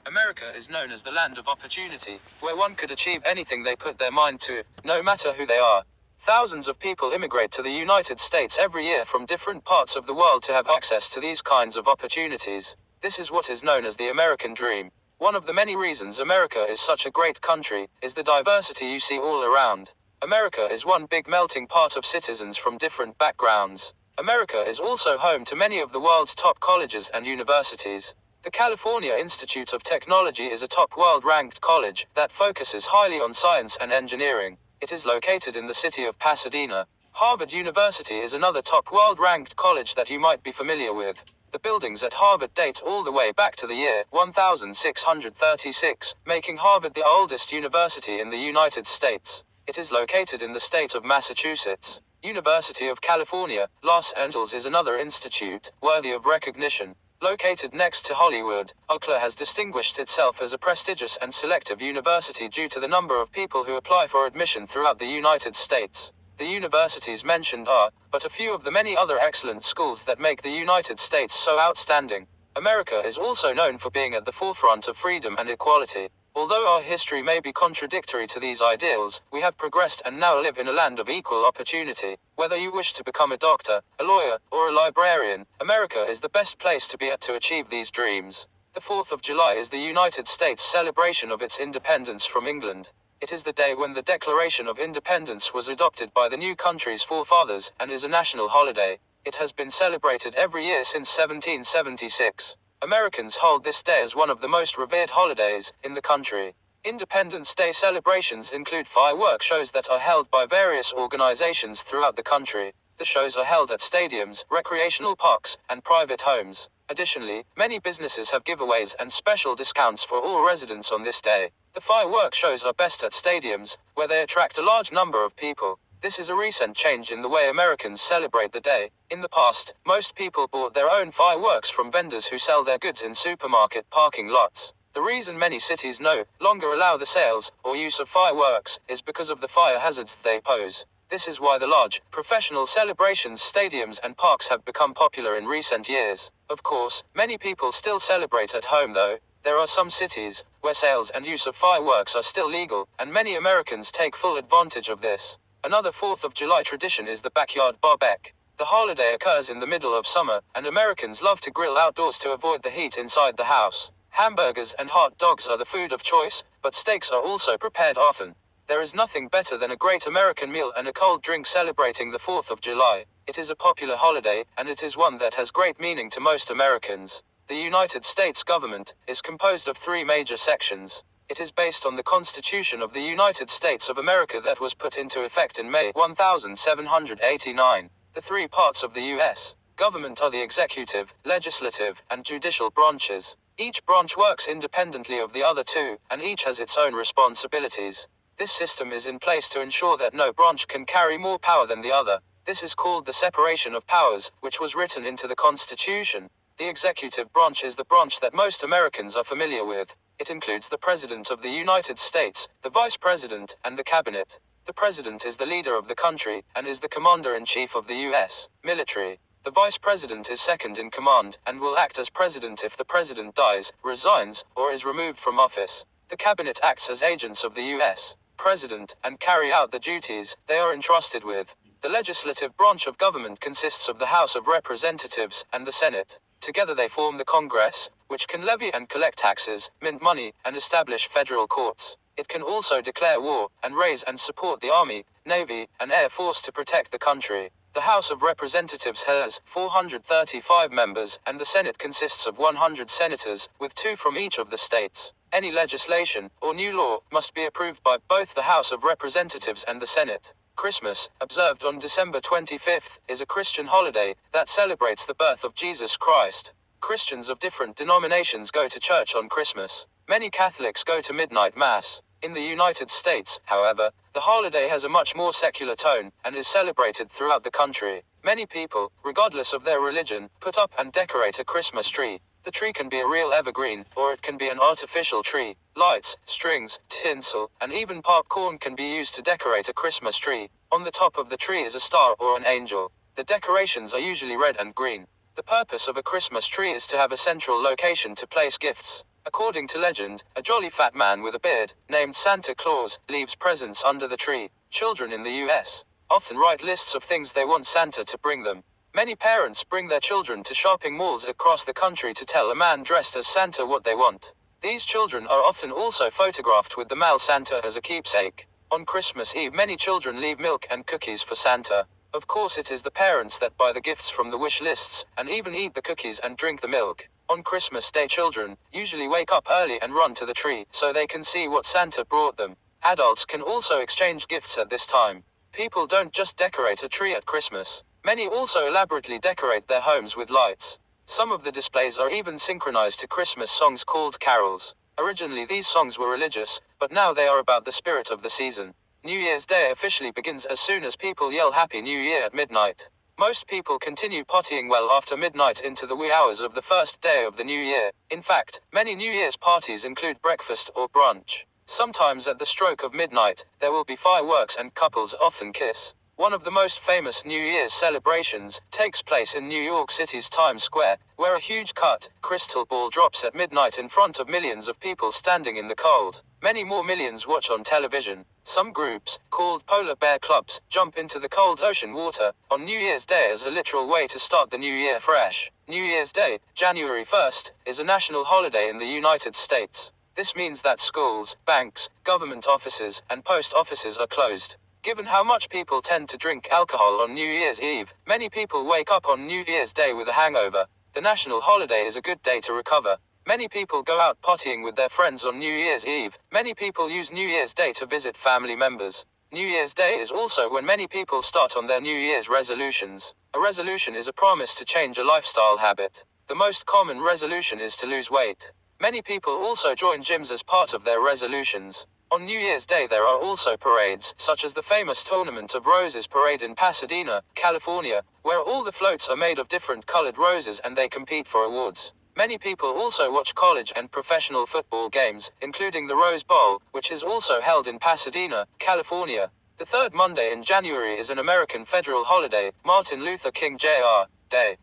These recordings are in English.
America is known as the land of opportunity, where one could achieve anything they put their mind to, no matter who they are. Thousands of people immigrate to the United States every year from different parts of the world to have access to these kinds of opportunities. This is what is known as the American dream. One of the many reasons America is such a great country is the diversity you see all around. America is one big melting pot of citizens from different backgrounds. America is also home to many of the world's top colleges and universities. The California Institute of Technology is a top world-ranked college that focuses highly on science and engineering. It is located in the city of Pasadena. Harvard University is another top world-ranked college that you might be familiar with. The buildings at Harvard date all the way back to the year 1636, making Harvard the oldest university in the United States. It is located in the state of Massachusetts. University of California, Los Angeles is another institute worthy of recognition. Located next to Hollywood, UCLA has distinguished itself as a prestigious and selective university due to the number of people who apply for admission throughout the United States. The universities mentioned are but a few of the many other excellent schools that make the United States so outstanding. America is also known for being at the forefront of freedom and equality. Although our history may be contradictory to these ideals, we have progressed and now live in a land of equal opportunity. Whether you wish to become a doctor, a lawyer, or a librarian, America is the best place to be at to achieve these dreams. The 4th of July is the United States' celebration of its independence from England. It is the day when the Declaration of Independence was adopted by the new country's forefathers and is a national holiday. It has been celebrated every year since 1776. Americans hold this day as one of the most revered holidays in the country. Independence Day celebrations include firework shows that are held by various organizations throughout the country. The shows are held at stadiums, recreational parks, and private homes. Additionally, many businesses have giveaways and special discounts for all residents on this day. The firework shows are best at stadiums, where they attract a large number of people. This is a recent change in the way Americans celebrate the day. In the past, most people bought their own fireworks from vendors who sell their goods in supermarket parking lots. The reason many cities no longer allow the sales or use of fireworks is because of the fire hazards they pose. This is why the large, professional celebrations, stadiums and parks have become popular in recent years. Of course, many people still celebrate at home though. There are some cities where sales and use of fireworks are still legal, and many Americans take full advantage of this. Another 4th of July tradition is the backyard barbecue. The holiday occurs in the middle of summer, and Americans love to grill outdoors to avoid the heat inside the house. Hamburgers and hot dogs are the food of choice, but steaks are also prepared often. There is nothing better than a great American meal and a cold drink celebrating the 4th of July. It is a popular holiday, and it is one that has great meaning to most Americans. The United States government is composed of 3 major sections. It is based on the Constitution of the United States of America that was put into effect in May 1789. The 3 parts of the U.S. government are the executive, legislative, and judicial branches. Each branch works independently of the other 2, and each has its own responsibilities. This system is in place to ensure that no branch can carry more power than the other. This is called the separation of powers, which was written into the Constitution. The executive branch is the branch that most Americans are familiar with. It includes the President of the United States, the Vice President, and the Cabinet. The President is the leader of the country, and is the Commander-in-Chief of the U.S. military. The Vice President is second in command, and will act as President if the President dies, resigns, or is removed from office. The Cabinet acts as agents of the U.S. President, and carry out the duties they are entrusted with. The legislative branch of government consists of the House of Representatives, and the Senate. Together they form the Congress, which can levy and collect taxes, mint money, and establish federal courts. It can also declare war, and raise and support the Army, Navy, and Air Force to protect the country. The House of Representatives has 435 members, and the Senate consists of 100 senators, with 2 from each of the states. Any legislation, or new law, must be approved by both the House of Representatives and the Senate. Christmas, observed on December 25th, is a Christian holiday that celebrates the birth of Jesus Christ. Christians of different denominations go to church on Christmas. Many Catholics go to midnight mass. In the United States, however, the holiday has a much more secular tone, and is celebrated throughout the country. Many people, regardless of their religion, put up and decorate a Christmas tree. The tree can be a real evergreen, or it can be an artificial tree. Lights, strings, tinsel, and even popcorn can be used to decorate a Christmas tree. On the top of the tree is a star or an angel. The decorations are usually red and green. The purpose of a Christmas tree is to have a central location to place gifts. According to legend, a jolly fat man with a beard, named Santa Claus, leaves presents under the tree. Children in the US often write lists of things they want Santa to bring them. Many parents bring their children to shopping malls across the country to tell a man dressed as Santa what they want. These children are often also photographed with the male Santa as a keepsake. On Christmas Eve, many children leave milk and cookies for Santa. Of course, it is the parents that buy the gifts from the wish lists, and even eat the cookies and drink the milk. On Christmas Day, children usually wake up early and run to the tree, so they can see what Santa brought them. Adults can also exchange gifts at this time. People don't just decorate a tree at Christmas. Many also elaborately decorate their homes with lights. Some of the displays are even synchronized to Christmas songs called carols. Originally these songs were religious, but now they are about the spirit of the season. New Year's Day officially begins as soon as people yell Happy New Year at midnight. Most people continue partying well after midnight into the wee hours of the first day of the new year. In fact, many New Year's parties include breakfast or brunch. Sometimes at the stroke of midnight, there will be fireworks and couples often kiss. One of the most famous New Year's celebrations takes place in New York City's Times Square, where a huge cut, crystal ball drops at midnight in front of millions of people standing in the cold. Many more millions watch on television. Some groups, called polar bear clubs, jump into the cold ocean water on New Year's Day as a literal way to start the new year fresh. New Year's Day, January 1st, is a national holiday in the United States. This means that schools, banks, government offices, and post offices are closed. Given how much people tend to drink alcohol on New Year's Eve, many people wake up on New Year's Day with a hangover. The national holiday is a good day to recover. Many people go out partying with their friends on New Year's Eve. Many people use New Year's Day to visit family members. New Year's Day is also when many people start on their New Year's resolutions. A resolution is a promise to change a lifestyle habit. The most common resolution is to lose weight. Many people also join gyms as part of their resolutions. On New Year's Day there are also parades, such as the famous Tournament of Roses parade in Pasadena, California, where all the floats are made of different colored roses and they compete for awards. Many people also watch college and professional football games, including the Rose Bowl, which is also held in Pasadena, California. The third Monday in January is an American federal holiday, Martin Luther King Jr. Day.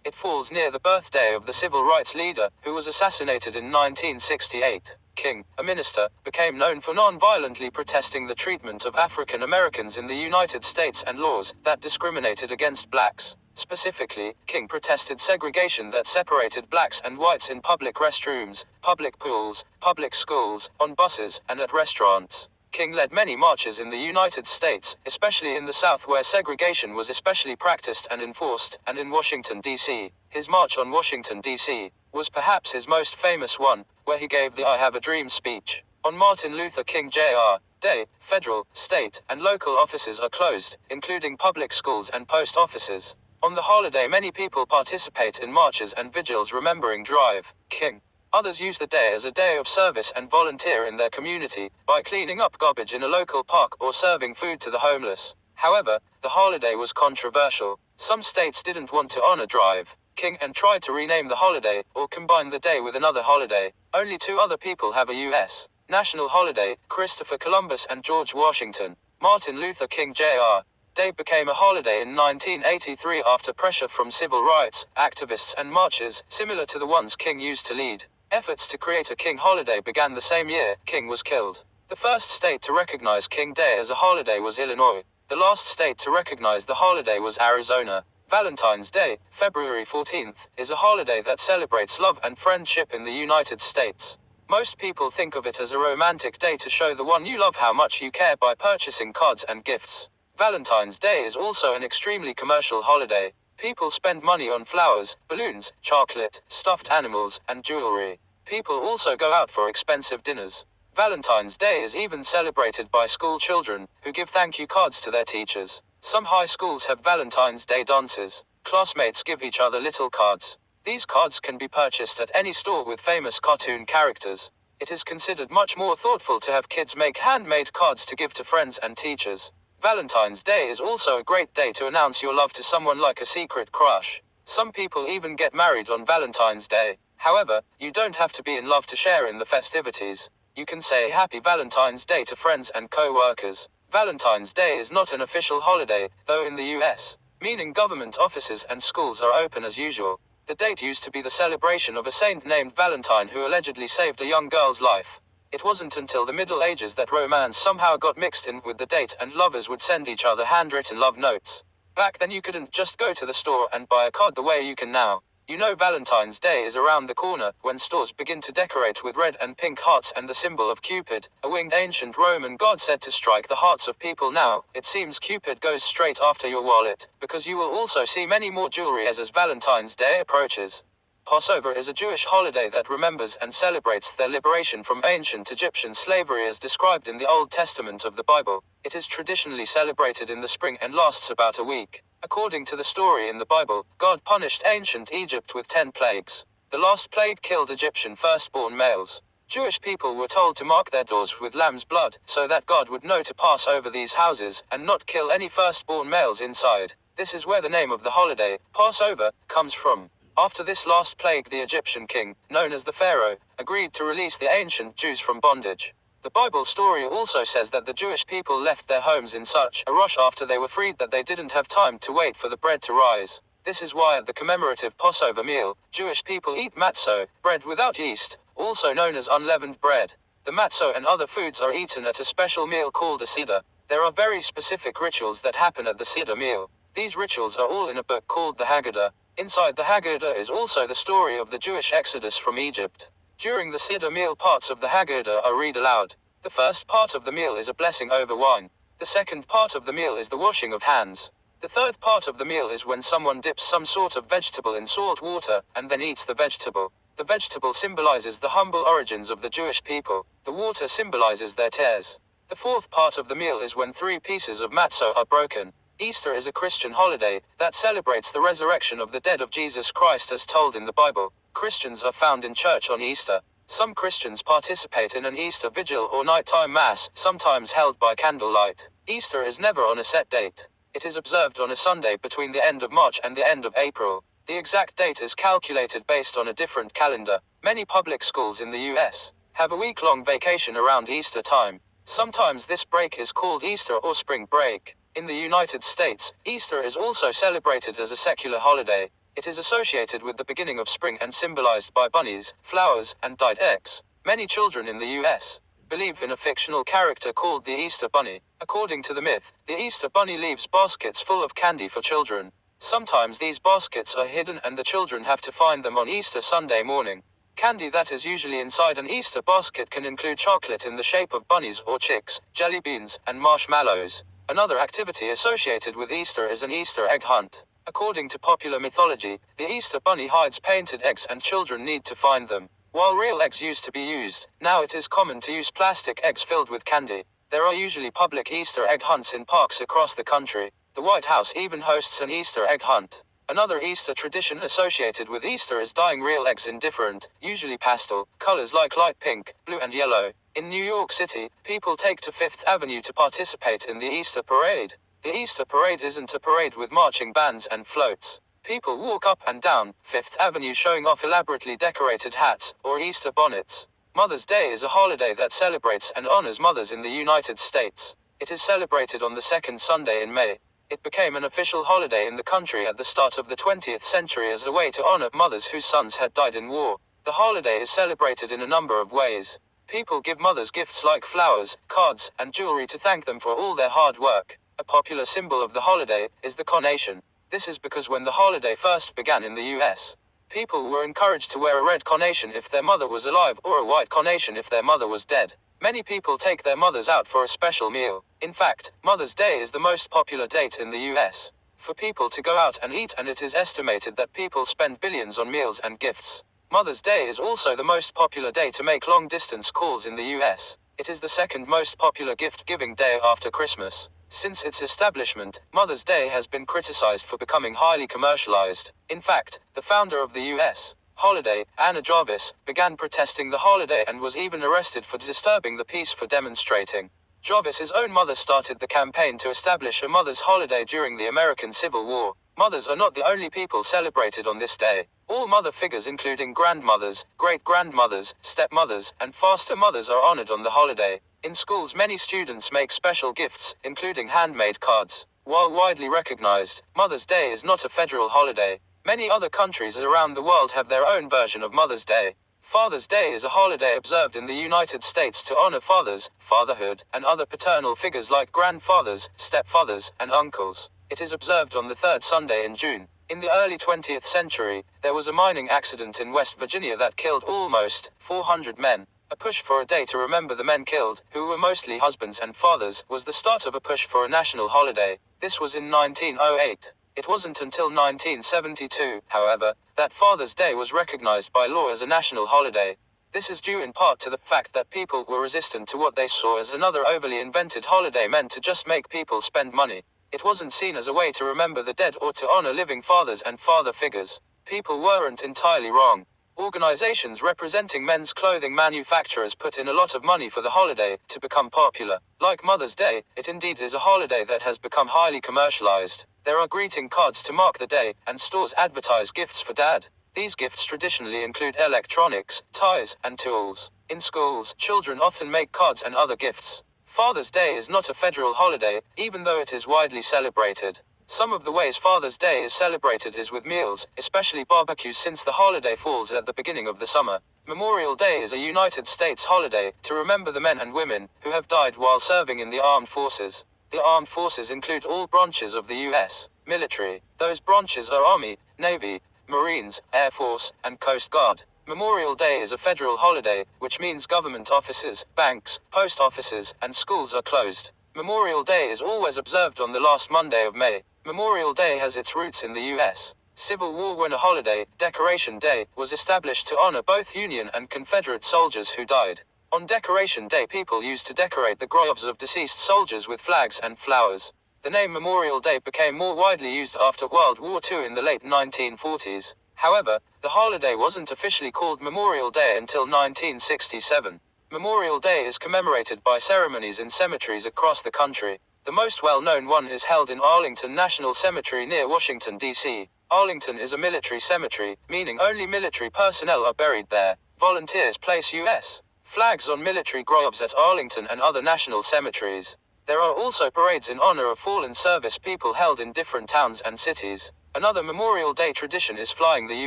It falls near the birthday of the civil rights leader, who was assassinated in 1968. King, a minister, became known for non-violently protesting the treatment of African Americans in the United States and laws that discriminated against blacks. Specifically, King protested segregation that separated blacks and whites in public restrooms, public pools, public schools, on buses, and at restaurants. King led many marches in the United States, especially in the South where segregation was especially practiced and enforced, and in Washington, D.C. His March on Washington, D.C. was perhaps his most famous one, where he gave the I Have a Dream speech. On Martin Luther King Jr. Day, federal, state, and local offices are closed, including public schools and post offices. On the holiday many people participate in marches and vigils remembering Drive King. Others use the day as a day of service and volunteer in their community, by cleaning up garbage in a local park or serving food to the homeless. However, the holiday was controversial. Some states didn't want to honor Drive King and tried to rename the holiday, or combine the day with another holiday. Only two other people have a U.S. national holiday, Christopher Columbus and George Washington. Martin Luther King Jr. Day became a holiday in 1983 after pressure from civil rights activists and marches, similar to the ones King used to lead. Efforts to create a King holiday began the same year King was killed. The first state to recognize King Day as a holiday was Illinois. The last state to recognize the holiday was Arizona. Valentine's Day, February 14th, is a holiday that celebrates love and friendship in the United States. Most people think of it as a romantic day to show the one you love how much you care by purchasing cards and gifts. Valentine's Day is also an extremely commercial holiday. People spend money on flowers, balloons, chocolate, stuffed animals, and jewelry. People also go out for expensive dinners. Valentine's Day is even celebrated by school children, who give thank you cards to their teachers. Some high schools have Valentine's Day dances. Classmates give each other little cards. These cards can be purchased at any store with famous cartoon characters. It is considered much more thoughtful to have kids make handmade cards to give to friends and teachers. Valentine's Day is also a great day to announce your love to someone like a secret crush. Some people even get married on Valentine's Day. However, you don't have to be in love to share in the festivities. You can say Happy Valentine's Day to friends and co-workers. Valentine's Day is not an official holiday, though in the US, meaning government offices and schools are open as usual. The date used to be the celebration of a saint named Valentine who allegedly saved a young girl's life. It wasn't until the Middle Ages that romance somehow got mixed in with the date and lovers would send each other handwritten love notes. Back then you couldn't just go to the store and buy a card the way you can now. You know Valentine's Day is around the corner, when stores begin to decorate with red and pink hearts and the symbol of Cupid, a winged ancient Roman god said to strike the hearts of people now. It seems Cupid goes straight after your wallet, because you will also see many more jewelry as Valentine's Day approaches. Passover is a Jewish holiday that remembers and celebrates their liberation from ancient Egyptian slavery as described in the Old Testament of the Bible. It is traditionally celebrated in the spring and lasts about a week. According to the story in the Bible, God punished ancient Egypt with 10 plagues. The last plague killed Egyptian firstborn males. Jewish people were told to mark their doors with lamb's blood, so that God would know to pass over these houses, and not kill any firstborn males inside. This is where the name of the holiday, Passover, comes from. After this last plague, the Egyptian king, known as the Pharaoh, agreed to release the ancient Jews from bondage. The Bible story also says that the Jewish people left their homes in such a rush after they were freed that they didn't have time to wait for the bread to rise. This is why at the commemorative Passover meal, Jewish people eat matzo, bread without yeast, also known as unleavened bread. The matzo and other foods are eaten at a special meal called a Seder. There are very specific rituals that happen at the Seder meal. These rituals are all in a book called the Haggadah. Inside the Haggadah is also the story of the Jewish exodus from Egypt. During the Seder meal, parts of the Haggadah are read aloud. The first part of the meal is a blessing over wine. The second part of the meal is the washing of hands. The third part of the meal is when someone dips some sort of vegetable in salt water, and then eats the vegetable. The vegetable symbolizes the humble origins of the Jewish people. The water symbolizes their tears. The fourth part of the meal is when 3 pieces of matzo are broken. Easter is a Christian holiday that celebrates the resurrection of the dead of Jesus Christ as told in the Bible. Christians are found in church on Easter. Some Christians participate in an Easter vigil or nighttime mass, sometimes held by candlelight. Easter is never on a set date. It is observed on a Sunday between the end of March and the end of April. The exact date is calculated based on a different calendar. Many public schools in the US have a week-long vacation around Easter time. Sometimes this break is called Easter or spring break. In the United States, Easter is also celebrated as a secular holiday. It is associated with the beginning of spring and symbolized by bunnies, flowers, and dyed eggs. Many children in the US believe in a fictional character called the Easter Bunny. According to the myth, the Easter Bunny leaves baskets full of candy for children. Sometimes these baskets are hidden and the children have to find them on Easter Sunday morning. Candy that is usually inside an Easter basket can include chocolate in the shape of bunnies or chicks, jelly beans, and marshmallows. Another activity associated with Easter is an Easter egg hunt. According to popular mythology, the Easter Bunny hides painted eggs and children need to find them. While real eggs used to be used, now it is common to use plastic eggs filled with candy. There are usually public Easter egg hunts in parks across the country. The White House even hosts an Easter egg hunt. Another Easter tradition associated with Easter is dyeing real eggs in different, usually pastel, colors like light pink, blue and yellow. In New York City, people take to Fifth Avenue to participate in the Easter parade. The Easter parade isn't a parade with marching bands and floats. People walk up and down Fifth Avenue showing off elaborately decorated hats, or Easter bonnets. Mother's Day is a holiday that celebrates and honors mothers in the United States. It is celebrated on the second Sunday in May. It became an official holiday in the country at the start of the 20th century as a way to honor mothers whose sons had died in war. The holiday is celebrated in a number of ways. People give mothers gifts like flowers, cards, and jewelry to thank them for all their hard work. A popular symbol of the holiday is the carnation. This is because when the holiday first began in the US, people were encouraged to wear a red carnation if their mother was alive or a white carnation if their mother was dead. Many people take their mothers out for a special meal. In fact, Mother's Day is the most popular date in the US for people to go out and eat, and it is estimated that people spend billions on meals and gifts. Mother's Day is also the most popular day to make long-distance calls in the US. It is the second most popular gift-giving day after Christmas. Since its establishment, Mother's Day has been criticized for becoming highly commercialized. In fact, the founder of the US holiday, Anna Jarvis, began protesting the holiday and was even arrested for disturbing the peace for demonstrating. Jarvis's own mother started the campaign to establish a mother's holiday during the American Civil War. Mothers are not the only people celebrated on this day. All mother figures including grandmothers, great-grandmothers, stepmothers, and foster mothers are honored on the holiday. In schools many students make special gifts, including handmade cards. While widely recognized, Mother's Day is not a federal holiday. Many other countries around the world have their own version of Mother's Day. Father's Day is a holiday observed in the United States to honor fathers, fatherhood, and other paternal figures like grandfathers, stepfathers, and uncles. It is observed on the third Sunday in June. In the early 20th century, there was a mining accident in West Virginia that killed almost 400 men. A push for a day to remember the men killed, who were mostly husbands and fathers, was the start of a push for a national holiday. This was in 1908. It wasn't until 1972, however, that Father's Day was recognized by law as a national holiday. This is due in part to the fact that people were resistant to what they saw as another overly invented holiday meant to just make people spend money. It wasn't seen as a way to remember the dead or to honor living fathers and father figures. People weren't entirely wrong. Organizations representing men's clothing manufacturers put in a lot of money for the holiday to become popular. Like Mother's Day, it indeed is a holiday that has become highly commercialized. There are greeting cards to mark the day, and stores advertise gifts for dad. These gifts traditionally include electronics, ties, and tools. In schools, children often make cards and other gifts. Father's Day is not a federal holiday, even though it is widely celebrated. Some of the ways Father's Day is celebrated is with meals, especially barbecues, since the holiday falls at the beginning of the summer. Memorial Day is a United States holiday to remember the men and women who have died while serving in the armed forces. The armed forces include all branches of the U.S. military. Those branches are Army, Navy, Marines, Air Force, and Coast Guard. Memorial Day is a federal holiday, which means government offices, banks, post offices, and schools are closed. Memorial Day is always observed on the last Monday of May. Memorial Day has its roots in the U.S. Civil War when a holiday, Decoration Day, was established to honor both Union and Confederate soldiers who died. On Decoration Day, people used to decorate the graves of deceased soldiers with flags and flowers. The name Memorial Day became more widely used after World War II in the late 1940s. However, the holiday wasn't officially called Memorial Day until 1967. Memorial Day is commemorated by ceremonies in cemeteries across the country. The most well-known one is held in Arlington National Cemetery near Washington, D.C. Arlington is a military cemetery, meaning only military personnel are buried there. Volunteers place U.S. flags on military graves at Arlington and other national cemeteries. There are also parades in honor of fallen service people held in different towns and cities. Another Memorial Day tradition is flying the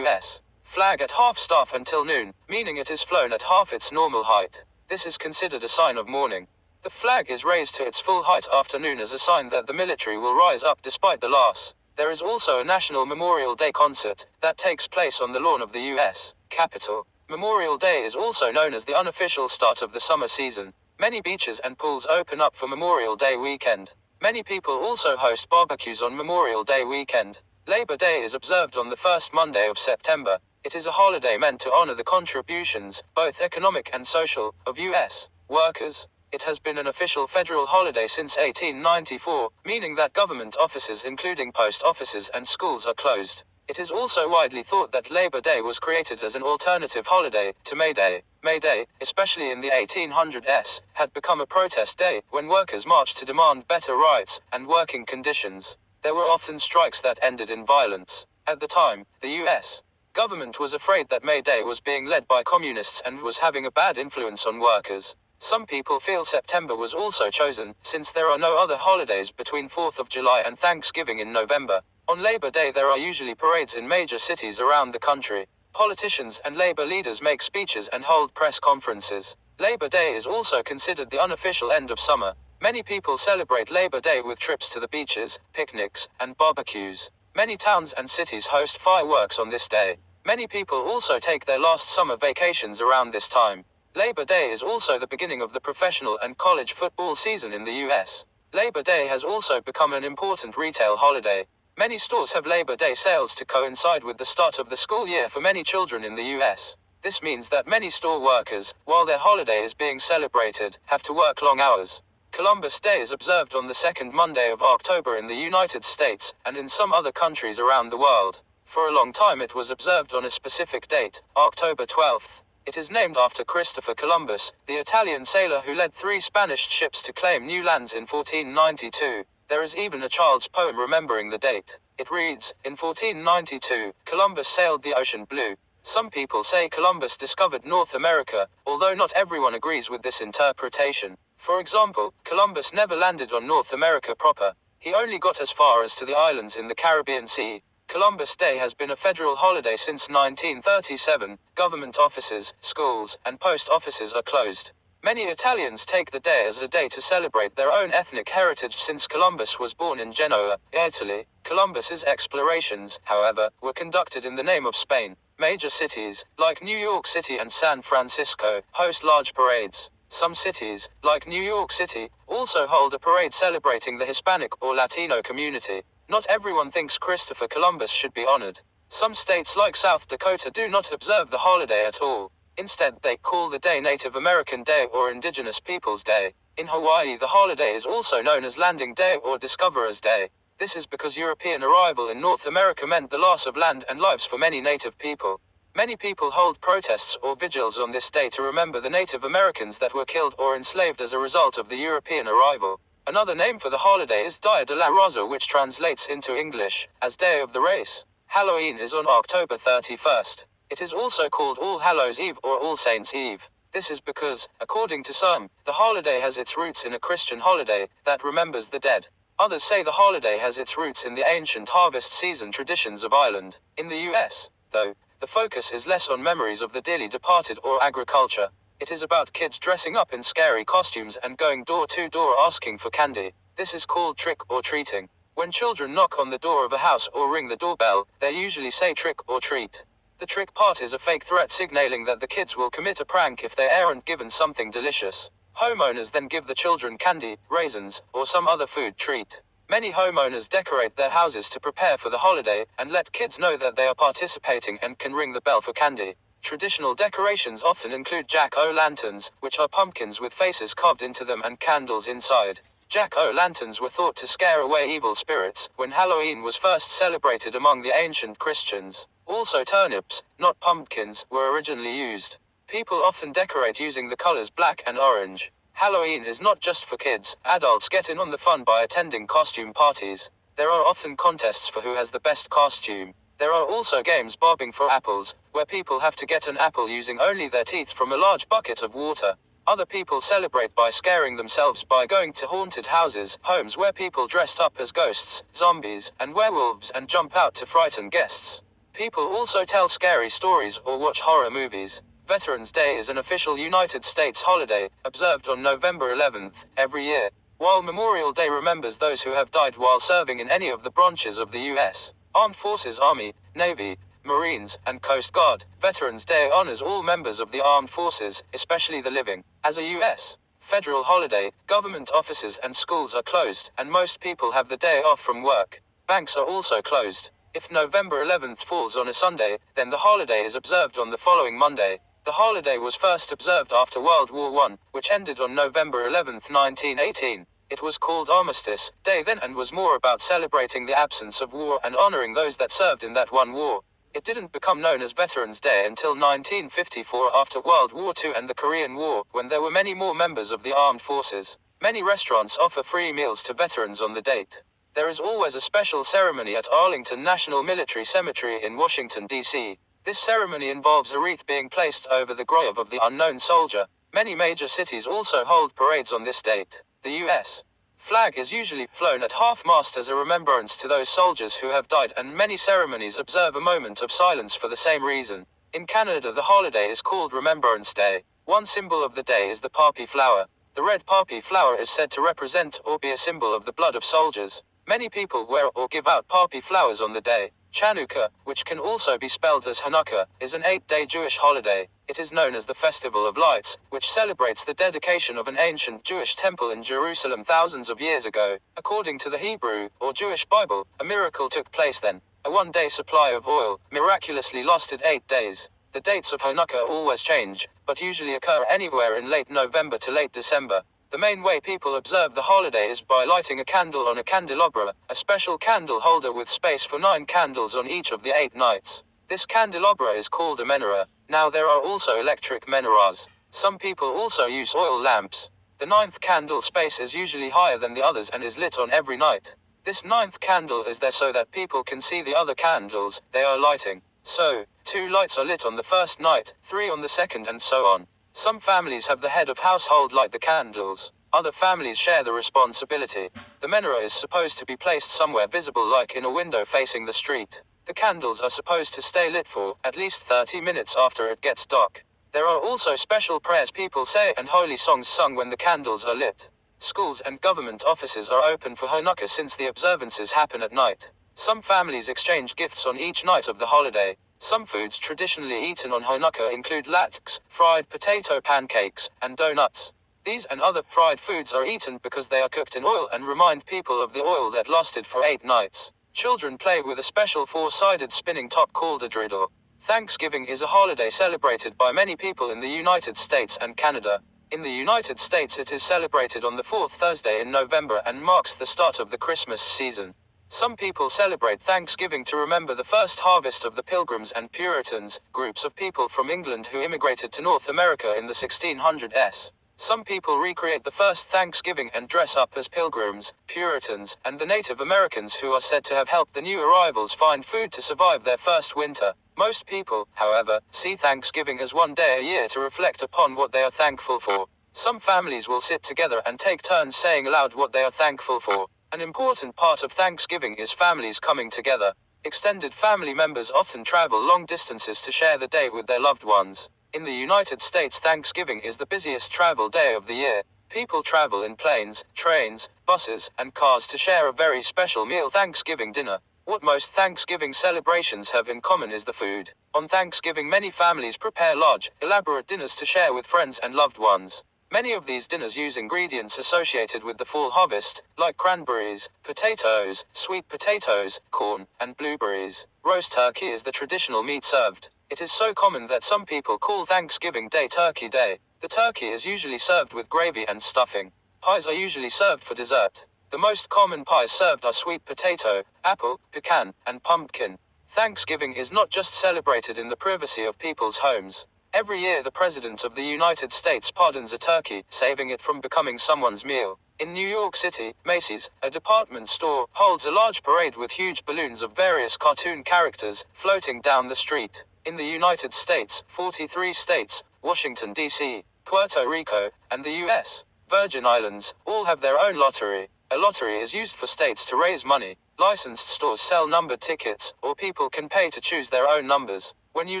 U.S. flag at half-staff until noon, meaning it is flown at half its normal height. This is considered a sign of mourning. The flag is raised to its full height after noon as a sign that the military will rise up despite the loss. There is also a National Memorial Day concert that takes place on the lawn of the U.S. Capitol. Memorial Day is also known as the unofficial start of the summer season. Many beaches and pools open up for Memorial Day weekend. Many people also host barbecues on Memorial Day weekend. Labor Day is observed on the first Monday of September. It is a holiday meant to honor the contributions, both economic and social, of U.S. workers. It has been an official federal holiday since 1894, meaning that government offices including post offices and schools are closed. It is also widely thought that Labor Day was created as an alternative holiday to May Day. May Day, especially in the 1800s, had become a protest day when workers marched to demand better rights and working conditions. There were often strikes that ended in violence. At the time, the U.S. government was afraid that May Day was being led by communists and was having a bad influence on workers. Some people feel September was also chosen, since there are no other holidays between 4th of July and Thanksgiving in November. On Labor Day there are usually parades in major cities around the country. Politicians and labor leaders make speeches and hold press conferences. Labor Day is also considered the unofficial end of summer. Many people celebrate Labor Day with trips to the beaches, picnics, and barbecues. Many towns and cities host fireworks on this day. Many people also take their last summer vacations around this time. Labor Day is also the beginning of the professional and college football season in the U.S. Labor Day has also become an important retail holiday. Many stores have Labor Day sales to coincide with the start of the school year for many children in the U.S. This means that many store workers, while their holiday is being celebrated, have to work long hours. Columbus Day is observed on the second Monday of October in the United States and in some other countries around the world. For a long time it was observed on a specific date, October 12th. It is named after Christopher Columbus, the Italian sailor who led 3 Spanish ships to claim new lands in 1492. There is even a child's poem remembering the date. It reads, "In 1492, Columbus sailed the ocean blue." Some people say Columbus discovered North America, although not everyone agrees with this interpretation. For example, Columbus never landed on North America proper. He only got as far as to the islands in the Caribbean Sea. Columbus Day has been a federal holiday since 1937. Government offices, schools, and post offices are closed. Many Italians take the day as a day to celebrate their own ethnic heritage since Columbus was born in Genoa, Italy. Columbus's explorations, however, were conducted in the name of Spain. Major cities, like New York City and San Francisco, host large parades. Some cities, like New York City, also hold a parade celebrating the Hispanic or Latino community. Not everyone thinks Christopher Columbus should be honored. Some states like South Dakota do not observe the holiday at all. Instead, they call the day Native American Day or Indigenous Peoples Day. In Hawaii, the holiday is also known as Landing Day or Discoverers Day. This is because European arrival in North America meant the loss of land and lives for many native people. Many people hold protests or vigils on this day to remember the Native Americans that were killed or enslaved as a result of the European arrival. Another name for the holiday is Dia de la Raza, which translates into English as Day of the Race. Halloween is on October 31st. It is also called All Hallows Eve or All Saints Eve. This is because, according to some, the holiday has its roots in a Christian holiday that remembers the dead. Others say the holiday has its roots in the ancient harvest season traditions of Ireland. In the US, though, the focus is less on memories of the dearly departed or agriculture. It is about kids dressing up in scary costumes and going door to door asking for candy. This is called trick or treating. When children knock on the door of a house or ring the doorbell, they usually say trick or treat. The trick part is a fake threat signaling that the kids will commit a prank if they aren't given something delicious. Homeowners then give the children candy, raisins, or some other food treat. Many homeowners decorate their houses to prepare for the holiday and let kids know that they are participating and can ring the bell for candy. Traditional decorations often include jack-o'-lanterns, which are pumpkins with faces carved into them and candles inside. Jack-o'-lanterns were thought to scare away evil spirits when Halloween was first celebrated among the ancient Christians. Also turnips, not pumpkins, were originally used. People often decorate using the colors black and orange. Halloween is not just for kids. Adults get in on the fun by attending costume parties. There are often contests for who has the best costume. There are also games bobbing for apples, where people have to get an apple using only their teeth from a large bucket of water. Other people celebrate by scaring themselves by going to haunted houses, homes where people dressed up as ghosts, zombies, and werewolves and jump out to frighten guests. People also tell scary stories or watch horror movies. Veterans Day is an official United States holiday, observed on November 11th, every year. While Memorial Day remembers those who have died while serving in any of the branches of the U.S. Armed Forces, Army, Navy, Marines, and Coast Guard, Veterans Day honors all members of the armed forces, especially the living. As a U.S. federal holiday, government offices and schools are closed, and most people have the day off from work. Banks are also closed. If November 11th falls on a Sunday, then the holiday is observed on the following Monday. The holiday was first observed after World War I, which ended on November 11, 1918. It was called Armistice Day then and was more about celebrating the absence of war and honoring those that served in that one war. It didn't become known as Veterans Day until 1954 after World War II and the Korean War, when there were many more members of the armed forces. Many restaurants offer free meals to veterans on the date. There is always a special ceremony at Arlington National Military Cemetery in Washington, D.C. This ceremony involves a wreath being placed over the grave of the unknown soldier. Many major cities also hold parades on this date. The U.S. flag is usually flown at half-mast as a remembrance to those soldiers who have died, and many ceremonies observe a moment of silence for the same reason. In Canada, the holiday is called Remembrance Day. One symbol of the day is the poppy flower. The red poppy flower is said to represent or be a symbol of the blood of soldiers. Many people wear or give out poppy flowers on the day. Chanukah, which can also be spelled as Hanukkah, is an 8-day Jewish holiday. It is known as the Festival of Lights, which celebrates the dedication of an ancient Jewish temple in Jerusalem thousands of years ago. According to the Hebrew, or Jewish Bible, a miracle took place then. A one-day supply of oil miraculously lasted 8 days. The dates of Hanukkah always change, but usually occur anywhere in late November to late December. The main way people observe the holiday is by lighting a candle on a candelabra, a special candle holder with space for 9 candles on each of the 8 nights. This candelabra is called a menorah. Now there are also electric menorahs. Some people also use oil lamps. The 9th candle space is usually higher than the others and is lit on every night. This 9th candle is there so that people can see the other candles they are lighting. So, 2 lights are lit on the first night, 3 on the second, and so on. Some families have the head of household light the candles. Other families share the responsibility. The menorah is supposed to be placed somewhere visible, like in a window facing the street. The candles are supposed to stay lit for at least 30 minutes after it gets dark. There are also special prayers people say and holy songs sung when the candles are lit. Schools and government offices are open for Hanukkah since the observances happen at night. Some families exchange gifts on each night of the holiday. Some foods traditionally eaten on Hanukkah include latkes, fried potato pancakes, and donuts. These and other fried foods are eaten because they are cooked in oil and remind people of the oil that lasted for 8 nights. Children play with a special 4-sided spinning top called a dreidel. Thanksgiving is a holiday celebrated by many people in the United States and Canada. In the United States it is celebrated on the 4th Thursday in November and marks the start of the Christmas season. Some people celebrate Thanksgiving to remember the first harvest of the Pilgrims and Puritans, groups of people from England who immigrated to North America in the 1600s. Some people recreate the first Thanksgiving and dress up as Pilgrims, Puritans, and the Native Americans who are said to have helped the new arrivals find food to survive their first winter. Most people, however, see Thanksgiving as one day a year to reflect upon what they are thankful for. Some families will sit together and take turns saying aloud what they are thankful for. An important part of Thanksgiving is families coming together. Extended family members often travel long distances to share the day with their loved ones. In the United States, Thanksgiving is the busiest travel day of the year. People travel in planes, trains, buses, and cars to share a very special meal, Thanksgiving dinner. What most Thanksgiving celebrations have in common is the food. On Thanksgiving, many families prepare large, elaborate dinners to share with friends and loved ones. Many of these dinners use ingredients associated with the fall harvest, like cranberries, potatoes, sweet potatoes, corn, and blueberries. Roast turkey is the traditional meat served. It is so common that some people call Thanksgiving Day Turkey Day. The turkey is usually served with gravy and stuffing. Pies are usually served for dessert. The most common pies served are sweet potato, apple, pecan, and pumpkin. Thanksgiving is not just celebrated in the privacy of people's homes. Every year the President of the United States pardons a turkey, saving it from becoming someone's meal. In New York City, Macy's, a department store, holds a large parade with huge balloons of various cartoon characters floating down the street. In the United States, 43 states, Washington, D.C., Puerto Rico, and the U.S. Virgin Islands, all have their own lottery. A lottery is used for states to raise money. Licensed stores sell numbered tickets, or people can pay to choose their own numbers. When you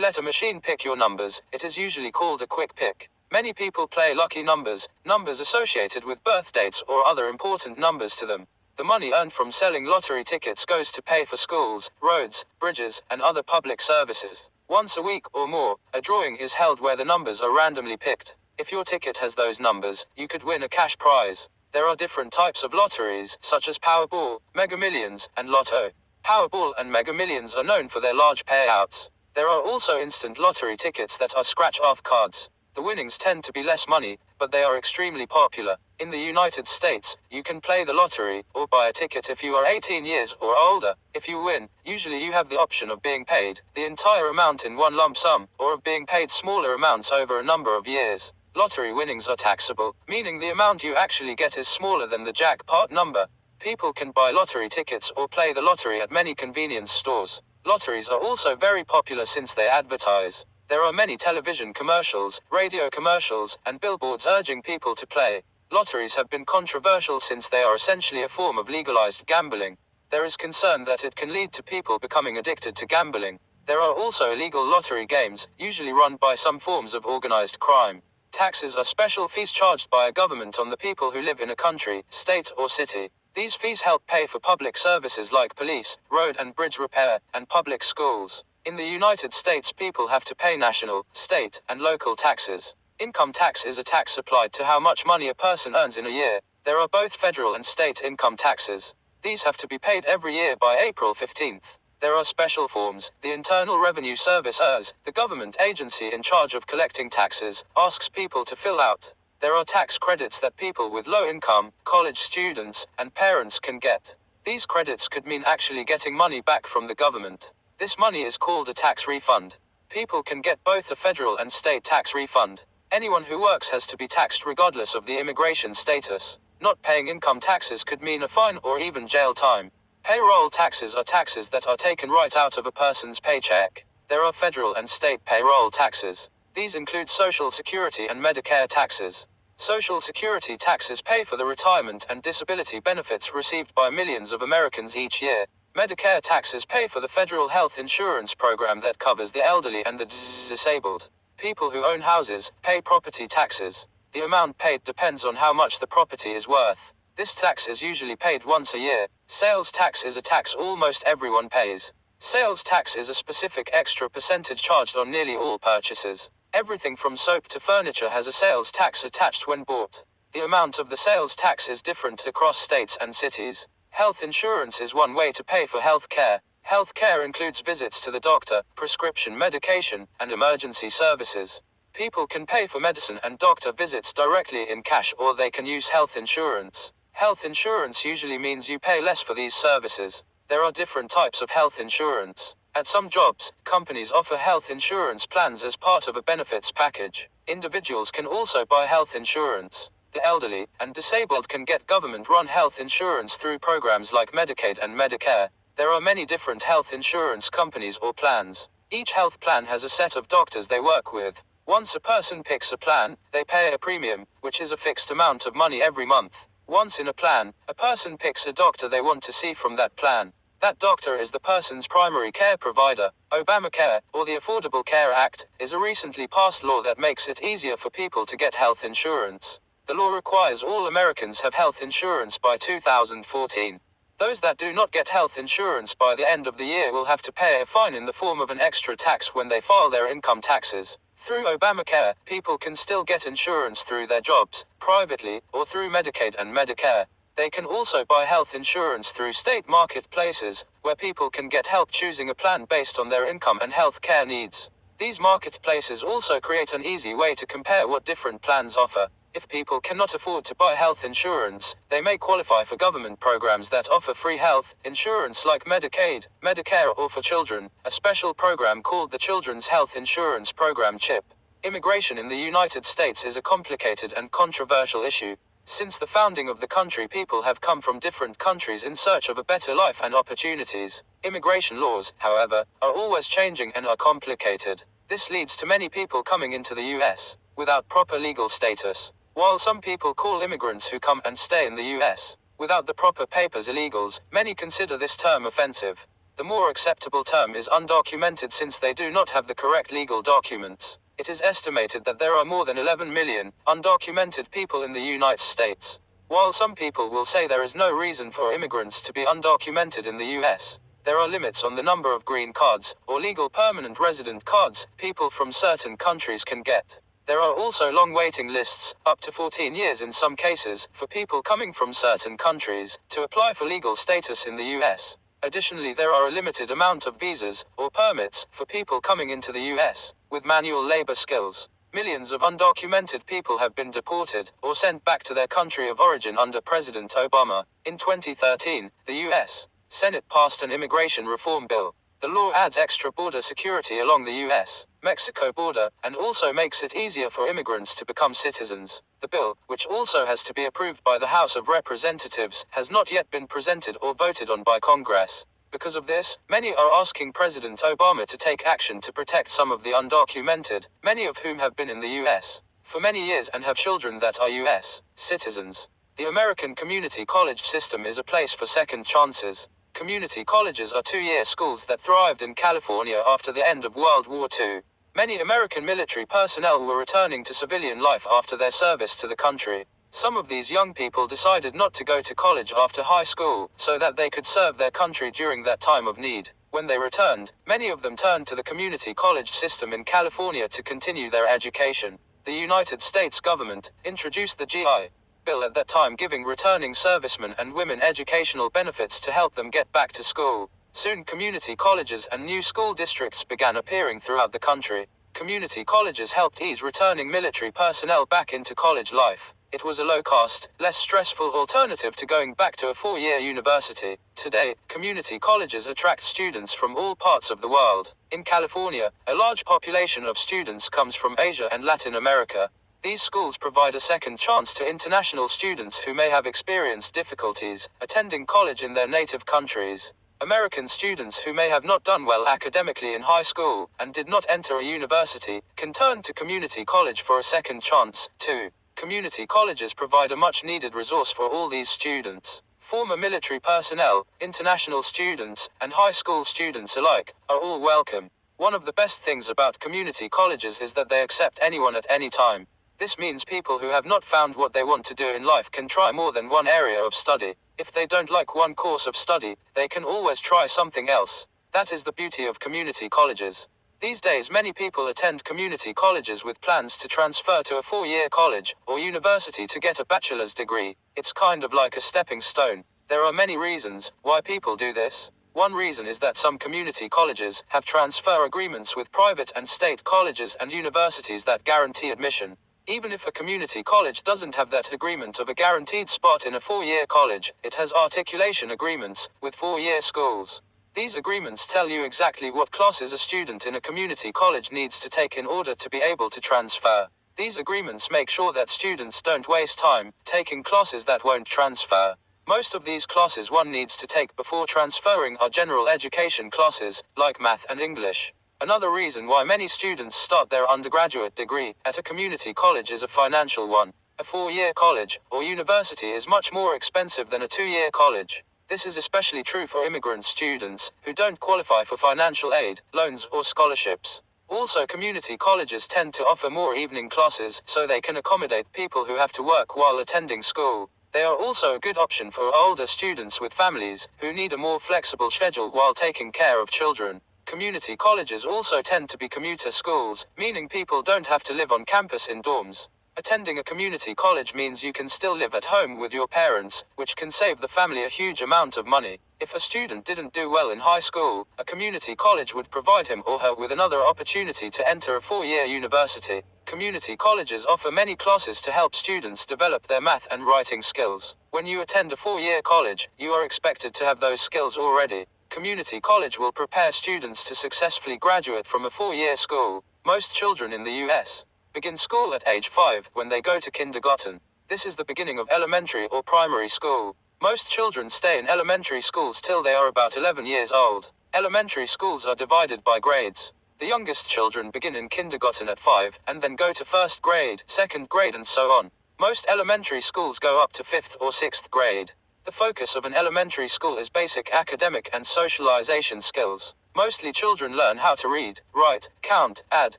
let a machine pick your numbers, it is usually called a quick pick. Many people play lucky numbers, numbers associated with birth dates or other important numbers to them. The money earned from selling lottery tickets goes to pay for schools, roads, bridges, and other public services. Once a week or more, a drawing is held where the numbers are randomly picked. If your ticket has those numbers, you could win a cash prize. There are different types of lotteries, such as Powerball, Mega Millions, and Lotto. Powerball and Mega Millions are known for their large payouts. There are also instant lottery tickets that are scratch-off cards. The winnings tend to be less money, but they are extremely popular. In the United States, you can play the lottery, or buy a ticket if you are 18 years or older. If you win, usually you have the option of being paid the entire amount in one lump sum, or of being paid smaller amounts over a number of years. Lottery winnings are taxable, meaning the amount you actually get is smaller than the jackpot number. People can buy lottery tickets or play the lottery at many convenience stores. Lotteries are also very popular since they advertise. There are many television commercials, radio commercials, and billboards urging people to play. Lotteries have been controversial since they are essentially a form of legalized gambling. There is concern that it can lead to people becoming addicted to gambling. There are also illegal lottery games, usually run by some forms of organized crime. Taxes are special fees charged by a government on the people who live in a country, state, or city. These fees help pay for public services like police, road and bridge repair, and public schools. In the United States, people have to pay national, state, and local taxes. Income tax is a tax applied to how much money a person earns in a year. There are both federal and state income taxes. These have to be paid every year by April 15th. There are special forms. The Internal Revenue Service (IRS), the government agency in charge of collecting taxes, asks people to fill out. There are tax credits that people with low income, college students, and parents can get. These credits could mean actually getting money back from the government. This money is called a tax refund. People can get both a federal and state tax refund. Anyone who works has to be taxed regardless of the immigration status. Not paying income taxes could mean a fine or even jail time. Payroll taxes are taxes that are taken right out of a person's paycheck. There are federal and state payroll taxes. These include Social Security and Medicare taxes. Social Security taxes pay for the retirement and disability benefits received by millions of Americans each year. Medicare taxes pay for the federal health insurance program that covers the elderly and the disabled. People who own houses pay property taxes. The amount paid depends on how much the property is worth. This tax is usually paid once a year. Sales tax is a tax almost everyone pays. Sales tax is a specific extra percentage charged on nearly all purchases. Everything from soap to furniture has a sales tax attached when bought. The amount of the sales tax is different across states and cities. Health insurance is one way to pay for health care. Health care includes visits to the doctor, prescription medication, and emergency services. People can pay for medicine and doctor visits directly in cash, or they can use health insurance. Health insurance usually means you pay less for these services. There are different types of health insurance. At some jobs, companies offer health insurance plans as part of a benefits package. Individuals can also buy health insurance. The elderly and disabled can get government-run health insurance through programs like Medicaid and Medicare. There are many different health insurance companies or plans. Each health plan has a set of doctors they work with. Once a person picks a plan, they pay a premium, which is a fixed amount of money every month. Once in a plan, a person picks a doctor they want to see from that plan. That doctor is the person's primary care provider. Obamacare, or the Affordable Care Act, is a recently passed law that makes it easier for people to get health insurance. The law requires all Americans have health insurance by 2014. Those that do not get health insurance by the end of the year will have to pay a fine in the form of an extra tax when they file their income taxes. Through Obamacare, people can still get insurance through their jobs, privately, or through Medicaid and Medicare. They can also buy health insurance through state marketplaces, where people can get help choosing a plan based on their income and health care needs. These marketplaces also create an easy way to compare what different plans offer. If people cannot afford to buy health insurance, they may qualify for government programs that offer free health insurance like Medicaid, Medicare, or for children, a special program called the Children's Health Insurance Program CHIP. Immigration in the United States is a complicated and controversial issue. Since the founding of the country, people have come from different countries in search of a better life and opportunities. Immigration laws, however, are always changing and are complicated. This leads to many people coming into the US without proper legal status. While some people call immigrants who come and stay in the US without the proper papers illegals, many consider this term offensive. The more acceptable term is undocumented, since they do not have the correct legal documents. It is estimated that there are more than 11 million undocumented people in the United States. While some people will say there is no reason for immigrants to be undocumented in the US, there are limits on the number of green cards, or legal permanent resident cards, people from certain countries can get. There are also long waiting lists, up to 14 years in some cases, for people coming from certain countries to apply for legal status in the US. Additionally, there are a limited amount of visas, or permits, for people coming into the US with manual labor skills. Millions of undocumented people have been deported or sent back to their country of origin under President Obama. In 2013, the US Senate passed an immigration reform bill. The law adds extra border security along the US-Mexico border, and also makes it easier for immigrants to become citizens. The bill, which also has to be approved by the House of Representatives, has not yet been presented or voted on by Congress. Because of this, many are asking President Obama to take action to protect some of the undocumented, many of whom have been in the US for many years and have children that are US citizens. The American community college system is a place for second chances. Community colleges are two-year schools that thrived in California after the end of World War II. Many American military personnel were returning to civilian life after their service to the country. Some of these young people decided not to go to college after high school, so that they could serve their country during that time of need. When they returned, many of them turned to the community college system in California to continue their education. The United States government introduced the GI Bill at that time, giving returning servicemen and women educational benefits to help them get back to school. Soon community colleges and new school districts began appearing throughout the country. Community colleges helped ease returning military personnel back into college life. It was a low-cost, less stressful alternative to going back to a four-year university. Today, community colleges attract students from all parts of the world. In California, a large population of students comes from Asia and Latin America. These schools provide a second chance to international students who may have experienced difficulties attending college in their native countries. American students who may have not done well academically in high school and did not enter a university can turn to community college for a second chance, too. Community colleges provide a much-needed resource for all these students. Former military personnel, international students, and high school students alike are all welcome. One of the best things about community colleges is that they accept anyone at any time. This means people who have not found what they want to do in life can try more than one area of study. If they don't like one course of study, they can always try something else. That is the beauty of community colleges. These days many people attend community colleges with plans to transfer to a 4-year college or university to get a bachelor's degree. It's kind of like a stepping stone. There are many reasons why people do this. One reason is that some community colleges have transfer agreements with private and state colleges and universities that guarantee admission. Even if a community college doesn't have that agreement of a guaranteed spot in a 4-year college, it has articulation agreements with 4-year schools. These agreements tell you exactly what classes a student in a community college needs to take in order to be able to transfer. These agreements make sure that students don't waste time taking classes that won't transfer. Most of these classes one needs to take before transferring are general education classes, like math and English. Another reason why many students start their undergraduate degree at a community college is a financial one. A 4-year college or university is much more expensive than a 2-year college. This is especially true for immigrant students who don't qualify for financial aid, loans, or scholarships. Also, community colleges tend to offer more evening classes so they can accommodate people who have to work while attending school. They are also a good option for older students with families who need a more flexible schedule while taking care of children. Community colleges also tend to be commuter schools, meaning people don't have to live on campus in dorms. Attending a community college means you can still live at home with your parents, which can save the family a huge amount of money. If a student didn't do well in high school, a community college would provide him or her with another opportunity to enter a 4-year university. Community colleges offer many classes to help students develop their math and writing skills. When you attend a 4-year college, you are expected to have those skills already. Community college will prepare students to successfully graduate from a 4-year school. Most children in the US begin school at age 5 when they go to kindergarten. This is the beginning of elementary or primary school. Most children stay in elementary schools till they are about 11 years old. Elementary schools are divided by grades. The youngest children begin in kindergarten at 5 and then go to 1st grade, 2nd grade, and so on. Most elementary schools go up to 5th or 6th grade. The focus of an elementary school is basic academic and socialization skills. Mostly children learn how to read, write, count, add,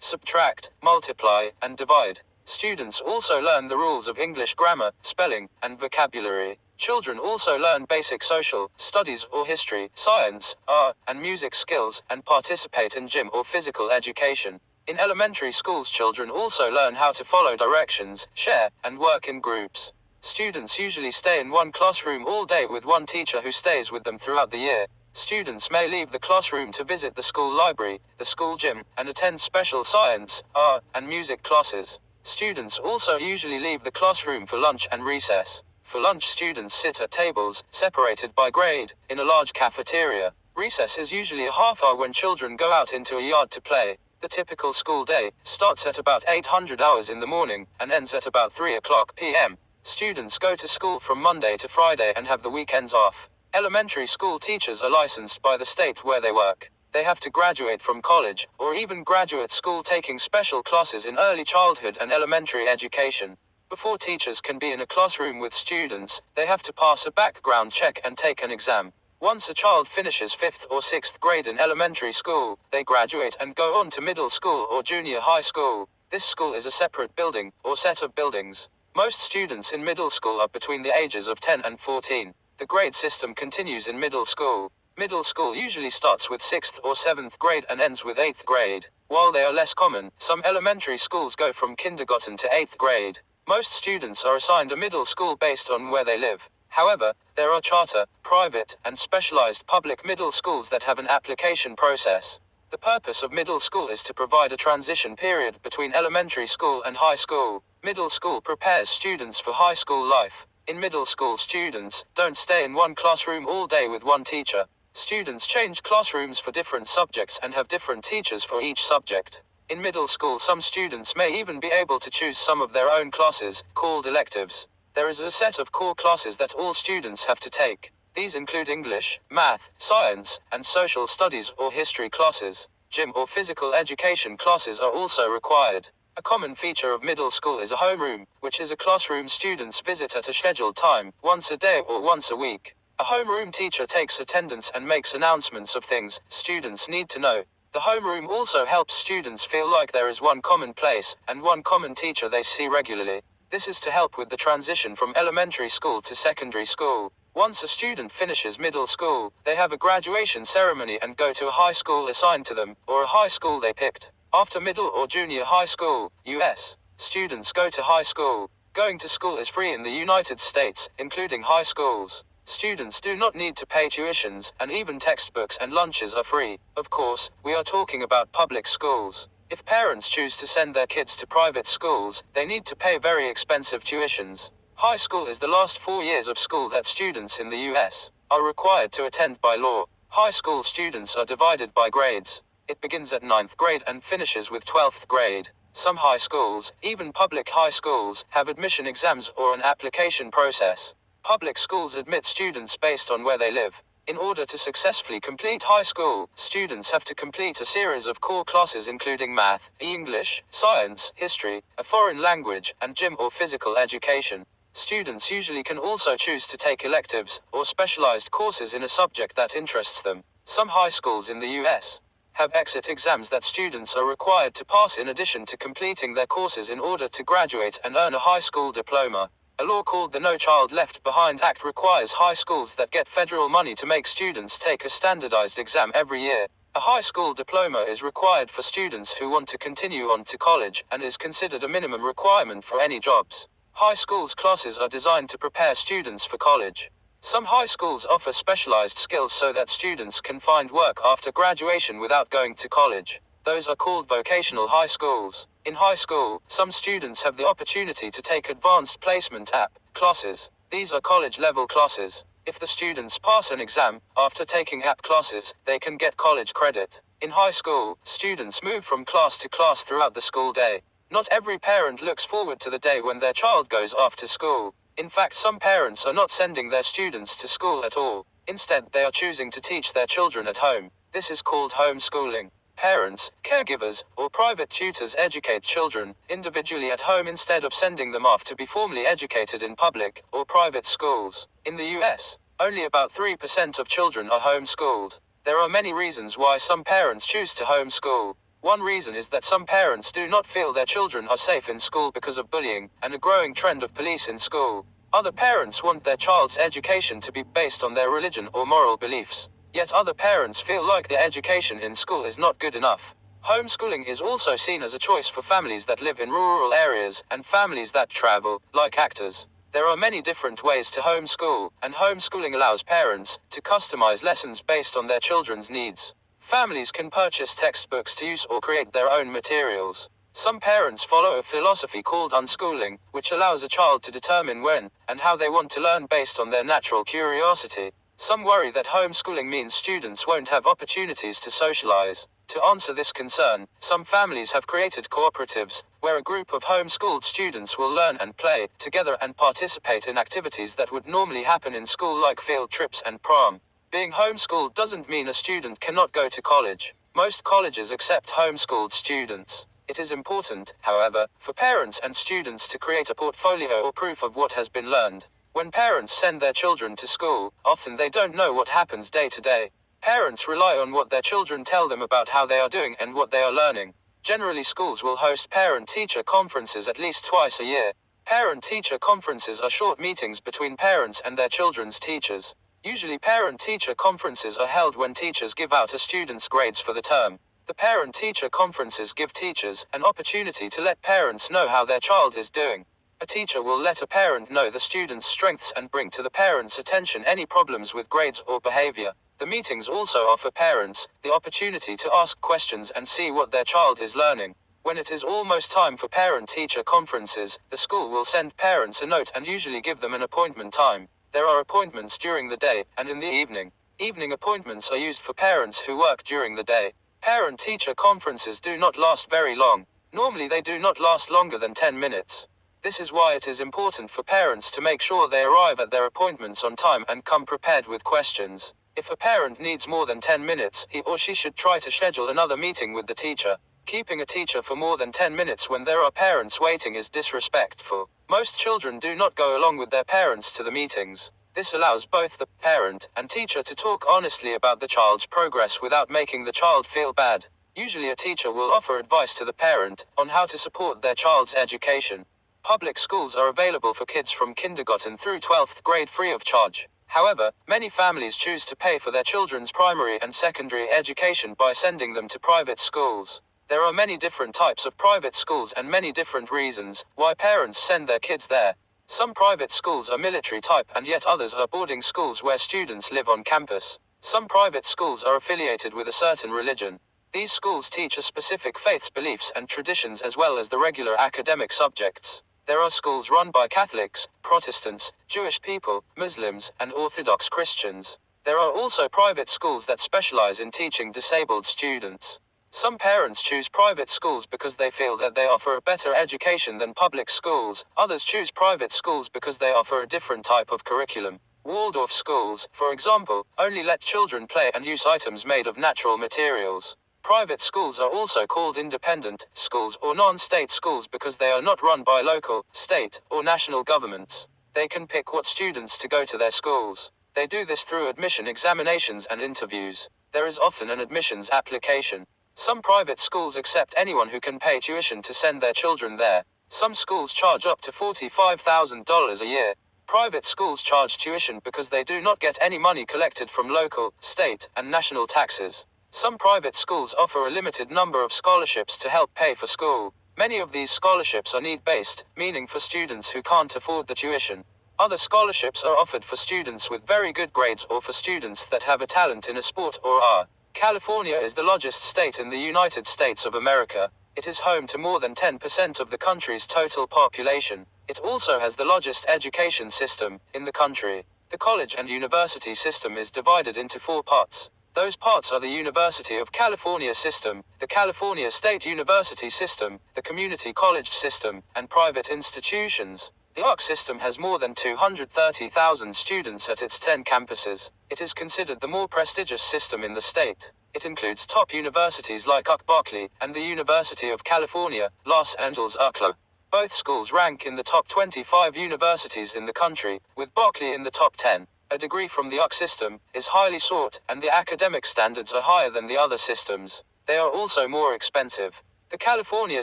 subtract, multiply, and divide. Students also learn the rules of English grammar, spelling, and vocabulary. Children also learn basic social studies or history, science, art, and music skills, and participate in gym or physical education. In elementary schools, children also learn how to follow directions, share, and work in groups. Students usually stay in one classroom all day with one teacher who stays with them throughout the year. Students may leave the classroom to visit the school library, the school gym, and attend special science, art, and music classes. Students also usually leave the classroom for lunch and recess. For lunch, students sit at tables, separated by grade, in a large cafeteria. Recess is usually a half hour when children go out into a yard to play. The typical school day starts at about 800 hours in the morning and ends at about 3 o'clock p.m. Students go to school from Monday to Friday and have the weekends off. Elementary school teachers are licensed by the state where they work. They have to graduate from college, or even graduate school, taking special classes in early childhood and elementary education. Before teachers can be in a classroom with students, they have to pass a background check and take an exam. Once a child finishes 5th or 6th grade in elementary school, they graduate and go on to middle school or junior high school. This school is a separate building, or set of buildings. Most students in middle school are between the ages of 10 and 14. The grade system continues in middle school. Middle school usually starts with 6th or 7th grade and ends with 8th grade. While they are less common, some elementary schools go from kindergarten to 8th grade. Most students are assigned a middle school based on where they live. However, there are charter, private, and specialized public middle schools that have an application process. The purpose of middle school is to provide a transition period between elementary school and high school. Middle school prepares students for high school life. In middle school, students don't stay in one classroom all day with one teacher. Students change classrooms for different subjects and have different teachers for each subject. In middle school, some students may even be able to choose some of their own classes, called electives. There is a set of core classes that all students have to take. These include English, math, science, and social studies or history classes. Gym or physical education classes are also required. A common feature of middle school is a homeroom, which is a classroom students visit at a scheduled time, once a day or once a week. A homeroom teacher takes attendance and makes announcements of things students need to know. The homeroom also helps students feel like there is one common place, and one common teacher they see regularly. This is to help with the transition from elementary school to secondary school. Once a student finishes middle school, they have a graduation ceremony and go to a high school assigned to them, or a high school they picked. After middle or junior high school, US, students go to high school. Going to school is free in the United States, including high schools. Students do not need to pay tuitions, and even textbooks and lunches are free. Of course, we are talking about public schools. If parents choose to send their kids to private schools, they need to pay very expensive tuitions. High school is the last 4 years of school that students in the US are required to attend by law. High school students are divided by grades. It begins at 9th grade and finishes with 12th grade. Some high schools, even public high schools, have admission exams or an application process. Public schools admit students based on where they live. In order to successfully complete high school, students have to complete a series of core classes including math, English, science, history, a foreign language, and gym or physical education. Students usually can also choose to take electives or specialized courses in a subject that interests them. Some high schools in the US have exit exams that students are required to pass in addition to completing their courses in order to graduate and earn a high school diploma. A law called the No Child Left Behind Act requires high schools that get federal money to make students take a standardized exam every year. A high school diploma is required for students who want to continue on to college and is considered a minimum requirement for any jobs. High schools classes are designed to prepare students for college. Some high schools offer specialized skills so that students can find work after graduation without going to college. Those are called vocational high schools. In high school, some students have the opportunity to take advanced placement app classes. These are college-level classes. If the students pass an exam after taking app classes, they can get college credit. In high school, students move from class to class throughout the school day. Not every parent looks forward to the day when their child goes off to school. In fact, some parents are not sending their students to school at all. Instead, they are choosing to teach their children at home. This is called homeschooling. Parents, caregivers, or private tutors educate children individually at home instead of sending them off to be formally educated in public or private schools. In the US, only about 3% of children are homeschooled. There are many reasons why some parents choose to homeschool. One reason is that some parents do not feel their children are safe in school because of bullying and a growing trend of police in school. Other parents want their child's education to be based on their religion or moral beliefs. Yet other parents feel like their education in school is not good enough. Homeschooling is also seen as a choice for families that live in rural areas and families that travel, like actors. There are many different ways to homeschool, and homeschooling allows parents to customize lessons based on their children's needs. Families can purchase textbooks to use or create their own materials. Some parents follow a philosophy called unschooling, which allows a child to determine when and how they want to learn based on their natural curiosity. Some worry that homeschooling means students won't have opportunities to socialize. To answer this concern, some families have created cooperatives, where a group of homeschooled students will learn and play together and participate in activities that would normally happen in school like field trips and prom. Being homeschooled doesn't mean a student cannot go to college. Most colleges accept homeschooled students. It is important, however, for parents and students to create a portfolio or proof of what has been learned. When parents send their children to school, often they don't know what happens day to day. Parents rely on what their children tell them about how they are doing and what they are learning. Generally, schools will host parent-teacher conferences at least twice a year. Parent-teacher conferences are short meetings between parents and their children's teachers. Usually parent-teacher conferences are held when teachers give out a student's grades for the term. The parent-teacher conferences give teachers an opportunity to let parents know how their child is doing. A teacher will let a parent know the student's strengths and bring to the parent's attention any problems with grades or behavior. The meetings also offer parents the opportunity to ask questions and see what their child is learning. When it is almost time for parent-teacher conferences, the school will send parents a note and usually give them an appointment time. There are appointments during the day and in the evening. Evening appointments are used for parents who work during the day. Parent-teacher conferences do not last very long. Normally they do not last longer than 10 minutes. This is why it is important for parents to make sure they arrive at their appointments on time and come prepared with questions. If a parent needs more than 10 minutes, he or she should try to schedule another meeting with the teacher. Keeping a teacher for more than 10 minutes when there are parents waiting is disrespectful. Most children do not go along with their parents to the meetings. This allows both the parent and teacher to talk honestly about the child's progress without making the child feel bad. Usually a teacher will offer advice to the parent on how to support their child's education. Public schools are available for kids from kindergarten through 12th grade free of charge. However, many families choose to pay for their children's primary and secondary education by sending them to private schools. There are many different types of private schools and many different reasons why parents send their kids there. Some private schools are military type and yet others are boarding schools where students live on campus. Some private schools are affiliated with a certain religion. These schools teach a specific faith's beliefs and traditions as well as the regular academic subjects. There are schools run by Catholics, Protestants, Jewish people, Muslims, and Orthodox Christians. There are also private schools that specialize in teaching disabled students. Some parents choose private schools because they feel that they offer a better education than public schools. Others choose private schools because they offer a different type of curriculum. Waldorf schools, for example, only let children play and use items made of natural materials. Private schools are also called independent schools or non-state schools because they are not run by local, state, or national governments. They can pick what students to go to their schools. They do this through admission examinations and interviews. There is often an admissions application. Some private schools accept anyone who can pay tuition to send their children there. Some schools charge up to $45,000 a year. Private schools charge tuition because they do not get any money collected from local, state, and national taxes. Some private schools offer a limited number of scholarships to help pay for school. Many of these scholarships are need-based, meaning for students who can't afford the tuition. Other scholarships are offered for students with very good grades or for students that have a talent in a sport or art. California is the largest state in the United States of America. It is home to more than 10% of the country's total population. It also has the largest education system in the country. The college and university system is divided into 4 parts. Those parts are the University of California system, the California State University system, the community college system, and private institutions. The ARC system has more than 230,000 students at its 10 campuses. It is considered the more prestigious system in the state. It includes top universities like UC Berkeley and the University of California, Los Angeles UCLA. Both schools rank in the top 25 universities in the country, with Berkeley in the top 10. A degree from the UC system is highly sought, and the academic standards are higher than the other systems. They are also more expensive. The California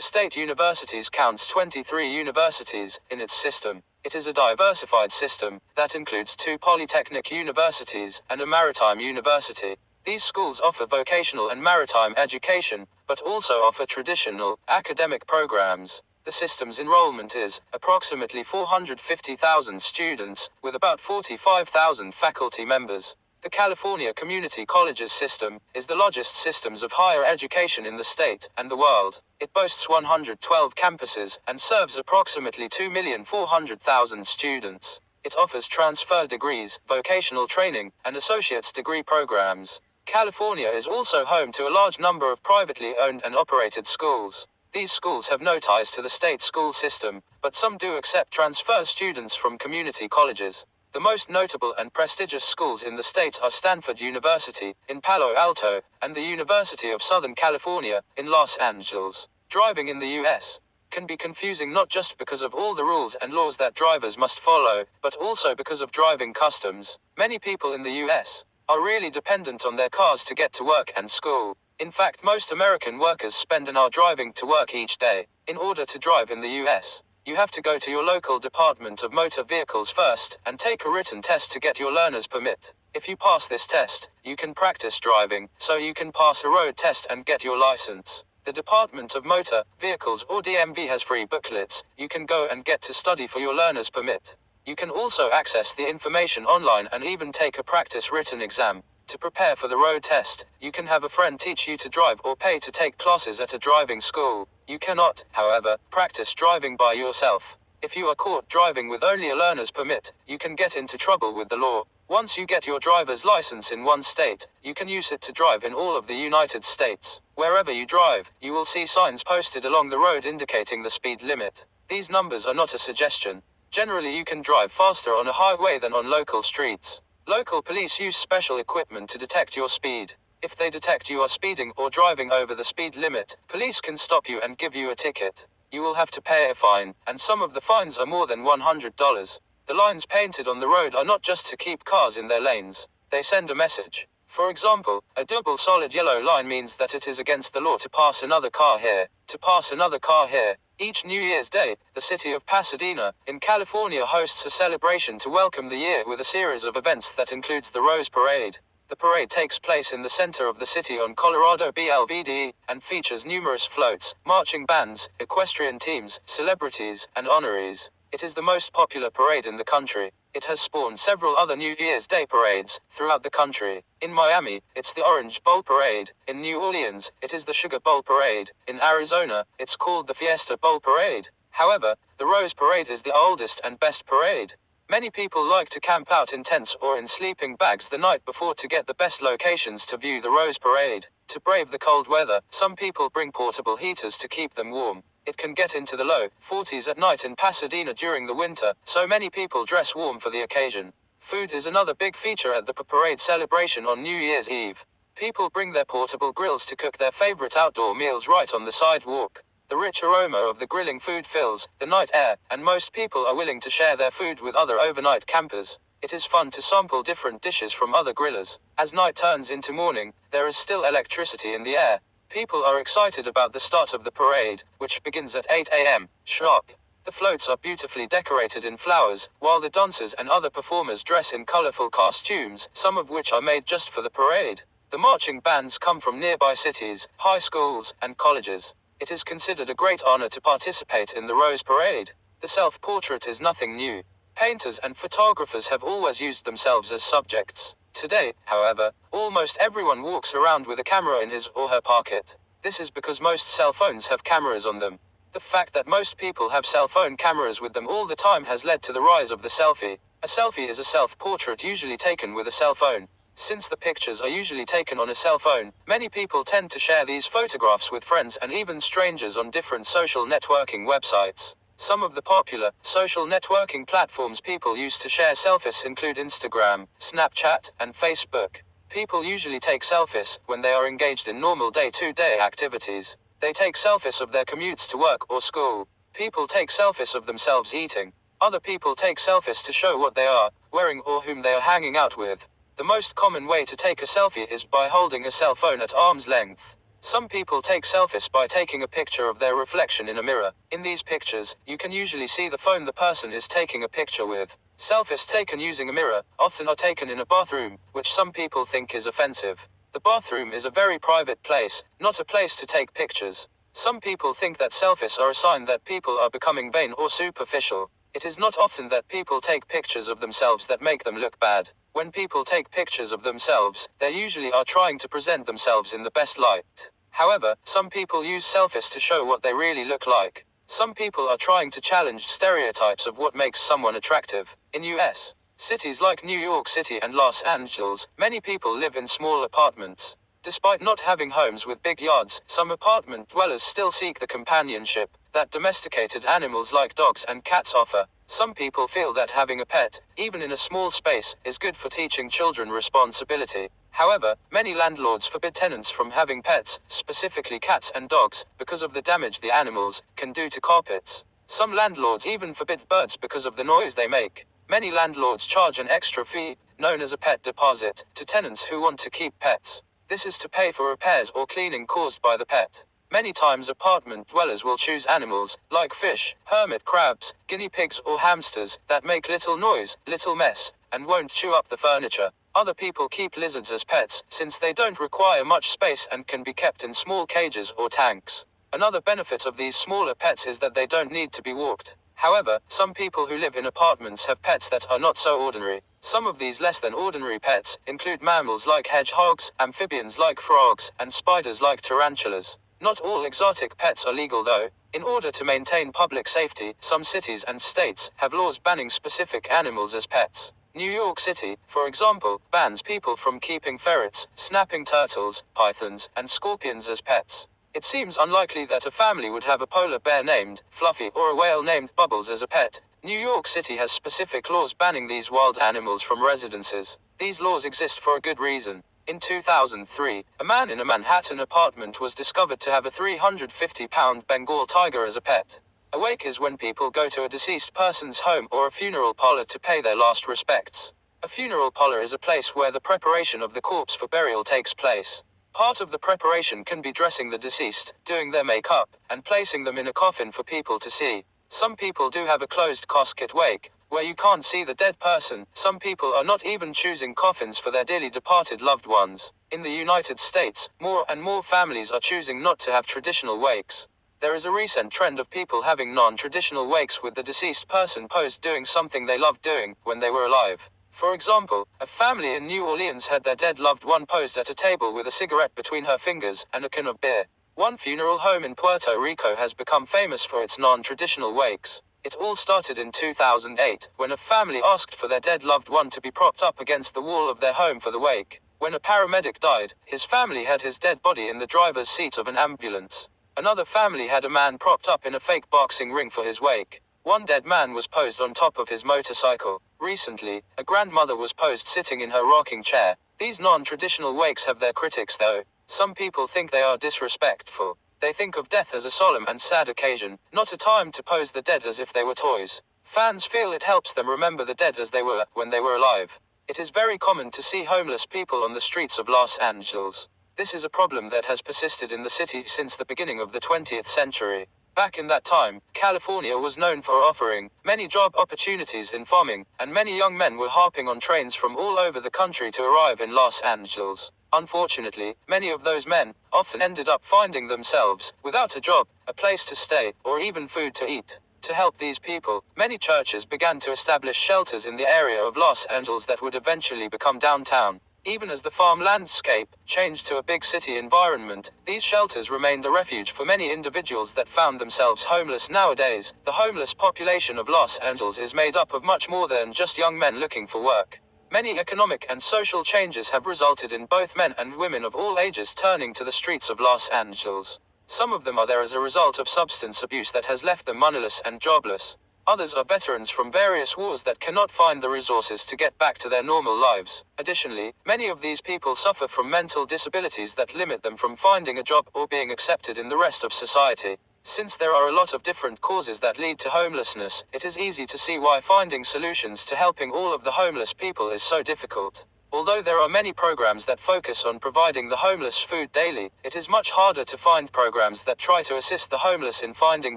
State Universities counts 23 universities in its system. It is a diversified system that includes 2 polytechnic universities and a maritime university. These schools offer vocational and maritime education, but also offer traditional academic programs. The system's enrollment is approximately 450,000 students, with about 45,000 faculty members. The California Community Colleges system is the largest systems of higher education in the state and the world. It boasts 112 campuses and serves approximately 2,400,000 students. It offers transfer degrees, vocational training, and associate's degree programs. California is also home to a large number of privately owned and operated schools. These schools have no ties to the state school system, but some do accept transfer students from community colleges. The most notable and prestigious schools in the state are Stanford University, in Palo Alto, and the University of Southern California, in Los Angeles. Driving in the U.S. can be confusing not just because of all the rules and laws that drivers must follow, but also because of driving customs. Many people in the U.S. are really dependent on their cars to get to work and school. In fact, most American workers spend an hour driving to work each day. In order to drive in the U.S., you have to go to your local Department of Motor Vehicles first and take a written test to get your learner's permit. If you pass this test, you can practice driving, so you can pass a road test and get your license. The Department of Motor Vehicles or DMV has free booklets you can go and get to study for your learner's permit. You can also access the information online and even take a practice written exam. To prepare for the road test, you can have a friend teach you to drive or pay to take classes at a driving school. You cannot, however, practice driving by yourself. If you are caught driving with only a learner's permit, you can get into trouble with the law. Once you get your driver's license in one state, you can use it to drive in all of the United States. Wherever you drive, you will see signs posted along the road indicating the speed limit. These numbers are not a suggestion. Generally, you can drive faster on a highway than on local streets. Local police use special equipment to detect your speed. If they detect you are speeding or driving over the speed limit, police can stop you and give you a ticket. You will have to pay a fine, and some of the fines are more than $100. The lines painted on the road are not just to keep cars in their lanes. They send a message. For example, a double solid yellow line means that it is against the law to pass another car here, to pass another car here. Each New Year's Day, the city of Pasadena, in California hosts a celebration to welcome the year with a series of events that includes the Rose Parade. The parade takes place in the center of the city on Colorado BLVD, and features numerous floats, marching bands, equestrian teams, celebrities, and honorees. It is the most popular parade in the country. It has spawned several other New Year's Day parades throughout the country. In Miami, it's the Orange Bowl Parade. In New Orleans, it is the Sugar Bowl Parade. In Arizona, it's called the Fiesta Bowl Parade. However, the Rose Parade is the oldest and best parade. Many people like to camp out in tents or in sleeping bags the night before to get the best locations to view the Rose Parade. To brave the cold weather, some people bring portable heaters to keep them warm. It can get into the low 40s at night in Pasadena during the winter, so many people dress warm for the occasion. Food is another big feature at the parade celebration on New Year's Eve. People bring their portable grills to cook their favorite outdoor meals right on the sidewalk. The rich aroma of the grilling food fills the night air, and most people are willing to share their food with other overnight campers. It is fun to sample different dishes from other grillers. As night turns into morning, there is still electricity in the air. People are excited about the start of the parade, which begins at 8 a.m. sharp. The floats are beautifully decorated in flowers, while the dancers and other performers dress in colorful costumes, some of which are made just for the parade. The marching bands come from nearby cities, high schools, and colleges. It is considered a great honor to participate in the Rose Parade. The self-portrait is nothing new. Painters and photographers have always used themselves as subjects. Today, however, almost everyone walks around with a camera in his or her pocket. This is because most cell phones have cameras on them. The fact that most people have cell phone cameras with them all the time has led to the rise of the selfie. A selfie is a self-portrait usually taken with a cell phone. Since the pictures are usually taken on a cell phone, many people tend to share these photographs with friends and even strangers on different social networking websites. Some of the popular social networking platforms people use to share selfies include Instagram, Snapchat, and Facebook. People usually take selfies when they are engaged in normal day-to-day activities. They take selfies of their commutes to work or school. People take selfies of themselves eating. Other people take selfies to show what they are wearing or whom they are hanging out with. The most common way to take a selfie is by holding a cell phone at arm's length. Some people take selfies by taking a picture of their reflection in a mirror. In these pictures, you can usually see the phone the person is taking a picture with. Selfies taken using a mirror often are taken in a bathroom, which some people think is offensive. The bathroom is a very private place, not a place to take pictures. Some people think that selfies are a sign that people are becoming vain or superficial. It is not often that people take pictures of themselves that make them look bad. When people take pictures of themselves, they usually are trying to present themselves in the best light. However, some people use selfies to show what they really look like. Some people are trying to challenge stereotypes of what makes someone attractive. In US cities like New York City and Los Angeles, many people live in small apartments. Despite not having homes with big yards, some apartment dwellers still seek the companionship that domesticated animals like dogs and cats offer. Some people feel that having a pet, even in a small space, is good for teaching children responsibility. However, many landlords forbid tenants from having pets, specifically cats and dogs, because of the damage the animals can do to carpets. Some landlords even forbid birds because of the noise they make. Many landlords charge an extra fee, known as a pet deposit, to tenants who want to keep pets. This is to pay for repairs or cleaning caused by the pet. Many times apartment dwellers will choose animals, like fish, hermit crabs, guinea pigs or hamsters, that make little noise, little mess, and won't chew up the furniture. Other people keep lizards as pets, since they don't require much space and can be kept in small cages or tanks. Another benefit of these smaller pets is that they don't need to be walked. However, some people who live in apartments have pets that are not so ordinary. Some of these less than ordinary pets include mammals like hedgehogs, amphibians like frogs, and spiders like tarantulas. Not all exotic pets are legal though. In order to maintain public safety, some cities and states have laws banning specific animals as pets. New York City, for example, bans people from keeping ferrets, snapping turtles, pythons, and scorpions as pets. It seems unlikely that a family would have a polar bear named Fluffy or a whale named Bubbles as a pet. New York City has specific laws banning these wild animals from residences. These laws exist for a good reason. In 2003, a man in a Manhattan apartment was discovered to have a 350-pound Bengal tiger as a pet. A wake is when people go to a deceased person's home or a funeral parlor to pay their last respects. A funeral parlor is a place where the preparation of the corpse for burial takes place. Part of the preparation can be dressing the deceased, doing their makeup, and placing them in a coffin for people to see. Some people do have a closed casket wake, where you can't see the dead person. Some people are not even choosing coffins for their dearly departed loved ones. In the United States, more and more families are choosing not to have traditional wakes. There is a recent trend of people having non-traditional wakes with the deceased person posed doing something they loved doing when they were alive. For example, a family in New Orleans had their dead loved one posed at a table with a cigarette between her fingers and a can of beer. One funeral home in Puerto Rico has become famous for its non-traditional wakes. It all started in 2008, when a family asked for their dead loved one to be propped up against the wall of their home for the wake. When a paramedic died, his family had his dead body in the driver's seat of an ambulance. Another family had a man propped up in a fake boxing ring for his wake. One dead man was posed on top of his motorcycle. Recently, a grandmother was posed sitting in her rocking chair. These non-traditional wakes have their critics though. Some people think they are disrespectful. They think of death as a solemn and sad occasion, not a time to pose the dead as if they were toys. Fans feel it helps them remember the dead as they were when they were alive. It is very common to see homeless people on the streets of Los Angeles. This is a problem that has persisted in the city since the beginning of the 20th century. Back in that time, California was known for offering many job opportunities in farming, and many young men were hopping on trains from all over the country to arrive in Los Angeles. Unfortunately, many of those men often ended up finding themselves without a job, a place to stay, or even food to eat. To help these people, many churches began to establish shelters in the area of Los Angeles that would eventually become downtown. Even as the farm landscape changed to a big city environment, these shelters remained a refuge for many individuals that found themselves homeless. Nowadays, the homeless population of Los Angeles is made up of much more than just young men looking for work. Many economic and social changes have resulted in both men and women of all ages turning to the streets of Los Angeles. Some of them are there as a result of substance abuse that has left them moneyless and jobless. Others are veterans from various wars that cannot find the resources to get back to their normal lives. Additionally, many of these people suffer from mental disabilities that limit them from finding a job or being accepted in the rest of society. Since there are a lot of different causes that lead to homelessness, it is easy to see why finding solutions to helping all of the homeless people is so difficult. Although there are many programs that focus on providing the homeless food daily, it is much harder to find programs that try to assist the homeless in finding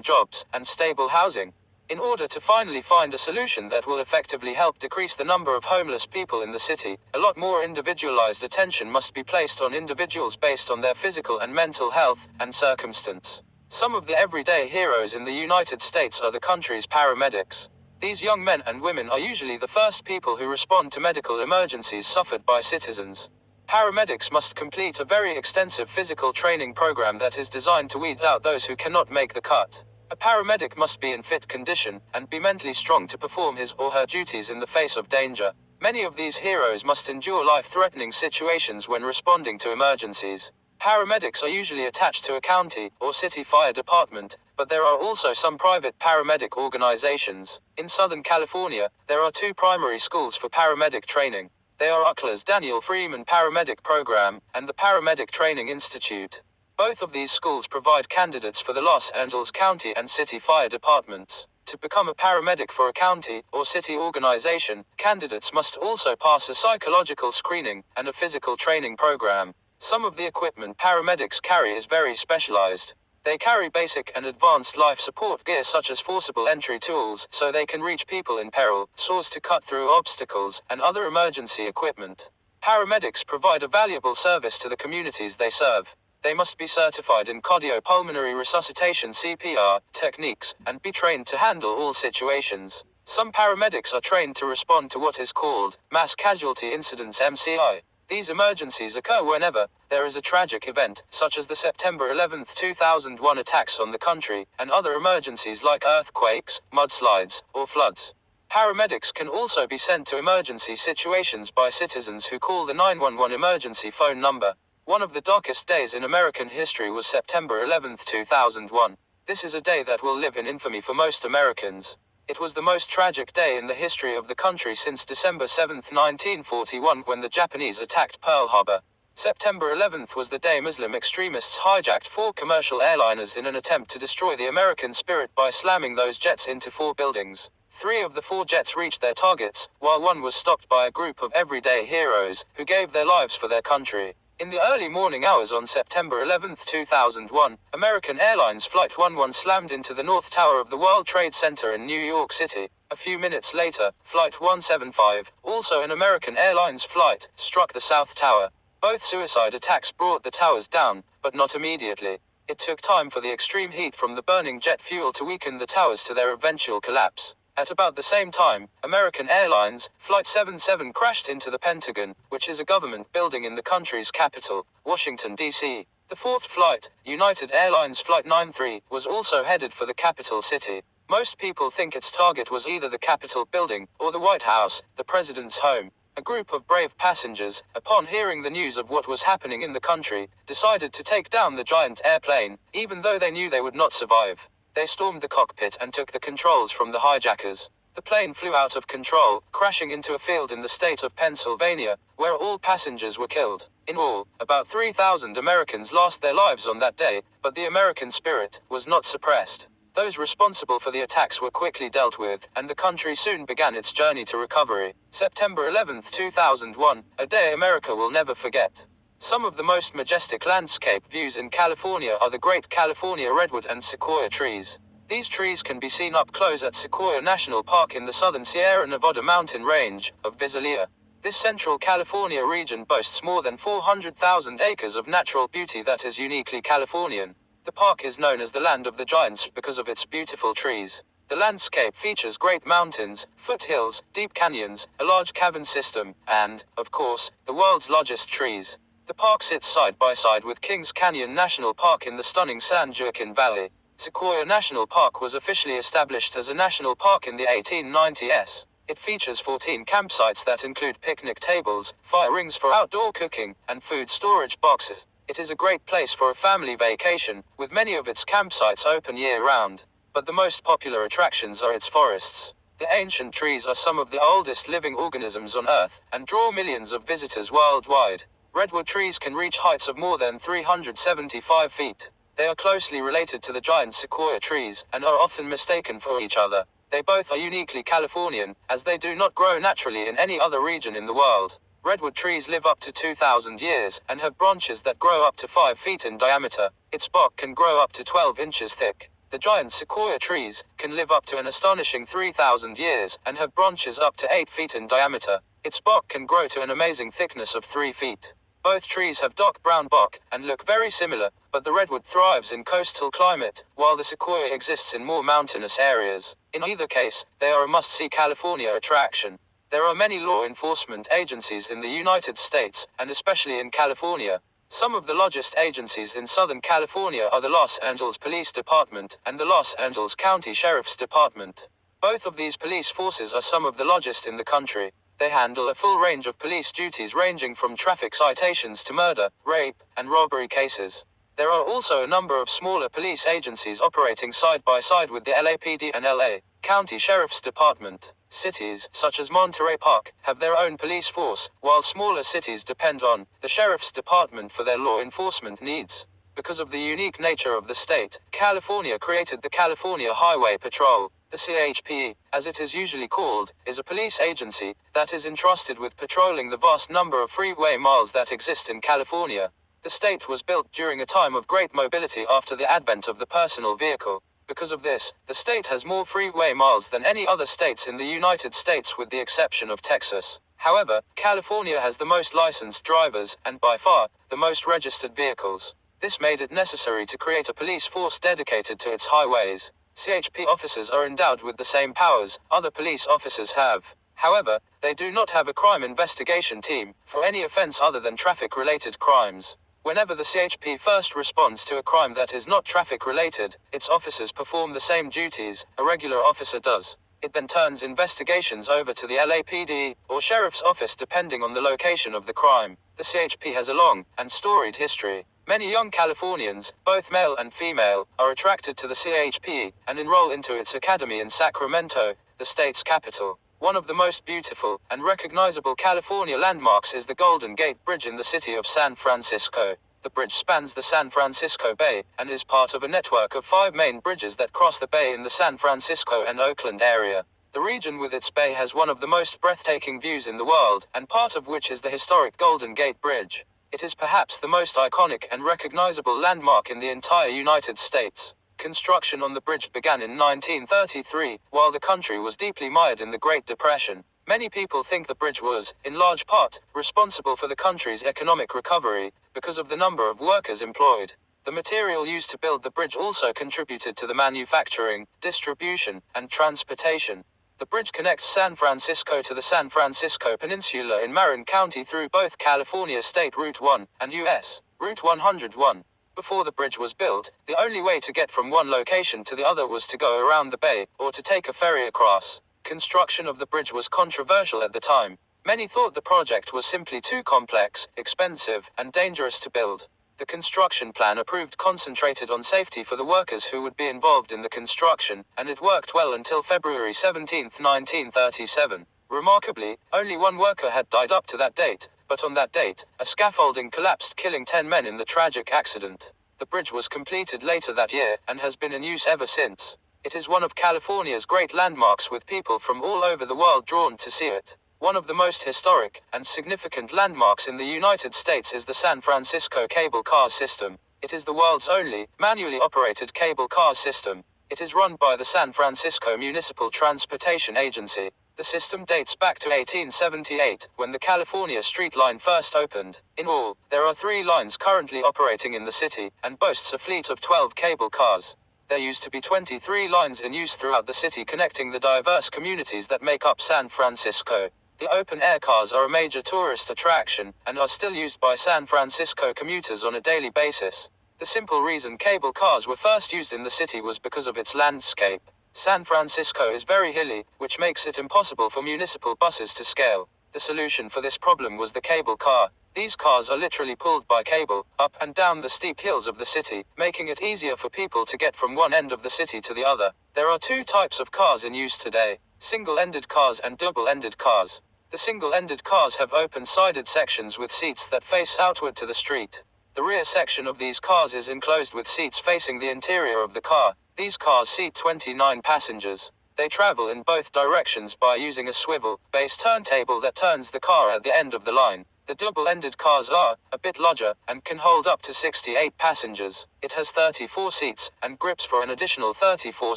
jobs and stable housing. In order to finally find a solution that will effectively help decrease the number of homeless people in the city, a lot more individualized attention must be placed on individuals based on their physical and mental health and circumstance. Some of the everyday heroes in the United States are the country's paramedics. These young men and women are usually the first people who respond to medical emergencies suffered by citizens. Paramedics must complete a very extensive physical training program that is designed to weed out those who cannot make the cut. A paramedic must be in fit condition and be mentally strong to perform his or her duties in the face of danger. Many of these heroes must endure life-threatening situations when responding to emergencies. Paramedics are usually attached to a county or city fire department, but there are also some private paramedic organizations. In Southern California, there are two primary schools for paramedic training. They are UCLA's Daniel Freeman Paramedic Program and the Paramedic Training Institute. Both of these schools provide candidates for the Los Angeles County and City Fire Departments. To become a paramedic for a county or city organization, candidates must also pass a psychological screening and a physical training program. Some of the equipment paramedics carry is very specialized. They carry basic and advanced life support gear such as forcible entry tools so they can reach people in peril, saws to cut through obstacles, and other emergency equipment. Paramedics provide a valuable service to the communities they serve. They must be certified in cardiopulmonary resuscitation (CPR) techniques, and be trained to handle all situations. Some paramedics are trained to respond to what is called mass casualty incidents (MCI). These emergencies occur whenever there is a tragic event, such as the September 11, 2001 attacks on the country, and other emergencies like earthquakes, mudslides, or floods. Paramedics can also be sent to emergency situations by citizens who call the 911 emergency phone number. One of the darkest days in American history was September 11, 2001. This is a day that will live in infamy for most Americans. It was the most tragic day in the history of the country since December 7, 1941, when the Japanese attacked Pearl Harbor. September 11th was the day Muslim extremists hijacked 4 commercial airliners in an attempt to destroy the American spirit by slamming those jets into 4 buildings. 3 of the 4 jets reached their targets, while 1 was stopped by a group of everyday heroes who gave their lives for their country. In the early morning hours on September 11, 2001, American Airlines Flight 11 slammed into the North Tower of the World Trade Center in New York City. A few minutes later, Flight 175, also an American Airlines flight, struck the South Tower. Both suicide attacks brought the towers down, but not immediately. It took time for the extreme heat from the burning jet fuel to weaken the towers to their eventual collapse. At about the same time, American Airlines Flight 77 crashed into the Pentagon, which is a government building in the country's capital, Washington, D.C. The 4th flight, United Airlines Flight 93, was also headed for the capital city. Most people think its target was either the Capitol building or the White House, the president's home. A group of brave passengers, upon hearing the news of what was happening in the country, decided to take down the giant airplane, even though they knew they would not survive. They stormed the cockpit and took the controls from the hijackers. The plane flew out of control, crashing into a field in the state of Pennsylvania, where all passengers were killed. In all, about 3,000 Americans lost their lives on that day, but the American spirit was not suppressed. Those responsible for the attacks were quickly dealt with, and the country soon began its journey to recovery. September 11, 2001, a day America will never forget. Some of the most majestic landscape views in California are the great California redwood and sequoia trees. These trees can be seen up close at Sequoia National Park in the southern Sierra Nevada mountain range of Visalia. This central California region boasts more than 400,000 acres of natural beauty that is uniquely Californian. The park is known as the Land of the Giants because of its beautiful trees. The landscape features great mountains, foothills, deep canyons, a large cavern system, and, of course, the world's largest trees. The park sits side by side with Kings Canyon National Park in the stunning San Joaquin Valley. Sequoia National Park was officially established as a national park in the 1890s. It features 14 campsites that include picnic tables, fire rings for outdoor cooking, and food storage boxes. It is a great place for a family vacation, with many of its campsites open year-round. But the most popular attractions are its forests. The ancient trees are some of the oldest living organisms on Earth, and draw millions of visitors worldwide. Redwood trees can reach heights of more than 375 feet. They are closely related to the giant sequoia trees, and are often mistaken for each other. They both are uniquely Californian, as they do not grow naturally in any other region in the world. Redwood trees live up to 2,000 years, and have branches that grow up to 5 feet in diameter. Its bark can grow up to 12 inches thick. The giant sequoia trees can live up to an astonishing 3,000 years, and have branches up to 8 feet in diameter. Its bark can grow to an amazing thickness of 3 feet. Both trees have dark brown bark, and look very similar, but the redwood thrives in coastal climate, while the sequoia exists in more mountainous areas. In either case, they are a must-see California attraction. There are many law enforcement agencies in the United States, and especially in California. Some of the largest agencies in Southern California are the Los Angeles Police Department, and the Los Angeles County Sheriff's Department. Both of these police forces are some of the largest in the country. They handle a full range of police duties ranging from traffic citations to murder, rape, and robbery cases. There are also a number of smaller police agencies operating side by side with the LAPD and LA County Sheriff's Department. Cities, such as Monterey Park, have their own police force, while smaller cities depend on the Sheriff's Department for their law enforcement needs. Because of the unique nature of the state, California created the California Highway Patrol. The CHP, as it is usually called, is a police agency that is entrusted with patrolling the vast number of freeway miles that exist in California. The state was built during a time of great mobility after the advent of the personal vehicle. Because of this, the state has more freeway miles than any other states in the United States with the exception of Texas. However, California has the most licensed drivers, and by far, the most registered vehicles. This made it necessary to create a police force dedicated to its highways. CHP officers are endowed with the same powers other police officers have. However, they do not have a crime investigation team for any offense other than traffic-related crimes. Whenever the CHP first responds to a crime that is not traffic-related, its officers perform the same duties a regular officer does. It then turns investigations over to the LAPD or Sheriff's Office depending on the location of the crime. The CHP has a long and storied history. Many young Californians, both male and female, are attracted to the CHP and enroll into its academy in Sacramento, the state's capital. One of the most beautiful and recognizable California landmarks is the Golden Gate Bridge in the city of San Francisco. The bridge spans the San Francisco Bay and is part of a network of 5 main bridges that cross the bay in the San Francisco and Oakland area. The region with its bay has one of the most breathtaking views in the world, and part of which is the historic Golden Gate Bridge. It is perhaps the most iconic and recognizable landmark in the entire United States. Construction on the bridge began in 1933, while the country was deeply mired in the Great Depression. Many people think the bridge was, in large part, responsible for the country's economic recovery, because of the number of workers employed. The material used to build the bridge also contributed to the manufacturing, distribution, and transportation. The bridge connects San Francisco to the San Francisco Peninsula in Marin County through both California State Route 1 and U.S. Route 101. Before the bridge was built, the only way to get from one location to the other was to go around the bay, or to take a ferry across. Construction of the bridge was controversial at the time. Many thought the project was simply too complex, expensive, and dangerous to build. The construction plan approved concentrated on safety for the workers who would be involved in the construction, and it worked well until February 17, 1937. Remarkably, only one worker had died up to that date, but on that date, a scaffolding collapsed, killing 10 men in the tragic accident. The bridge was completed later that year, and has been in use ever since. It is one of California's great landmarks, with people from all over the world drawn to see it. One of the most historic and significant landmarks in the United States is the San Francisco cable car system. It is the world's only manually operated cable car system. It is run by the San Francisco Municipal Transportation Agency. The system dates back to 1878, when the California Street Line first opened. In all, there are 3 lines currently operating in the city, and boasts a fleet of 12 cable cars. There used to be 23 lines in use throughout the city, connecting the diverse communities that make up San Francisco. The open-air cars are a major tourist attraction, and are still used by San Francisco commuters on a daily basis. The simple reason cable cars were first used in the city was because of its landscape. San Francisco is very hilly, which makes it impossible for municipal buses to scale. The solution for this problem was the cable car. These cars are literally pulled by cable, up and down the steep hills of the city, making it easier for people to get from one end of the city to the other. There are 2 types of cars in use today: single-ended cars and double-ended cars. The single-ended cars have open-sided sections with seats that face outward to the street. The rear section of these cars is enclosed with seats facing the interior of the car. These cars seat 29 passengers. They travel in both directions by using a swivel-based turntable that turns the car at the end of the line. The double-ended cars are a bit larger and can hold up to 68 passengers. It has 34 seats and grips for an additional 34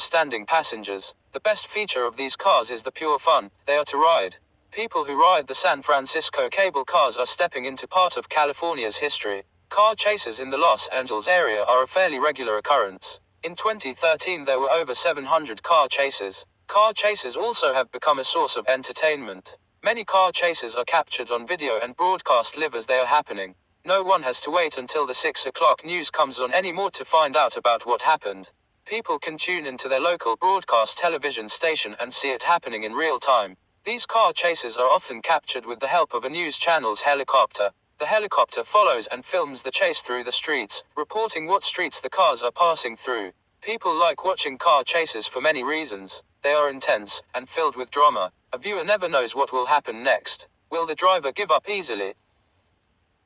standing passengers. The best feature of these cars is the pure fun they are to ride. People who ride the San Francisco cable cars are stepping into part of California's history. Car chases in the Los Angeles area are a fairly regular occurrence. In 2013 there were over 700 car chases. Car chases also have become a source of entertainment. Many car chases are captured on video and broadcast live as they are happening. No one has to wait until the 6 o'clock news comes on anymore to find out about what happened. People can tune into their local broadcast television station and see it happening in real time. These car chases are often captured with the help of a news channel's helicopter. The helicopter follows and films the chase through the streets, reporting what streets the cars are passing through. People like watching car chases for many reasons. They are intense and filled with drama. A viewer never knows what will happen next. Will the driver give up easily?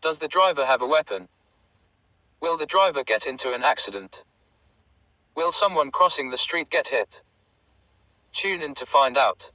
Does the driver have a weapon? Will the driver get into an accident? Will someone crossing the street get hit? Tune in to find out.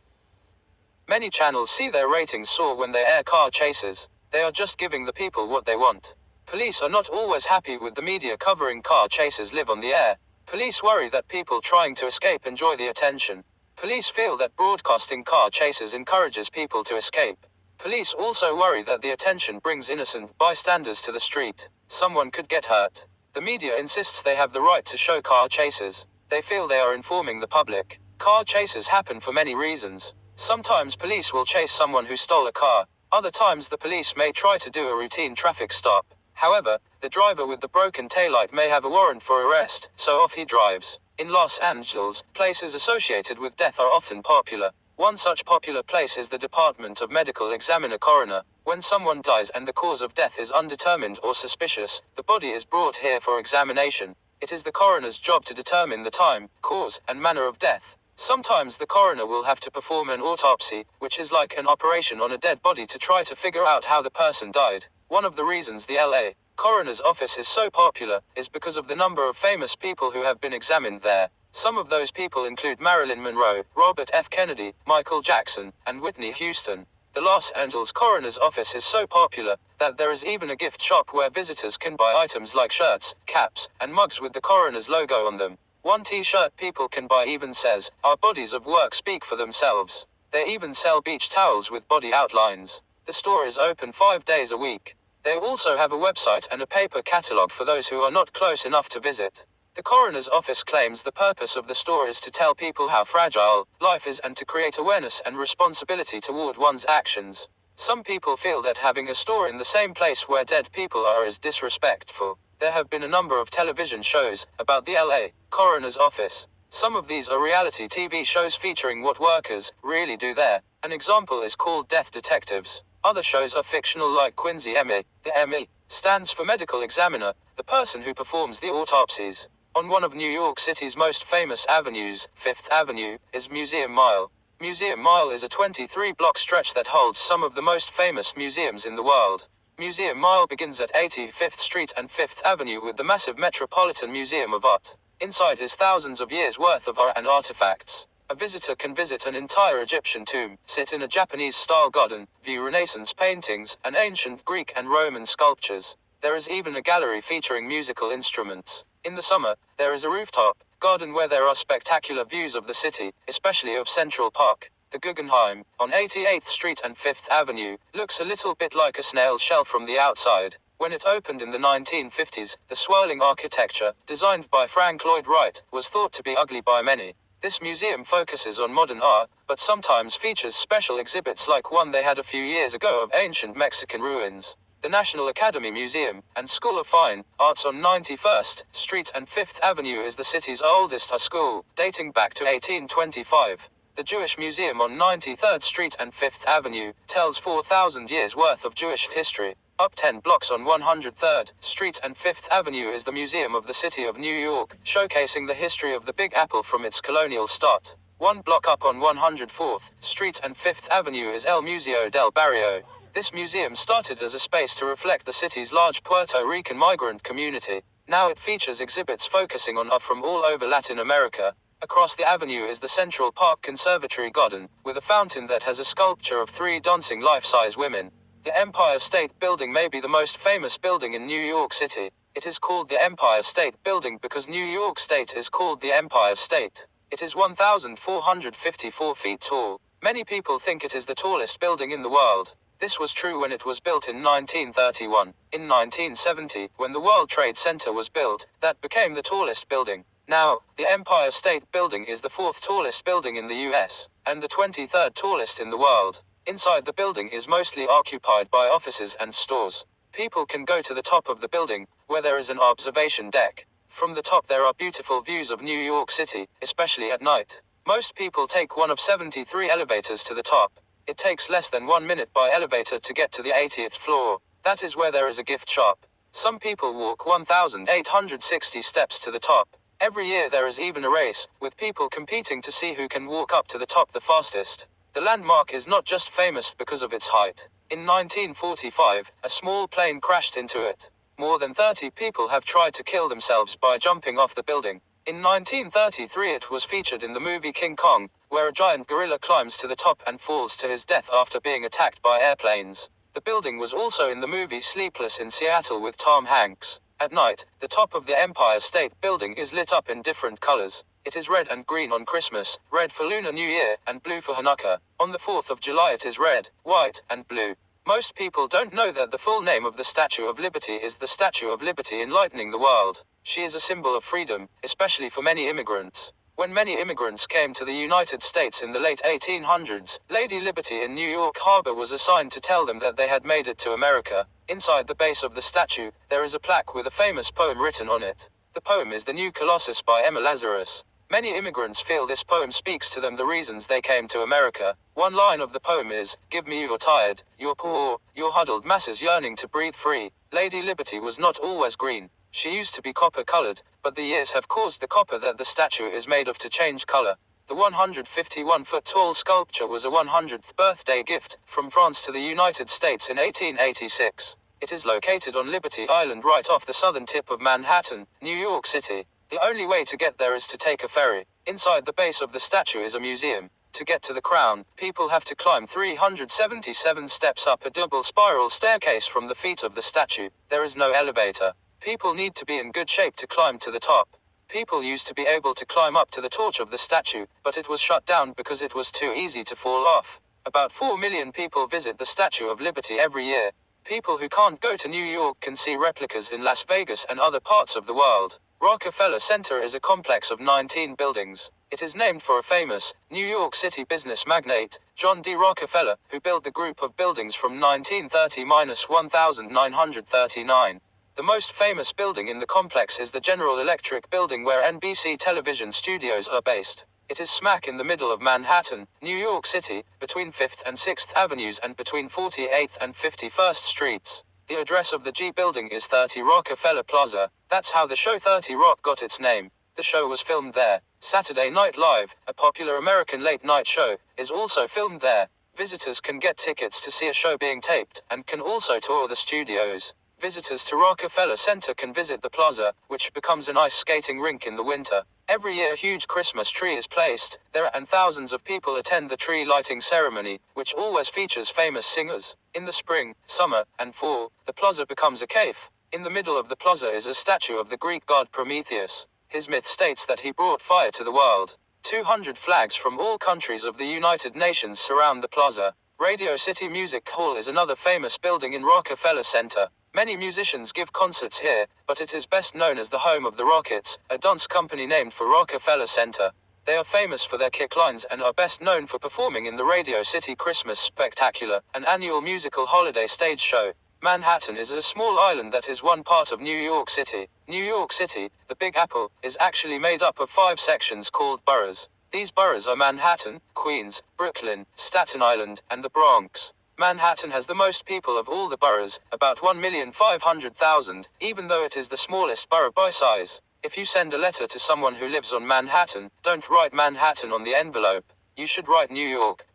Many channels see their ratings soar when they air car chases. They are just giving the people what they want. Police are not always happy with the media covering car chases live on the air. Police worry that people trying to escape enjoy the attention. Police feel that broadcasting car chases encourages people to escape. Police also worry that the attention brings innocent bystanders to the street. Someone could get hurt. The media insists they have the right to show car chases. They feel they are informing the public. Car chases happen for many reasons. Sometimes police will chase someone who stole a car. Other times the police may try to do a routine traffic stop. However, the driver with the broken taillight may have a warrant for arrest, so off he drives. In Los Angeles, places associated with death are often popular. One such popular place is the Department of Medical Examiner Coroner. When someone dies and the cause of death is undetermined or suspicious, the body is brought here for examination. It is the coroner's job to determine the time, cause, and manner of death. Sometimes the coroner will have to perform an autopsy, which is like an operation on a dead body to try to figure out how the person died. One of the reasons the LA coroner's office is so popular is because of the number of famous people who have been examined there. Some of those people include Marilyn Monroe, Robert F. Kennedy, Michael Jackson, and Whitney Houston. The Los Angeles coroner's office is so popular that there is even a gift shop where visitors can buy items like shirts, caps, and mugs with the coroner's logo on them. One t-shirt people can buy even says, "Our bodies of work speak for themselves." They even sell beach towels with body outlines. The store is open 5 days a week. They also have a website and a paper catalog for those who are not close enough to visit. The coroner's office claims the purpose of the store is to tell people how fragile life is and to create awareness and responsibility toward one's actions. Some people feel that having a store in the same place where dead people are is disrespectful. There have been a number of television shows about the LA coroner's office. Some of these are reality TV shows featuring what workers really do there. An example is called Death Detectives. Other shows are fictional like Quincy M.E. The M.E. stands for medical examiner, the person who performs the autopsies. On one of New York City's most famous avenues, Fifth Avenue, is Museum Mile. Museum Mile is a 23-block stretch that holds some of the most famous museums in the world. Museum Mile begins at 85th Street and 5th Avenue with the massive Metropolitan Museum of Art. Inside is thousands of years' worth of art and artifacts. A visitor can visit an entire Egyptian tomb, sit in a Japanese-style garden, view Renaissance paintings, and ancient Greek and Roman sculptures. There is even a gallery featuring musical instruments. In the summer, there is a rooftop garden where there are spectacular views of the city, especially of Central Park. The Guggenheim, on 88th Street and 5th Avenue, looks a little bit like a snail's shell from the outside. When it opened in the 1950s, the swirling architecture, designed by Frank Lloyd Wright, was thought to be ugly by many. This museum focuses on modern art, but sometimes features special exhibits like one they had a few years ago of ancient Mexican ruins. The National Academy Museum and School of Fine Arts on 91st Street and 5th Avenue is the city's oldest art school, dating back to 1825. The Jewish Museum on 93rd Street and 5th Avenue tells 4,000 years worth of Jewish history. Up 10 blocks on 103rd Street and 5th Avenue is the Museum of the City of New York, showcasing the history of the Big Apple from its colonial start. 1 block up on 104th Street and 5th Avenue is El Museo del Barrio. This museum started as a space to reflect the city's large Puerto Rican migrant community. Now it features exhibits focusing on art from all over Latin America. Across the avenue is the Central Park Conservatory Garden, with a fountain that has a sculpture of 3 dancing life-size women. The Empire State Building may be the most famous building in New York City. It is called the Empire State Building because New York State is called the Empire State. It is 1,454 feet tall. Many people think it is the tallest building in the world. This was true when it was built in 1931. In 1970, when the World Trade Center was built, that became the tallest building. Now, the Empire State Building is the 4th tallest building in the US, and the 23rd tallest in the world. Inside the building is mostly occupied by offices and stores. People can go to the top of the building, where there is an observation deck. From the top there are beautiful views of New York City, especially at night. Most people take one of 73 elevators to the top. It takes less than 1 minute by elevator to get to the 80th floor. That is where there is a gift shop. Some people walk 1,860 steps to the top. Every year there is even a race, with people competing to see who can walk up to the top the fastest. The landmark is not just famous because of its height. In 1945, a small plane crashed into it. More than 30 people have tried to kill themselves by jumping off the building. In 1933 it was featured in the movie King Kong, where a giant gorilla climbs to the top and falls to his death after being attacked by airplanes. The building was also in the movie Sleepless in Seattle with Tom Hanks. At night, the top of the Empire State Building is lit up in different colors. It is red and green on Christmas, red for Lunar New Year, and blue for Hanukkah. On the 4th of July it is red, white, and blue. Most people don't know that the full name of the Statue of Liberty is the Statue of Liberty Enlightening the World. She is a symbol of freedom, especially for many immigrants. When many immigrants came to the United States in the late 1800s, Lady Liberty in New York Harbor was assigned to tell them that they had made it to America. Inside the base of the statue, there is a plaque with a famous poem written on it. The poem is The New Colossus by Emma Lazarus. Many immigrants feel this poem speaks to them the reasons they came to America. One line of the poem is, "Give me your tired, your poor, your huddled masses yearning to breathe free." Lady Liberty was not always green. She used to be copper-colored, but the years have caused the copper that the statue is made of to change color. The 151-foot-tall sculpture was a 100th birthday gift from France to the United States in 1886. It is located on Liberty Island right off the southern tip of Manhattan, New York City. The only way to get there is to take a ferry. Inside the base of the statue is a museum. To get to the crown, people have to climb 377 steps up a double spiral staircase from the feet of the statue. There is no elevator. People need to be in good shape to climb to the top. People used to be able to climb up to the torch of the statue, but it was shut down because it was too easy to fall off. About 4 million people visit the Statue of Liberty every year. People who can't go to New York can see replicas in Las Vegas and other parts of the world. Rockefeller Center is a complex of 19 buildings. It is named for a famous, New York City business magnate, John D. Rockefeller, who built the group of buildings from 1930–1939. The most famous building in the complex is the General Electric building where NBC television studios are based. It is smack in the middle of Manhattan, New York City, between 5th and 6th Avenues and between 48th and 51st Streets. The address of the G building is 30 Rockefeller Plaza. That's how the show 30 Rock got its name. The show was filmed there. Saturday Night Live, a popular American late-night show, is also filmed there. Visitors can get tickets to see a show being taped, and can also tour the studios. Visitors to Rockefeller Center can visit the plaza, which becomes an ice skating rink in the winter. Every year a huge Christmas tree is placed there, and thousands of people attend the tree lighting ceremony, which always features famous singers. In the spring, summer, and fall, the plaza becomes a cave. In the middle of the plaza is a statue of the Greek god Prometheus. His myth states that he brought fire to the world. 200 flags from all countries of the United Nations surround the plaza. Radio City Music Hall is another famous building in Rockefeller Center. Many musicians give concerts here, but it is best known as the home of the Rockets, a dance company named for Rockefeller Center. They are famous for their kick lines and are best known for performing in the Radio City Christmas Spectacular, an annual musical holiday stage show. Manhattan is a small island that is one part of New York City. New York City, the Big Apple, is actually made up of 5 sections called boroughs. These boroughs are Manhattan, Queens, Brooklyn, Staten Island, and the Bronx. Manhattan has the most people of all the boroughs, about 1,500,000, even though it is the smallest borough by size. If you send a letter to someone who lives on Manhattan, don't write Manhattan on the envelope. You should write New York,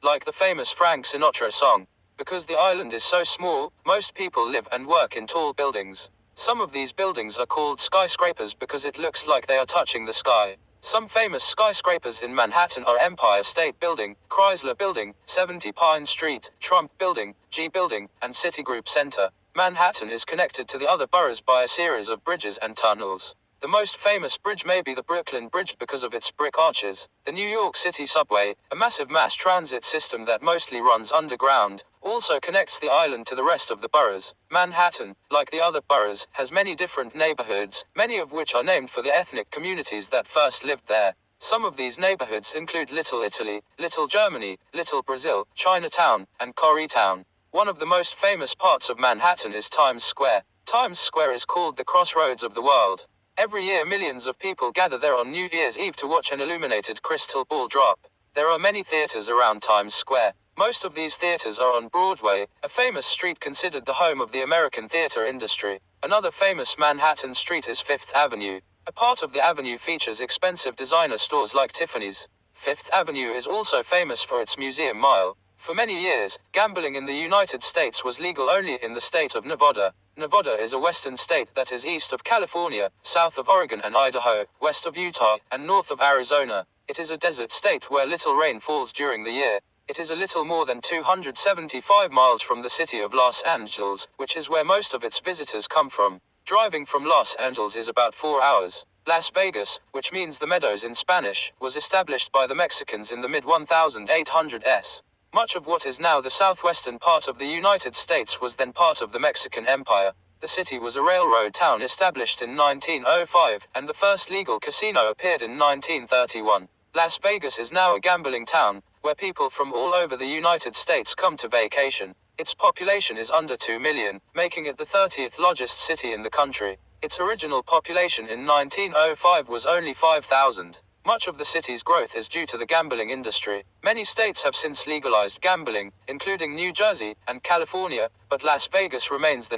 like the famous Frank Sinatra song. Because the island is so small, most people live and work in tall buildings. Some of these buildings are called skyscrapers because it looks like they are touching the sky. Some famous skyscrapers in Manhattan are Empire State Building, Chrysler Building, 70 Pine Street, Trump Building, G Building, and Citigroup Center. Manhattan is connected to the other boroughs by a series of bridges and tunnels. The most famous bridge may be the Brooklyn Bridge because of its brick arches. The New York City subway, a massive mass transit system that mostly runs underground, also connects the island to the rest of the boroughs. Manhattan, like the other boroughs, has many different neighborhoods, many of which are named for the ethnic communities that first lived there. Some of these neighborhoods include Little Italy, Little Germany, Little Brazil, Chinatown, and Koreatown. One of the most famous parts of Manhattan is Times Square. Times Square is called the crossroads of the world. Every year millions of people gather there on New Year's Eve to watch an illuminated crystal ball drop. There are many theaters around Times Square. Most of these theaters are on Broadway, a famous street considered the home of the American theater industry. Another famous Manhattan street is Fifth Avenue. A part of the avenue features expensive designer stores like Tiffany's. Fifth Avenue is also famous for its Museum Mile. For many years, gambling in the United States was legal only in the state of Nevada. Nevada is a western state that is east of California, south of Oregon and Idaho, west of Utah, and north of Arizona. It is a desert state where little rain falls during the year. It is a little more than 275 miles from the city of Los Angeles, which is where most of its visitors come from. Driving from Los Angeles is about 4 hours. Las Vegas, which means the meadows in Spanish, was established by the Mexicans in the mid-1800s. Much of what is now the southwestern part of the United States was then part of the Mexican Empire. The city was a railroad town established in 1905, and the first legal casino appeared in 1931. Las Vegas is now a gambling town, where people from all over the United States come to vacation. Its population is under 2 million, making it the 30th largest city in the country. Its original population in 1905 was only 5,000. Much of the city's growth is due to the gambling industry. Many states have since legalized gambling, including New Jersey and California, but Las Vegas remains the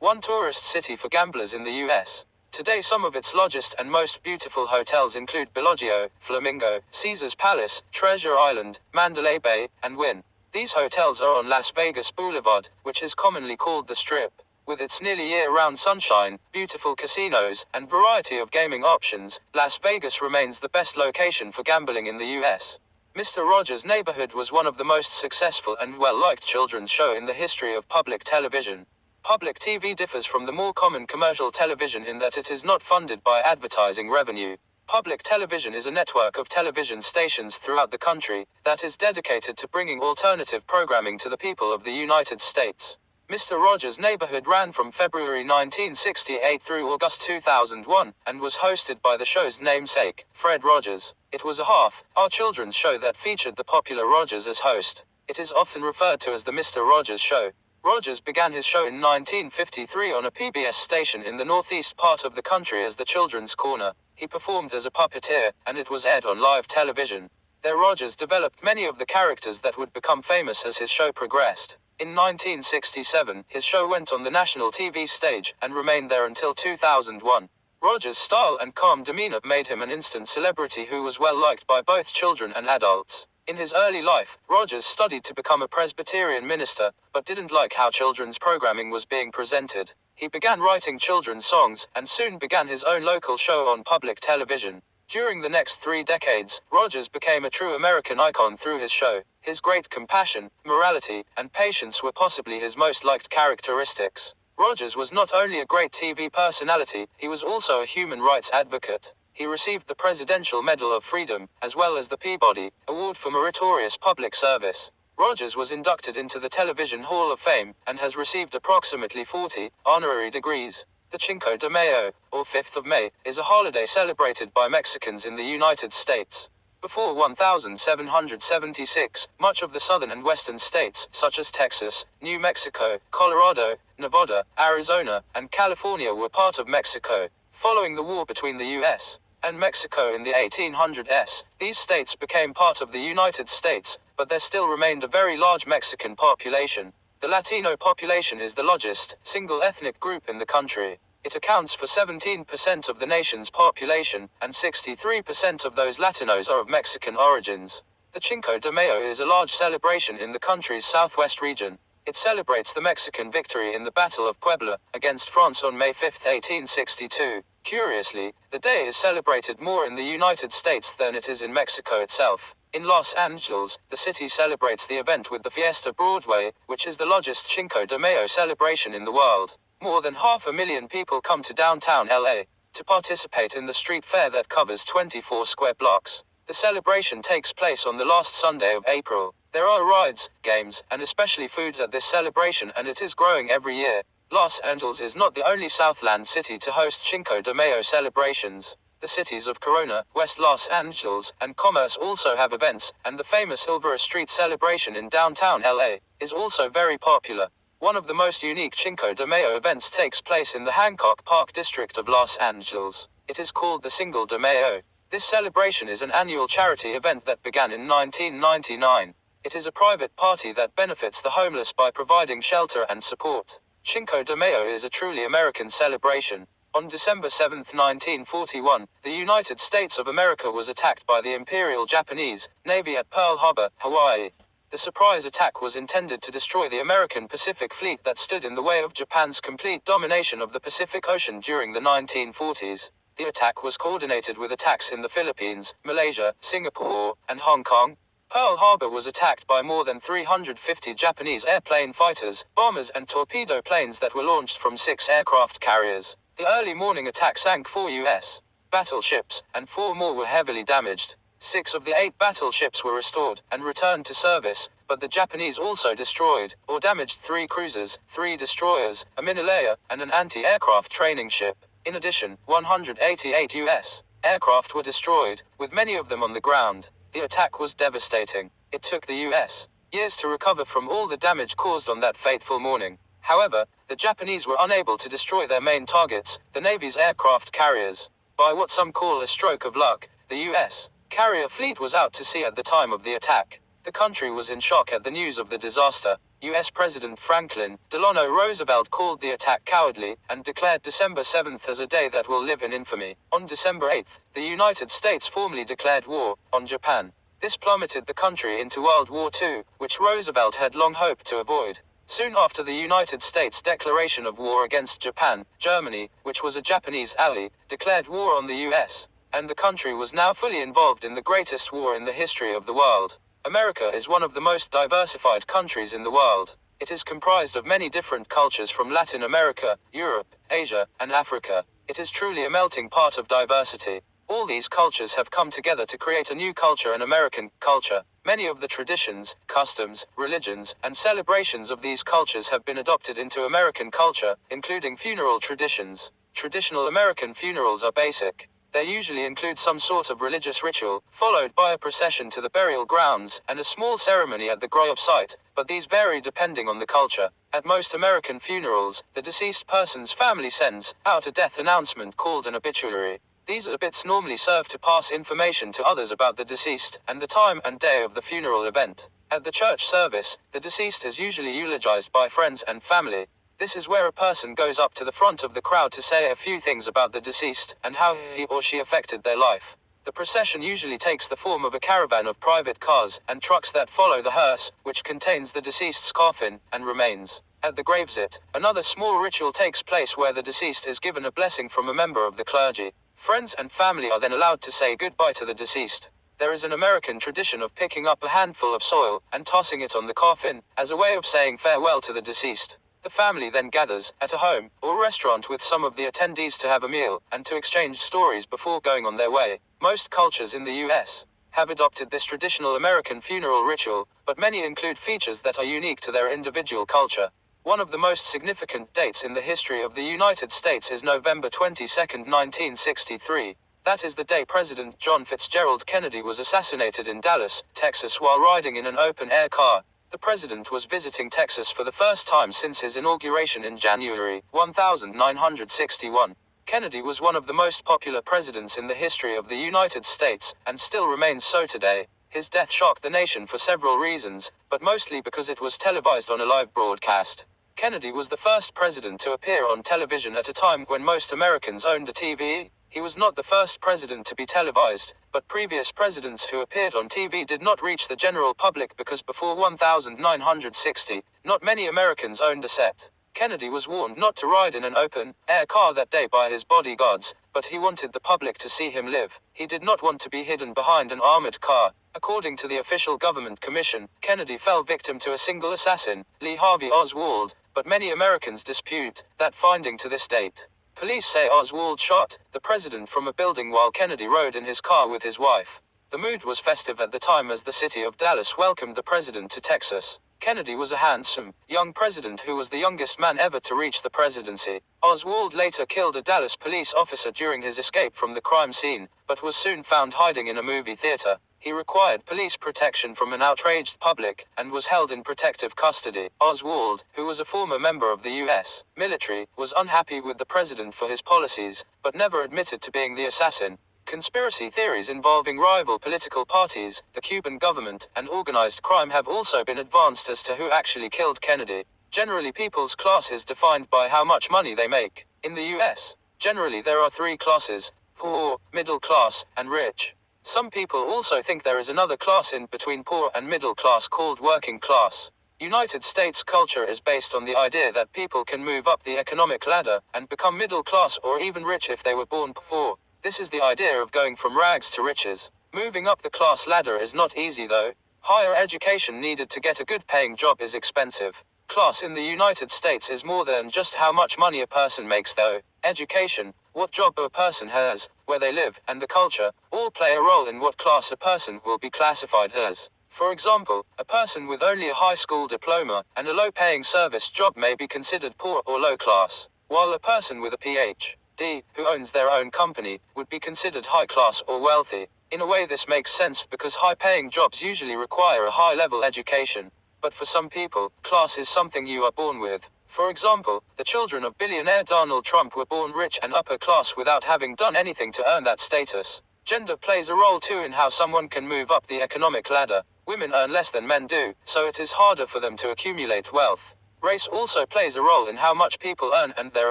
#1 tourist city for gamblers in the US. Today some of its largest and most beautiful hotels include Bellagio, Flamingo, Caesars Palace, Treasure Island, Mandalay Bay, and Wynn. These hotels are on Las Vegas Boulevard, which is commonly called the Strip. With its nearly year-round sunshine, beautiful casinos, and variety of gaming options, Las Vegas remains the best location for gambling in the US. Mr. Rogers' Neighborhood was one of the most successful and well-liked children's show in the history of public television. Public TV differs from the more common commercial television in that it is not funded by advertising revenue. Public television is a network of television stations throughout the country that is dedicated to bringing alternative programming to the people of the United States. Mr. Rogers' Neighborhood ran from February 1968 through August 2001, and was hosted by the show's namesake, Fred Rogers. It was a half-hour children's show that featured the popular Rogers as host. It is often referred to as the Mr. Rogers Show. Rogers began his show in 1953 on a PBS station in the northeast part of the country as the Children's Corner. He performed as a puppeteer, and it was aired on live television. There Rogers developed many of the characters that would become famous as his show progressed. In 1967, his show went on the national TV stage, and remained there until 2001. Rogers' style and calm demeanor made him an instant celebrity who was well liked by both children and adults. In his early life, Rogers studied to become a Presbyterian minister, but didn't like how children's programming was being presented. He began writing children's songs, and soon began his own local show on public television. During the next 3 decades, Rogers became a true American icon through his show. His great compassion, morality, and patience were possibly his most liked characteristics. Rogers was not only a great TV personality, he was also a human rights advocate. He received the Presidential Medal of Freedom, as well as the Peabody Award for Meritorious Public Service. Rogers was inducted into the Television Hall of Fame, and has received approximately 40 honorary degrees. The Cinco de Mayo, or 5th of May, is a holiday celebrated by Mexicans in the United States. Before 1776, much of the southern and western states, such as Texas, New Mexico, Colorado, Nevada, Arizona, and California were part of Mexico. Following the war between the U.S. and Mexico in the 1800s, these states became part of the United States, but there still remained a very large Mexican population. The Latino population is the largest single ethnic group in the country. It accounts for 17% of the nation's population, and 63% of those Latinos are of Mexican origins. The Cinco de Mayo is a large celebration in the country's southwest region. It celebrates the Mexican victory in the Battle of Puebla against France on May 5, 1862. Curiously, the day is celebrated more in the United States than it is in Mexico itself. In Los Angeles, the city celebrates the event with the Fiesta Broadway, which is the largest Cinco de Mayo celebration in the world. More than 500,000 people come to downtown LA to participate in the street fair that covers 24 square blocks. The celebration takes place on the last Sunday of April. There are rides, games, and especially food at this celebration, and it is growing every year. Los Angeles is not the only Southland city to host Cinco de Mayo celebrations. The cities of Corona, West Los Angeles, and Commerce also have events, and the famous Silver Street celebration in downtown LA is also very popular. One of the most unique Cinco de Mayo events takes place in the Hancock Park district of Los Angeles. It is called the Cinco de Mayo. This celebration is an annual charity event that began in 1999. It is a private party that benefits the homeless by providing shelter and support. Cinco de Mayo is a truly American celebration. On December 7, 1941, the United States of America was attacked by the Imperial Japanese Navy at Pearl Harbor, Hawaii. The surprise attack was intended to destroy the American Pacific Fleet that stood in the way of Japan's complete domination of the Pacific Ocean during the 1940s. The attack was coordinated with attacks in the Philippines, Malaysia, Singapore, and Hong Kong. Pearl Harbor was attacked by more than 350 Japanese airplane fighters, bombers, and torpedo planes that were launched from 6 aircraft carriers. The early morning attack sank 4 U.S. battleships, and 4 more were heavily damaged. 6 of the 8 battleships were restored and returned to service, but the Japanese also destroyed or damaged 3 cruisers, 3 destroyers, a minelayer, and an anti-aircraft training ship. In addition, 188 U.S. aircraft were destroyed, with many of them on the ground. The attack was devastating. It took the U.S. years to recover from all the damage caused on that fateful morning. However, the Japanese were unable to destroy their main targets, the Navy's aircraft carriers. By what some call a stroke of luck, the U.S. carrier fleet was out to sea at the time of the attack. The country was in shock at the news of the disaster. U.S. President Franklin Delano Roosevelt called the attack cowardly, and declared December 7th as a day that will live in infamy. On December 8th, the United States formally declared war on Japan. This plummeted the country into World War II, which Roosevelt had long hoped to avoid. Soon after the United States' declaration of war against Japan, Germany, which was a Japanese ally, declared war on the U.S., and the country was now fully involved in the greatest war in the history of the world. America is one of the most diversified countries in the world. It is comprised of many different cultures from Latin America, Europe, Asia, and Africa. It is truly a melting pot of diversity. All these cultures have come together to create a new culture, an American culture. Many of the traditions, customs, religions, and celebrations of these cultures have been adopted into American culture, including funeral traditions. Traditional American funerals are basic. They usually include some sort of religious ritual, followed by a procession to the burial grounds, and a small ceremony at the grave site, but these vary depending on the culture. At most American funerals, the deceased person's family sends out a death announcement called an obituary. These obits normally serve to pass information to others about the deceased, and the time and day of the funeral event. At the church service, the deceased is usually eulogized by friends and family. This is where a person goes up to the front of the crowd to say a few things about the deceased, and how he or she affected their life. The procession usually takes the form of a caravan of private cars and trucks that follow the hearse, which contains the deceased's coffin and remains. At the gravesite, another small ritual takes place where the deceased is given a blessing from a member of the clergy. Friends and family are then allowed to say goodbye to the deceased. There is an American tradition of picking up a handful of soil and tossing it on the coffin, as a way of saying farewell to the deceased. The family then gathers at a home or restaurant with some of the attendees to have a meal and to exchange stories before going on their way. Most cultures in the U.S. have adopted this traditional American funeral ritual, but many include features that are unique to their individual culture. One of the most significant dates in the history of the United States is November 22, 1963. That is the day President John Fitzgerald Kennedy was assassinated in Dallas, Texas, while riding in an open-air car. The president was visiting Texas for the first time since his inauguration in January 1961. Kennedy was one of the most popular presidents in the history of the United States, and still remains so today. His death shocked the nation for several reasons, but mostly because it was televised on a live broadcast. Kennedy was the first president to appear on television at a time when most Americans owned a TV. He was not the first president to be televised, but previous presidents who appeared on TV did not reach the general public because before 1960, not many Americans owned a set. Kennedy was warned not to ride in an open-air car that day by his bodyguards, but he wanted the public to see him live. He did not want to be hidden behind an armored car. According to the official government commission, Kennedy fell victim to a single assassin, Lee Harvey Oswald, but many Americans dispute that finding to this date. Police say Oswald shot the president from a building while Kennedy rode in his car with his wife. The mood was festive at the time as the city of Dallas welcomed the president to Texas. Kennedy was a handsome, young president who was the youngest man ever to reach the presidency. Oswald later killed a Dallas police officer during his escape from the crime scene, but was soon found hiding in a movie theater. He required police protection from an outraged public, and was held in protective custody. Oswald, who was a former member of the U.S. military, was unhappy with the president for his policies, but never admitted to being the assassin. Conspiracy theories involving rival political parties, the Cuban government, and organized crime have also been advanced as to who actually killed Kennedy. Generally, people's class is defined by how much money they make. In the U.S., generally there are three classes: poor, middle class, and rich. Some people also think there is another class in between poor and middle class called working class. United States culture is based on the idea that people can move up the economic ladder and become middle class or even rich if they were born poor. This is the idea of going from rags to riches. Moving up the class ladder is not easy though. Higher education needed to get a good paying job is expensive. Class in the United States is more than just how much money a person makes though. Education, what job a person has, where they live, and the culture, all play a role in what class a person will be classified as. For example, a person with only a high school diploma and a low-paying service job may be considered poor or low class, while a person with a Ph.D., who owns their own company, would be considered high class or wealthy. In a way this makes sense because high-paying jobs usually require a high-level education. But for some people, class is something you are born with. For example, the children of billionaire Donald Trump were born rich and upper class without having done anything to earn that status. Gender plays a role too in how someone can move up the economic ladder. Women earn less than men do, so it is harder for them to accumulate wealth. Race also plays a role in how much people earn and their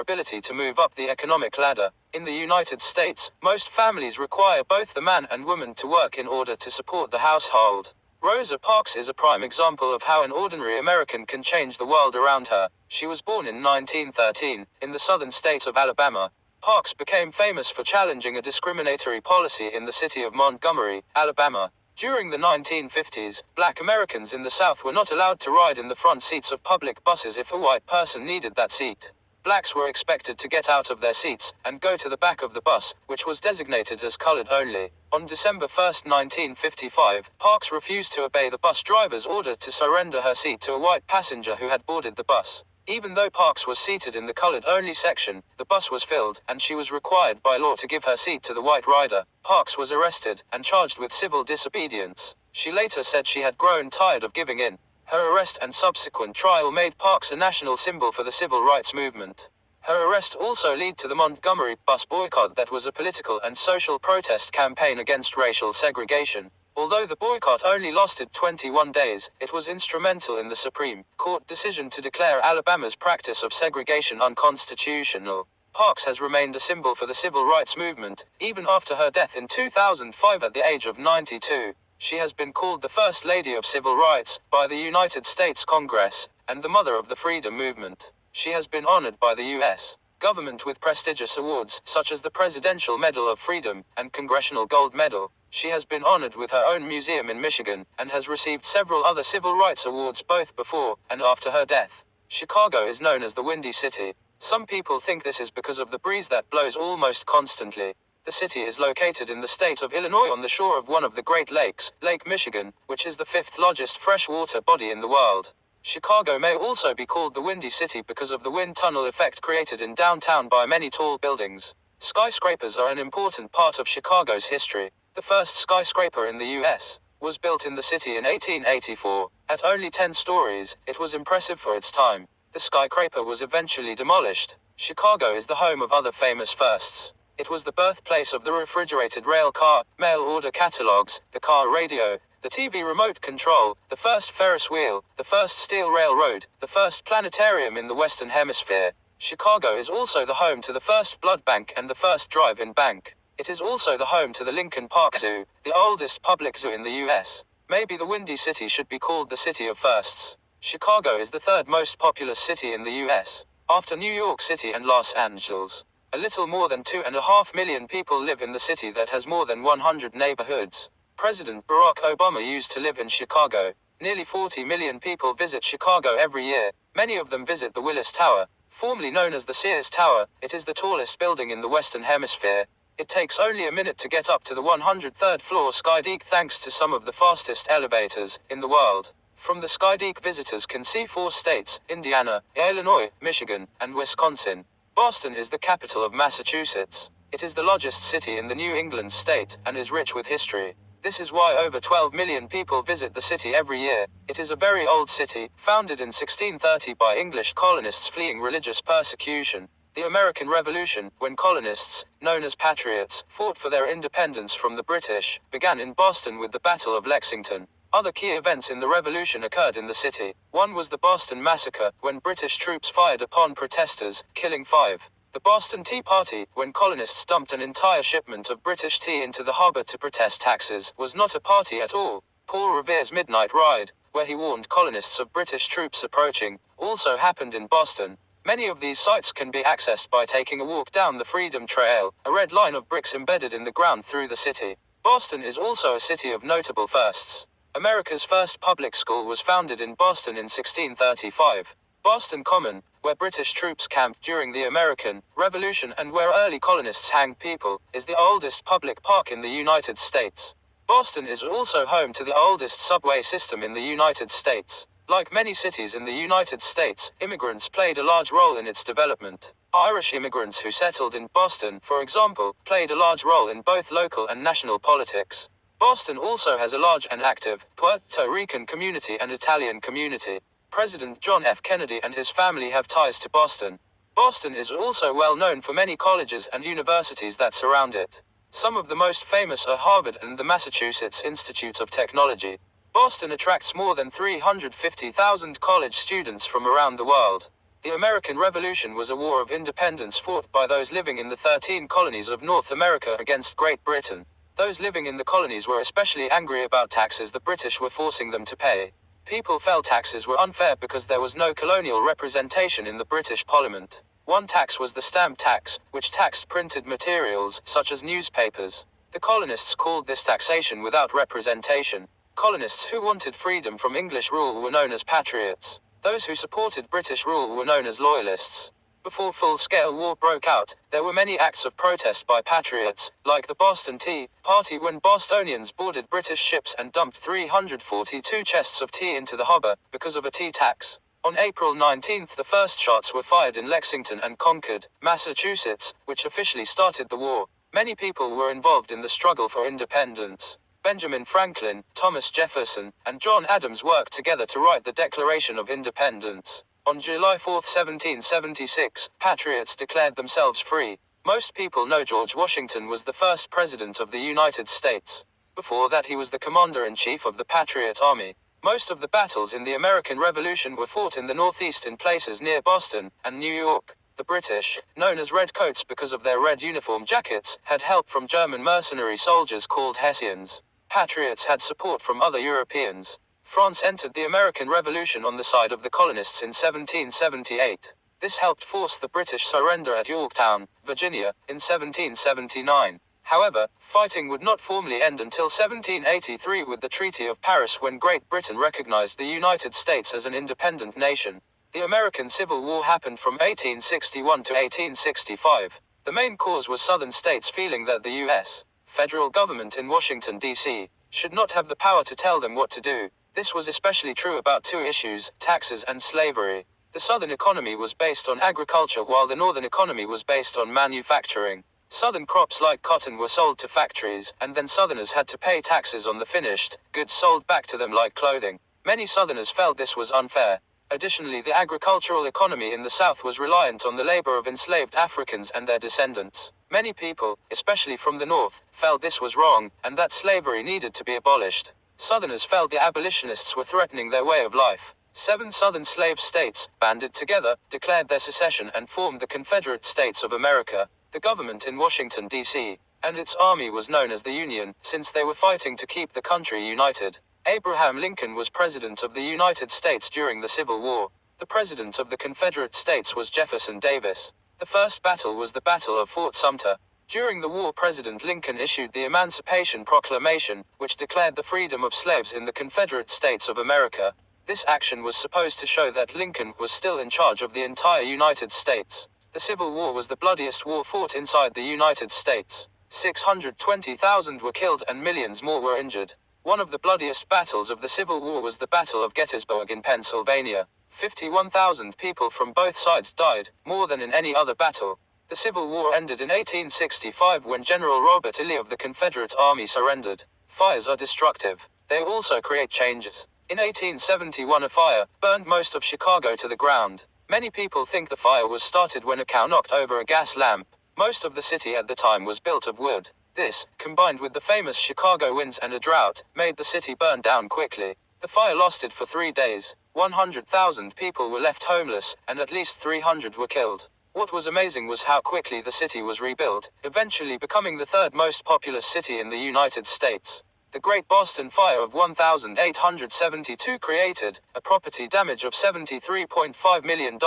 ability to move up the economic ladder. In the United States, most families require both the man and woman to work in order to support the household. Rosa Parks is a prime example of how an ordinary American can change the world around her. She was born in 1913, in the southern state of Alabama. Parks became famous for challenging a discriminatory policy in the city of Montgomery, Alabama. During the 1950s, black Americans in the South were not allowed to ride in the front seats of public buses if a white person needed that seat. Blacks were expected to get out of their seats and go to the back of the bus, which was designated as colored only. On December 1, 1955, Parks refused to obey the bus driver's order to surrender her seat to a white passenger who had boarded the bus. Even though Parks was seated in the colored-only section, the bus was filled, and she was required by law to give her seat to the white rider. Parks was arrested and charged with civil disobedience. She later said she had grown tired of giving in. Her arrest and subsequent trial made Parks a national symbol for the civil rights movement. Her arrest also led to the Montgomery bus boycott that was a political and social protest campaign against racial segregation. Although the boycott only lasted 21 days, it was instrumental in the Supreme Court decision to declare Alabama's practice of segregation unconstitutional. Parks has remained a symbol for the civil rights movement, even after her death in 2005 at the age of 92. She has been called the First Lady of Civil Rights by the United States Congress, and the Mother of the Freedom Movement. She has been honored by the U.S. government with prestigious awards such as the Presidential Medal of Freedom and Congressional Gold Medal. She has been honored with her own museum in Michigan, and has received several other civil rights awards both before and after her death. Chicago is known as the Windy City. Some people think this is because of the breeze that blows almost constantly. The city is located in the state of Illinois on the shore of one of the Great Lakes, Lake Michigan, which is the fifth largest freshwater body in the world. Chicago may also be called the Windy City because of the wind tunnel effect created in downtown by many tall buildings. Skyscrapers are an important part of Chicago's history. The first skyscraper in the U.S. was built in the city in 1884. At only 10 stories, it was impressive for its time. The skyscraper was eventually demolished. Chicago is the home of other famous firsts. It was the birthplace of the refrigerated rail car, mail order catalogs, the car radio, the TV remote control, the first Ferris wheel, the first steel railroad, the first planetarium in the Western Hemisphere. Chicago is also the home to the first blood bank and the first drive-in bank. It is also the home to the Lincoln Park Zoo, the oldest public zoo in the U.S. Maybe the Windy City should be called the City of Firsts. Chicago is the third most populous city in the U.S., after New York City and Los Angeles. A little more than 2.5 million people live in the city that has more than 100 neighborhoods. President Barack Obama used to live in Chicago. Nearly 40 million people visit Chicago every year. Many of them visit the Willis Tower, formerly known as the Sears Tower. It is the tallest building in the Western Hemisphere. It takes only a minute to get up to the 103rd floor Skydeck thanks to some of the fastest elevators in the world. From the Skydeck, visitors can see 4 states: Indiana, Illinois, Michigan, and Wisconsin. Boston is the capital of Massachusetts. It is the largest city in the New England state, and is rich with history. This is why over 12 million people visit the city every year. It is a very old city, founded in 1630 by English colonists fleeing religious persecution. The American Revolution, when colonists, known as patriots, fought for their independence from the British, began in Boston with the Battle of Lexington. Other key events in the Revolution occurred in the city. One was the Boston Massacre, when British troops fired upon protesters, killing 5. The Boston Tea Party, when colonists dumped an entire shipment of British tea into the harbor to protest taxes, was not a party at all. Paul Revere's Midnight Ride, where he warned colonists of British troops approaching, also happened in Boston. Many of these sites can be accessed by taking a walk down the Freedom Trail, a red line of bricks embedded in the ground through the city. Boston is also a city of notable firsts. America's first public school was founded in Boston in 1635. Boston Common, where British troops camped during the American Revolution and where early colonists hanged people, is the oldest public park in the United States. Boston is also home to the oldest subway system in the United States. Like many cities in the United States, immigrants played a large role in its development. Irish immigrants who settled in Boston, for example, played a large role in both local and national politics. Boston also has a large and active Puerto Rican community and Italian community. President John F. Kennedy and his family have ties to Boston. Boston is also well known for many colleges and universities that surround it. Some of the most famous are Harvard and the Massachusetts Institute of Technology. Boston attracts more than 350,000 college students from around the world. The American Revolution was a war of independence fought by those living in the 13 colonies of North America against Great Britain. Those living in the colonies were especially angry about taxes the British were forcing them to pay. People felt taxes were unfair because there was no colonial representation in the British Parliament. One tax was the stamp tax, which taxed printed materials, such as newspapers. The colonists called this taxation without representation. Colonists who wanted freedom from English rule were known as patriots. Those who supported British rule were known as loyalists. Before full-scale war broke out, there were many acts of protest by patriots, like the Boston Tea Party when Bostonians boarded British ships and dumped 342 chests of tea into the harbor, because of a tea tax. On April 19, the first shots were fired in Lexington and Concord, Massachusetts, which officially started the war. Many people were involved in the struggle for independence. Benjamin Franklin, Thomas Jefferson, and John Adams worked together to write the Declaration of Independence. On July 4, 1776, patriots declared themselves free. Most people know George Washington was the first president of the United States. Before that he was the commander-in-chief of the Patriot Army. Most of the battles in the American Revolution were fought in the Northeast in places near Boston and New York. The British, known as redcoats because of their red uniform jackets, had help from German mercenary soldiers called Hessians. Patriots had support from other Europeans. France entered the American Revolution on the side of the colonists in 1778. This helped force the British surrender at Yorktown, Virginia, in 1779. However, fighting would not formally end until 1783 with the Treaty of Paris when Great Britain recognized the United States as an independent nation. The American Civil War happened from 1861 to 1865. The main cause was Southern states feeling that the U.S. federal government in Washington, D.C., should not have the power to tell them what to do. This was especially true about two issues, taxes and slavery. The Southern economy was based on agriculture while the Northern economy was based on manufacturing. Southern crops like cotton were sold to factories, and then Southerners had to pay taxes on the finished goods sold back to them like clothing. Many Southerners felt this was unfair. Additionally, the agricultural economy in the South was reliant on the labor of enslaved Africans and their descendants. Many people, especially from the North, felt this was wrong, and that slavery needed to be abolished. Southerners felt the abolitionists were threatening their way of life. 7 Southern slave states, banded together, declared their secession and formed the Confederate States of America. The government in Washington, D.C., and its army was known as the Union, since they were fighting to keep the country united. Abraham Lincoln was President of the United States during the Civil War. The President of the Confederate States was Jefferson Davis. The first battle was the Battle of Fort Sumter. During the war, President Lincoln issued the Emancipation Proclamation, which declared the freedom of slaves in the Confederate States of America. This action was supposed to show that Lincoln was still in charge of the entire United States. The Civil War was the bloodiest war fought inside the United States. 620,000 were killed and millions more were injured. One of the bloodiest battles of the Civil War was the Battle of Gettysburg in Pennsylvania. 51,000 people from both sides died, more than in any other battle. The Civil War ended in 1865 when General Robert E. Lee of the Confederate Army surrendered. Fires are destructive. They also create changes. In 1871 a fire burned most of Chicago to the ground. Many people think the fire was started when a cow knocked over a gas lamp. Most of the city at the time was built of wood. This, combined with the famous Chicago winds and a drought, made the city burn down quickly. The fire lasted for 3 days. 100,000 people were left homeless, and at least 300 were killed. What was amazing was how quickly the city was rebuilt, eventually becoming the 3rd most populous city in the United States. The Great Boston Fire of 1872 created a property damage of $73.5 million,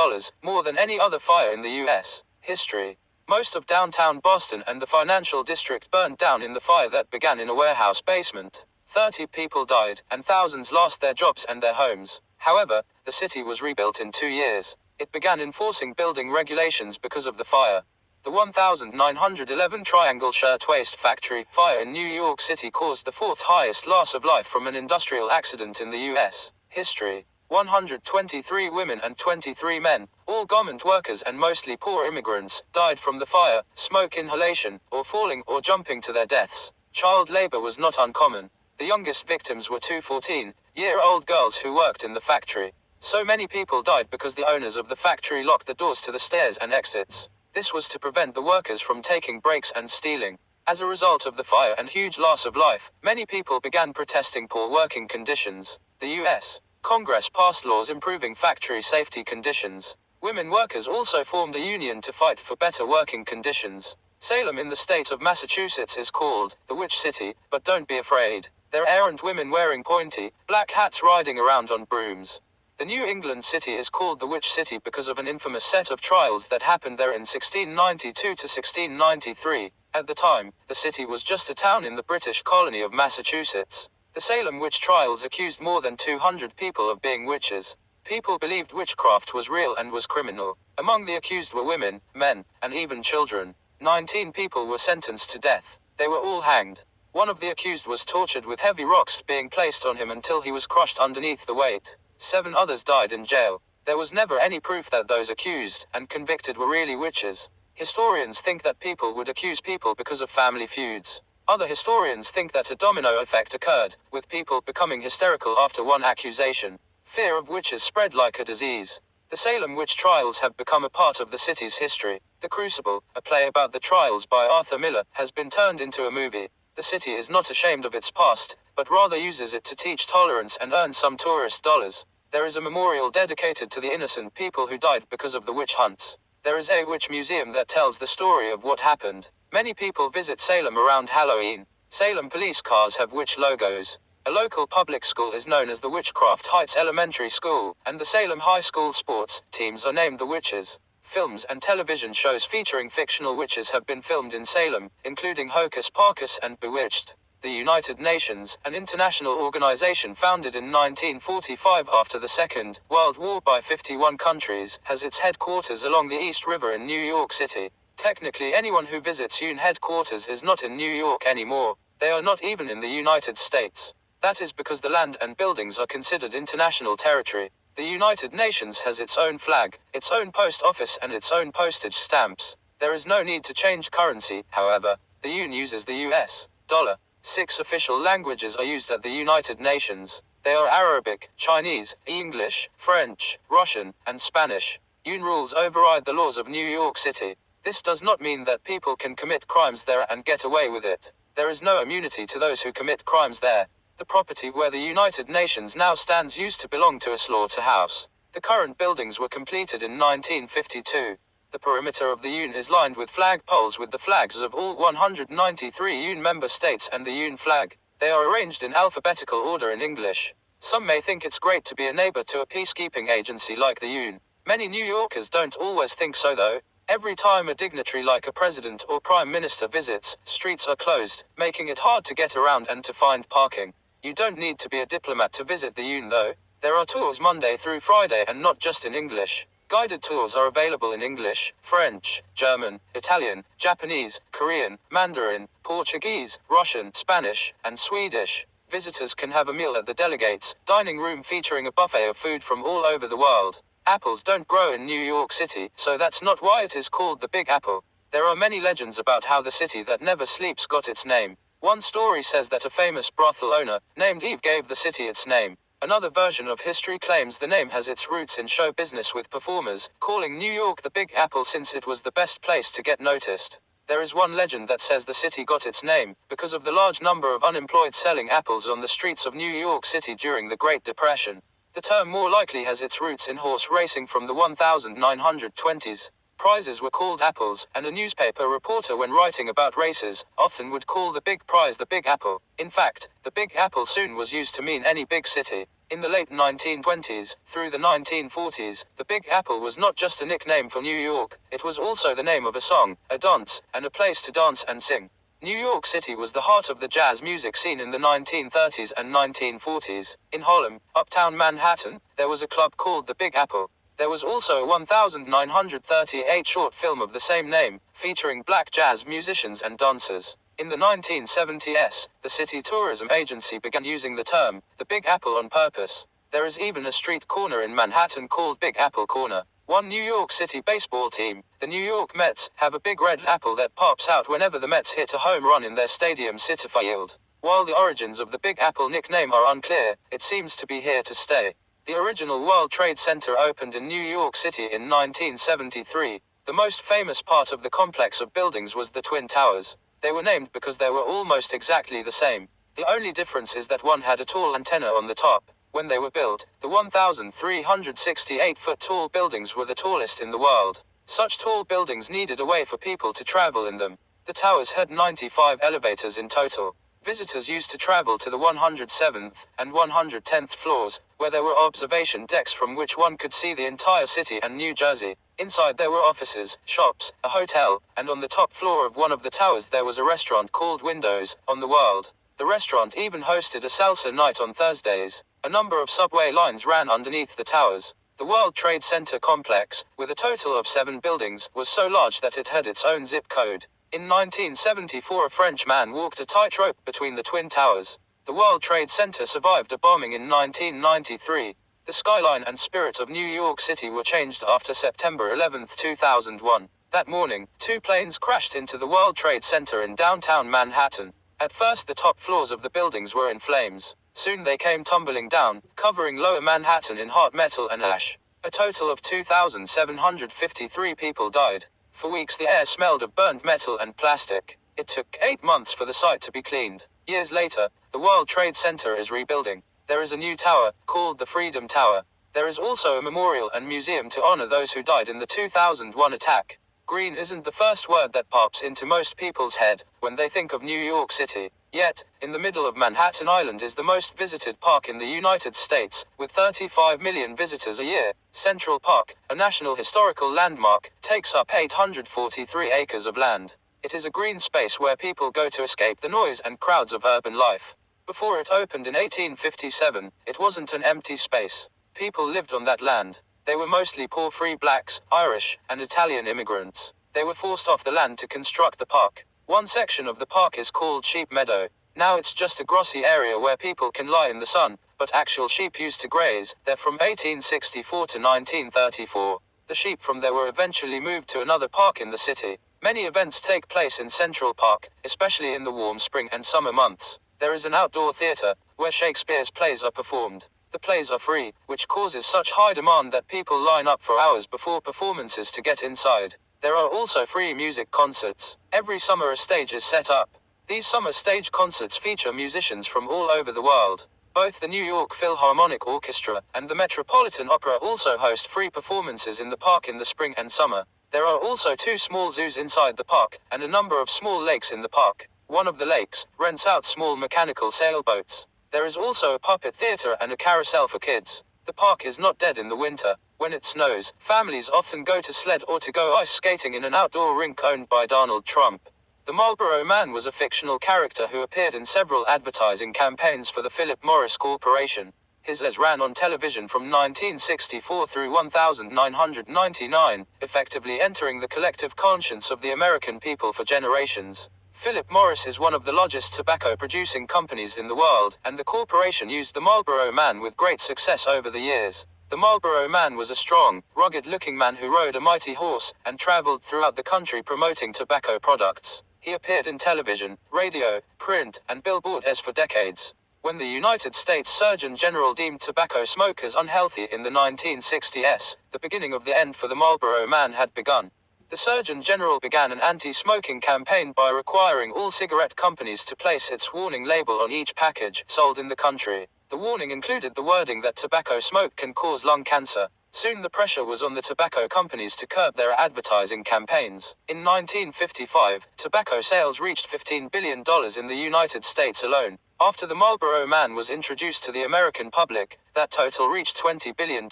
more than any other fire in the U.S. history. Most of downtown Boston and the financial district burned down in the fire that began in a warehouse basement. 30 people died, and thousands lost their jobs and their homes. However, the city was rebuilt in 2 years. It began enforcing building regulations because of the fire. The 1911 Triangle Shirtwaist Factory fire in New York City caused the 4th highest loss of life from an industrial accident in the U.S. history. 123 women and 23 men, all garment workers and mostly poor immigrants, died from the fire, smoke inhalation, or falling or jumping to their deaths. Child labor was not uncommon. The youngest victims were 2 14-year-old girls who worked in the factory. So many people died because the owners of the factory locked the doors to the stairs and exits. This was to prevent the workers from taking breaks and stealing. As a result of the fire and huge loss of life, many people began protesting poor working conditions. The U.S. Congress passed laws improving factory safety conditions. Women workers also formed a union to fight for better working conditions. Salem in the state of Massachusetts is called the Witch City, but don't be afraid. There aren't women wearing pointy, black hats riding around on brooms. The New England city is called the Witch City because of an infamous set of trials that happened there in 1692 to 1693. At the time, the city was just a town in the British colony of Massachusetts. The Salem witch trials accused more than 200 people of being witches. People believed witchcraft was real and was criminal. Among the accused were women, men, and even children. 19 people were sentenced to death. They were all hanged. One of the accused was tortured with heavy rocks being placed on him until he was crushed underneath the weight. 7 others died in jail. There was never any proof that those accused and convicted were really witches. Historians think that people would accuse people because of family feuds. Other historians think that a domino effect occurred, with people becoming hysterical after one accusation. Fear of witches spread like a disease. The Salem witch trials have become a part of the city's history. The Crucible, a play about the trials by Arthur Miller, has been turned into a movie. The city is not ashamed of its past, but rather uses it to teach tolerance and earn some tourist dollars. There is a memorial dedicated to the innocent people who died because of the witch hunts. There is a witch museum that tells the story of what happened. Many people visit Salem around Halloween. Salem police cars have witch logos. A local public school is known as the Witchcraft Heights Elementary School, and the Salem High School sports teams are named the Witches. Films and television shows featuring fictional witches have been filmed in Salem, including Hocus Pocus and Bewitched. The United Nations, an international organization founded in 1945 after the Second World War by 51 countries, has its headquarters along the East River in New York City. Technically, anyone who visits UN headquarters is not in New York anymore. They are not even in the United States. That is because the land and buildings are considered international territory. The United Nations has its own flag, its own post office and its own postage stamps. There is no need to change currency, however. The UN uses the US dollar. 6 official languages are used at the United Nations. They are Arabic, Chinese, English, French, Russian, and Spanish. UN rules override the laws of New York City. This does not mean that people can commit crimes there and get away with it. There is no immunity to those who commit crimes there. The property where the United Nations now stands used to belong to a slaughterhouse. The current buildings were completed in 1952. The perimeter of the UN is lined with flag poles with the flags of all 193 UN member states and the UN flag. They are arranged in alphabetical order in English. Some may think it's great to be a neighbor to a peacekeeping agency like the UN. Many New Yorkers don't always think so though. Every time a dignitary like a president or prime minister visits, streets are closed, making it hard to get around and to find parking. You don't need to be a diplomat to visit the UN though. There are tours Monday through Friday and not just in English. Guided tours are available in English, French, German, Italian, Japanese, Korean, Mandarin, Portuguese, Russian, Spanish, and Swedish. Visitors can have a meal at the delegates' dining room featuring a buffet of food from all over the world. Apples don't grow in New York City, so that's not why it is called the Big Apple. There are many legends about how the city that never sleeps got its name. One story says that a famous brothel owner, named Eve, gave the city its name. Another version of history claims the name has its roots in show business with performers, calling New York the Big Apple since it was the best place to get noticed. There is one legend that says the city got its name because of the large number of unemployed selling apples on the streets of New York City during the Great Depression. The term more likely has its roots in horse racing from the 1920s. Prizes were called apples, and a newspaper reporter, when writing about races, often would call the big prize the Big Apple. In fact, the Big Apple soon was used to mean any big city. In the late 1920s, through the 1940s, the Big Apple was not just a nickname for New York, it was also the name of a song, a dance, and a place to dance and sing. New York City was the heart of the jazz music scene in the 1930s and 1940s. In Harlem, uptown Manhattan, there was a club called the Big Apple. There was also a 1938 short film of the same name, featuring black jazz musicians and dancers. In the 1970s, the city tourism agency began using the term, the Big Apple, on purpose. There is even a street corner in Manhattan called Big Apple Corner. One New York City baseball team, the New York Mets, have a big red apple that pops out whenever the Mets hit a home run in their stadium Citi Field. While the origins of the Big Apple nickname are unclear, it seems to be here to stay. The original World Trade Center opened in New York City in 1973. The most famous part of the complex of buildings was the Twin Towers. They were named because they were almost exactly the same. The only difference is that one had a tall antenna on the top. When they were built, the 1,368-foot tall buildings were the tallest in the world. Such tall buildings needed a way for people to travel in them. The towers had 95 elevators in total. Visitors used to travel to the 107th and 110th floors, where there were observation decks from which one could see the entire city and New Jersey. Inside there were offices, shops, a hotel, and on the top floor of one of the towers there was a restaurant called Windows on the World. The restaurant even hosted a salsa night on Thursdays. A number of subway lines ran underneath the towers. The World Trade Center complex, with a total of 7 buildings, was so large that it had its own zip code. In 1974, a French man walked a tightrope between the Twin Towers. The World Trade Center survived a bombing in 1993. The skyline and spirit of New York City were changed after September 11, 2001. That morning, 2 planes crashed into the World Trade Center in downtown Manhattan. At first the top floors of the buildings were in flames. Soon they came tumbling down, covering lower Manhattan in hot metal and ash. A total of 2,753 people died. For weeks the air smelled of burnt metal and plastic. It took 8 months for the site to be cleaned. Years later, the World Trade Center is rebuilding. There is a new tower, called the Freedom Tower. There is also a memorial and museum to honor those who died in the 2001 attack. Green isn't the first word that pops into most people's head when they think of New York City. Yet, in the middle of Manhattan Island is the most visited park in the United States, with 35 million visitors a year. Central Park, a National Historical Landmark, takes up 843 acres of land. It is a green space where people go to escape the noise and crowds of urban life. Before it opened in 1857, it wasn't an empty space. People lived on that land. They were mostly poor free blacks, Irish, and Italian immigrants. They were forced off the land to construct the park. One section of the park is called Sheep Meadow. Now it's just a grassy area where people can lie in the sun, but actual sheep used to graze there from 1864 to 1934. The sheep from there were eventually moved to another park in the city. Many events take place in Central Park, especially in the warm spring and summer months. There is an outdoor theater, where Shakespeare's plays are performed. The plays are free, which causes such high demand that people line up for hours before performances to get inside. There are also free music concerts. Every summer a stage is set up. These summer stage concerts feature musicians from all over the world. Both the New York Philharmonic Orchestra and the Metropolitan Opera also host free performances in the park in the spring and summer. There are also 2 small zoos inside the park, and a number of small lakes in the park. One of the lakes rents out small mechanical sailboats. There is also a puppet theater and a carousel for kids. The park is not dead in the winter. When it snows, families often go to sled or to go ice skating in an outdoor rink owned by Donald Trump. The Marlboro Man was a fictional character who appeared in several advertising campaigns for the Philip Morris Corporation. His ads ran on television from 1964 through 1999, effectively entering the collective conscience of the American people for generations. Philip Morris is one of the largest tobacco-producing companies in the world, and the corporation used the Marlboro Man with great success over the years. The Marlboro Man was a strong, rugged-looking man who rode a mighty horse, and traveled throughout the country promoting tobacco products. He appeared in television, radio, print, and billboard ads for decades. When the United States Surgeon General deemed tobacco smokers unhealthy in the 1960s, the beginning of the end for the Marlboro Man had begun. The Surgeon General began an anti-smoking campaign by requiring all cigarette companies to place its warning label on each package sold in the country. The warning included the wording that tobacco smoke can cause lung cancer. Soon the pressure was on the tobacco companies to curb their advertising campaigns. In 1955, tobacco sales reached $15 billion in the United States alone. After the Marlboro Man was introduced to the American public, that total reached $20 billion.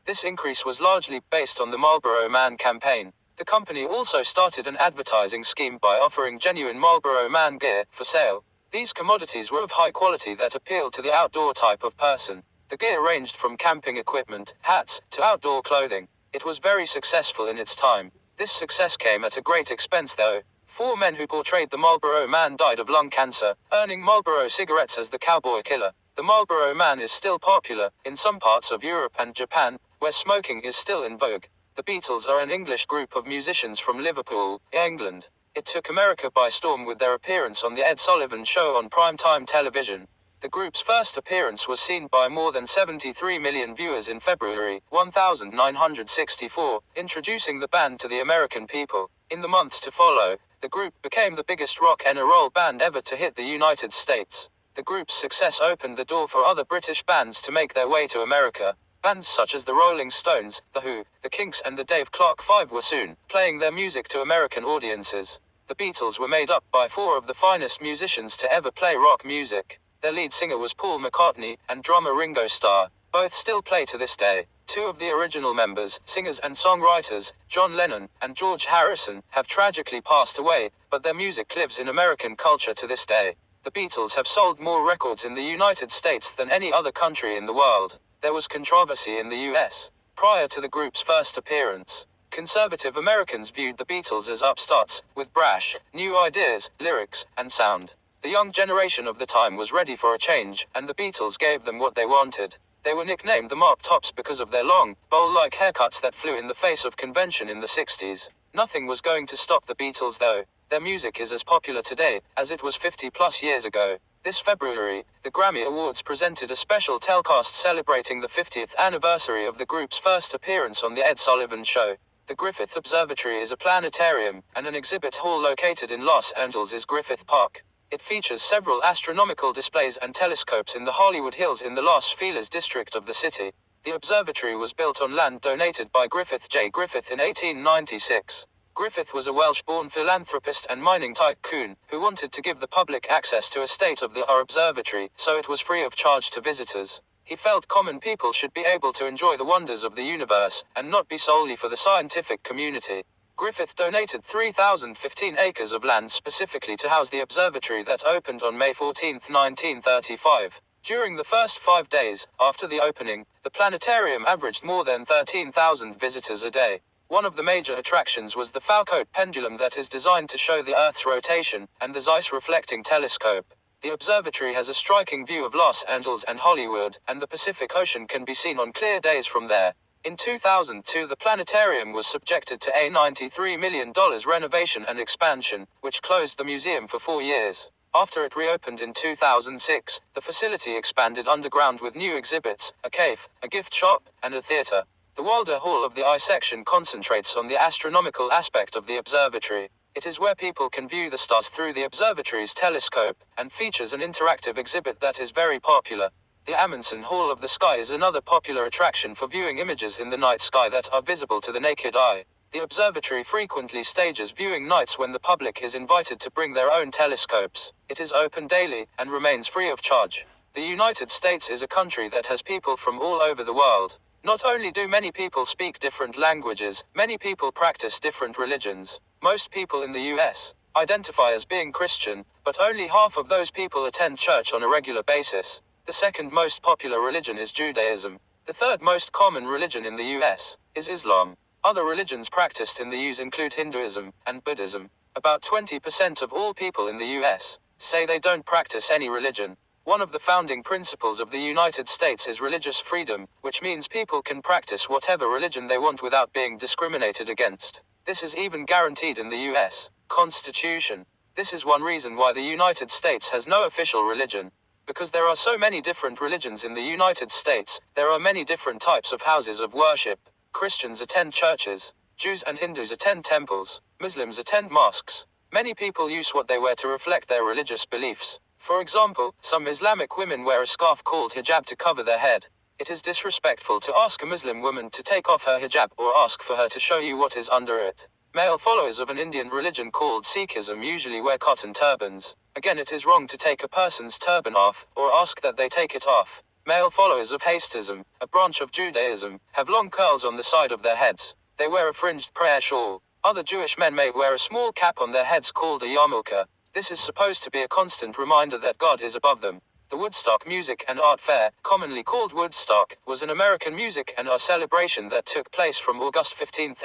This increase was largely based on the Marlboro Man campaign. The company also started an advertising scheme by offering genuine Marlboro Man gear for sale. These commodities were of high quality that appealed to the outdoor type of person. The gear ranged from camping equipment, hats, to outdoor clothing. It was very successful in its time. This success came at a great expense though. 4 men who portrayed the Marlboro Man died of lung cancer, earning Marlboro cigarettes as the cowboy killer. The Marlboro Man is still popular in some parts of Europe and Japan, where smoking is still in vogue. The Beatles are an English group of musicians from Liverpool, England. It took America by storm with their appearance on the Ed Sullivan Show on primetime television. The group's first appearance was seen by more than 73 million viewers in February 1964, introducing the band to the American people. In the months to follow, The group became the biggest rock and roll band ever to hit the United States. The group's success opened the door for other British bands to make their way to America. Bands such as the Rolling Stones, The Who, The Kinks and the Dave Clark Five were soon playing their music to American audiences. The Beatles were made up by four of the finest musicians to ever play rock music. Their lead singer was Paul McCartney, and drummer Ringo Starr. Both still play to this day. Two of the original members, singers and songwriters, John Lennon and George Harrison, have tragically passed away, but their music lives in American culture to this day. The Beatles have sold more records in the United States than any other country in the world. There was controversy in the US prior to the group's first appearance. Conservative Americans viewed the Beatles as upstarts, with brash, new ideas, lyrics, and sound. The young generation of the time was ready for a change, and the Beatles gave them what they wanted. They were nicknamed the Mop Tops because of their long, bowl-like haircuts that flew in the face of convention in the 60s. Nothing was going to stop the Beatles though. Their music is as popular today as it was 50+ years ago. This February, the Grammy Awards presented a special telecast celebrating the 50th anniversary of the group's first appearance on The Ed Sullivan Show. The Griffith Observatory is a planetarium, and an exhibit hall located in Los Angeles is Griffith Park. It features several astronomical displays and telescopes in the Hollywood Hills in the Los Feliz district of the city. The observatory was built on land donated by Griffith J. Griffith in 1896. Griffith was a Welsh-born philanthropist and mining tycoon, who wanted to give the public access to a state-of-the-art observatory, so it was free of charge to visitors. He felt common people should be able to enjoy the wonders of the universe, and not be solely for the scientific community. Griffith donated 3,015 acres of land specifically to house the observatory that opened on May 14, 1935. During the first 5 days after the opening, the planetarium averaged more than 13,000 visitors a day. One of the major attractions was the Foucault pendulum that is designed to show the Earth's rotation, and the Zeiss reflecting telescope. The observatory has a striking view of Los Angeles and Hollywood, and the Pacific Ocean can be seen on clear days from there. In 2002, the planetarium was subjected to a $93 million renovation and expansion, which closed the museum for 4 years. After it reopened in 2006, the facility expanded underground with new exhibits, a cave, a gift shop, and a theater. The Wilder Hall of the Eye section concentrates on the astronomical aspect of the observatory. It is where people can view the stars through the observatory's telescope, and features an interactive exhibit that is very popular. The Amundsen Hall of the Sky is another popular attraction for viewing images in the night sky that are visible to the naked eye. The observatory frequently stages viewing nights when the public is invited to bring their own telescopes. It is open daily, and remains free of charge. The United States is a country that has people from all over the world. Not only do many people speak different languages, many people practice different religions. Most people in the US identify as being Christian, but only half of those people attend church on a regular basis. The second most popular religion is Judaism. The third most common religion in the US is Islam. Other religions practiced in the US include Hinduism and Buddhism. About 20% of all people in the US say they don't practice any religion. One of the founding principles of the United States is religious freedom, which means people can practice whatever religion they want without being discriminated against. This is even guaranteed in the US Constitution. This is one reason why the United States has no official religion. Because there are so many different religions in the United States, there are many different types of houses of worship. Christians attend churches. Jews and Hindus attend temples. Muslims attend mosques. Many people use what they wear to reflect their religious beliefs. For example, some Islamic women wear a scarf called hijab to cover their head. It is disrespectful to ask a Muslim woman to take off her hijab or ask for her to show you what is under it. Male followers of an Indian religion called Sikhism usually wear cotton turbans. Again, it is wrong to take a person's turban off, or ask that they take it off. Male followers of Hasidism, a branch of Judaism, have long curls on the side of their heads. They wear a fringed prayer shawl. Other Jewish men may wear a small cap on their heads called a yarmulke. This is supposed to be a constant reminder that God is above them. The Woodstock Music and Art Fair, commonly called Woodstock, was an American music and art celebration that took place from August 15,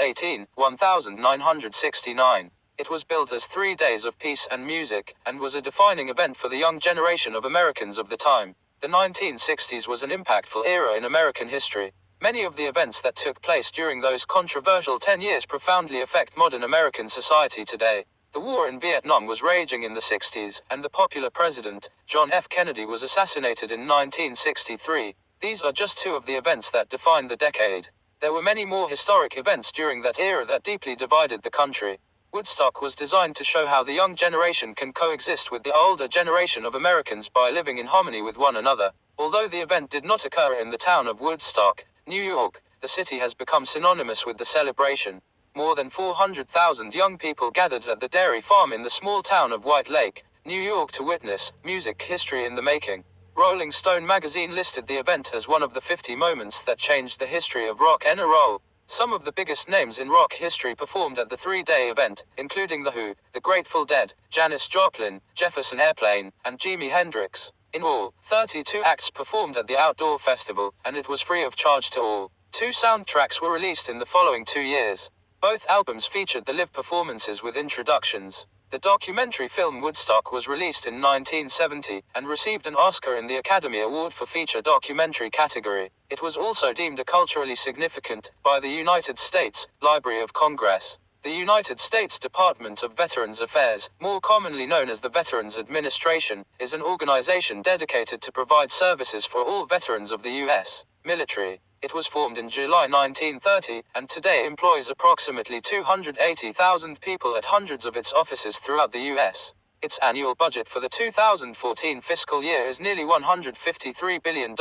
1969. It was billed as 3 days of peace and music, and was a defining event for the young generation of Americans of the time. The 1960s was an impactful era in American history. Many of the events that took place during those controversial 10 years profoundly affect modern American society today. The war in Vietnam was raging in the 60s, and the popular president, John F. Kennedy, was assassinated in 1963. These are just two of the events that defined the decade. There were many more historic events during that era that deeply divided the country. Woodstock was designed to show how the young generation can coexist with the older generation of Americans by living in harmony with one another. Although the event did not occur in the town of Woodstock, New York, the city has become synonymous with the celebration. More than 400,000 young people gathered at the dairy farm in the small town of White Lake, New York to witness music history in the making. Rolling Stone magazine listed the event as one of the 50 moments that changed the history of rock and roll. Some of the biggest names in rock history performed at the three-day event, including The Who, The Grateful Dead, Janis Joplin, Jefferson Airplane, and Jimi Hendrix. In all, 32 acts performed at the outdoor festival, and it was free of charge to all. 2 soundtracks were released in the following 2 years. Both albums featured the live performances with introductions. The documentary film Woodstock was released in 1970, and received an Oscar in the Academy Award for Feature Documentary category. It was also deemed a culturally significant by the United States Library of Congress. The United States Department of Veterans Affairs, more commonly known as the Veterans Administration, is an organization dedicated to provide services for all veterans of the U.S. military. It was formed in July 1930, and today employs approximately 280,000 people at hundreds of its offices throughout the U.S. Its annual budget for the 2014 fiscal year is nearly $153 billion,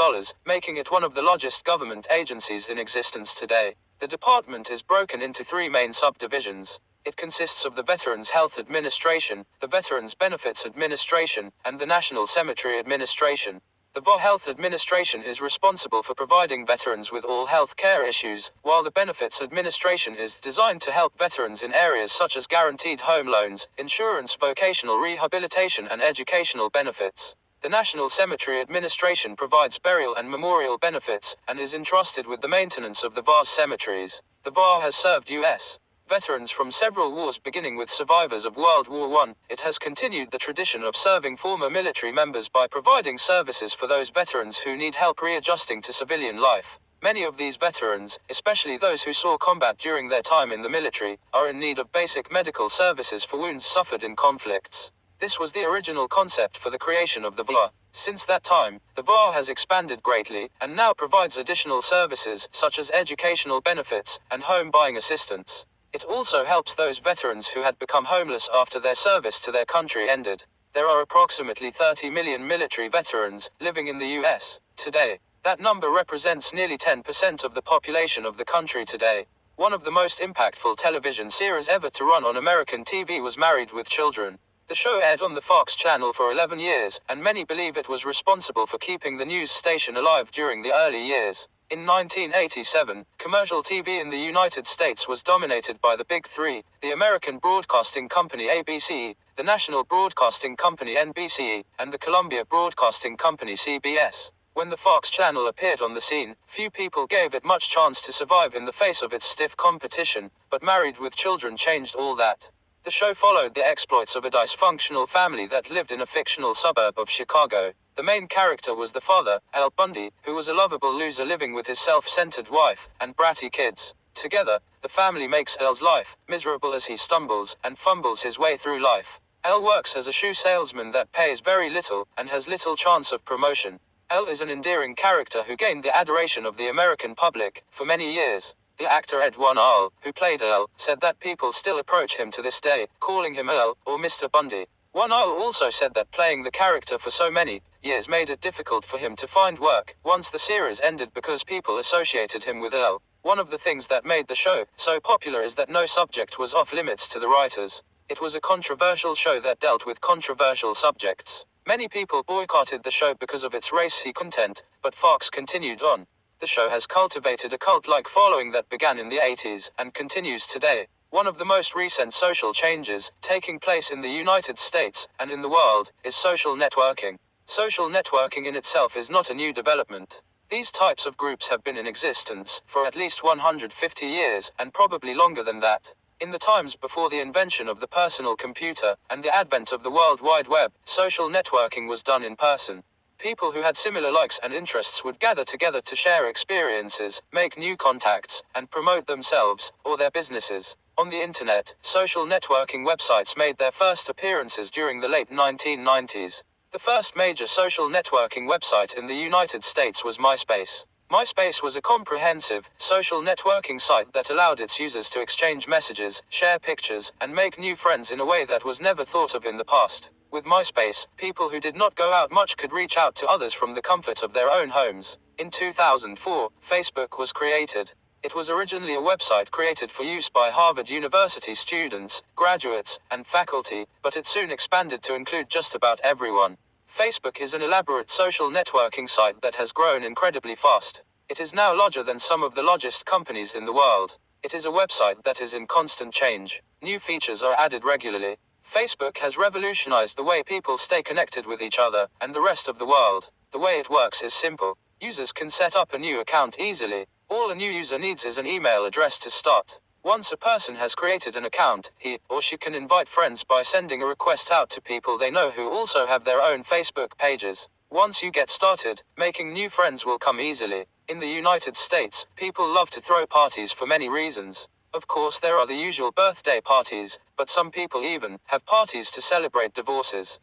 making it one of the largest government agencies in existence today. The department is broken into 3 main subdivisions. It consists of the Veterans Health Administration, the Veterans Benefits Administration, and the National Cemetery Administration. The VA Health Administration is responsible for providing veterans with all health care issues, while the Benefits Administration is designed to help veterans in areas such as guaranteed home loans, insurance, vocational rehabilitation, and educational benefits. The National Cemetery Administration provides burial and memorial benefits, and is entrusted with the maintenance of the VA's cemeteries. The VA has served U.S. veterans from several wars, beginning with survivors of World War I. It has continued the tradition of serving former military members by providing services for those veterans who need help readjusting to civilian life. Many of these veterans, especially those who saw combat during their time in the military, are in need of basic medical services for wounds suffered in conflicts. This was the original concept for the creation of the VA. Since that time, the VA has expanded greatly, and now provides additional services, such as educational benefits, and home buying assistance. It also helps those veterans who had become homeless after their service to their country ended. There are approximately 30 million military veterans living in the U.S. today. That number represents nearly 10% of the population of the country today. One of the most impactful television series ever to run on American TV was Married with Children. The show aired on the Fox channel for 11 years, and many believe it was responsible for keeping the news station alive during the early years. In 1987, commercial TV in the United States was dominated by the Big Three: the American Broadcasting Company ABC, the National Broadcasting Company NBC, and the Columbia Broadcasting Company CBS. When the Fox channel appeared on the scene, few people gave it much chance to survive in the face of its stiff competition, but Married with Children changed all that. The show followed the exploits of a dysfunctional family that lived in a fictional suburb of Chicago. The main character was the father, Al Bundy, who was a lovable loser living with his self-centered wife and bratty kids. Together, the family makes Al's life miserable as he stumbles and fumbles his way through life. Al works as a shoe salesman that pays very little and has little chance of promotion. Al is an endearing character who gained the adoration of the American public for many years. The actor Ed One-Al, who played Al, said that people still approach him to this day, calling him Al or Mr. Bundy. One-Al also said that playing the character for so many years made it difficult for him to find work once the series ended because people associated him with Al. One of the things that made the show so popular is that no subject was off limits to the writers. It was a controversial show that dealt with controversial subjects. Many people boycotted the show because of its racy content, but Fox continued on. The show has cultivated a cult-like following that began in the 80s and continues today. One of the most recent social changes taking place in the United States and in the world is social networking. Social networking in itself is not a new development. These types of groups have been in existence for at least 150 years, and probably longer than that. In the times before the invention of the personal computer and the advent of the World Wide Web, social networking was done in person. People who had similar likes and interests would gather together to share experiences, make new contacts, and promote themselves or their businesses. On the internet, social networking websites made their first appearances during the late 1990s. The first major social networking website in the United States was MySpace. MySpace was a comprehensive, social networking site that allowed its users to exchange messages, share pictures, and make new friends in a way that was never thought of in the past. With MySpace, people who did not go out much could reach out to others from the comfort of their own homes. In 2004, Facebook was created. It was originally a website created for use by Harvard University students, graduates, and faculty, but it soon expanded to include just about everyone. Facebook is an elaborate social networking site that has grown incredibly fast. It is now larger than some of the largest companies in the world. It is a website that is in constant change. New features are added regularly. Facebook has revolutionized the way people stay connected with each other and the rest of the world. The way it works is simple. Users can set up a new account easily. All a new user needs is an email address to start. Once a person has created an account, he or she can invite friends by sending a request out to people they know who also have their own Facebook pages. Once you get started, making new friends will come easily. In the United States, people love to throw parties for many reasons. Of course, there are the usual birthday parties, but some people even have parties to celebrate divorces.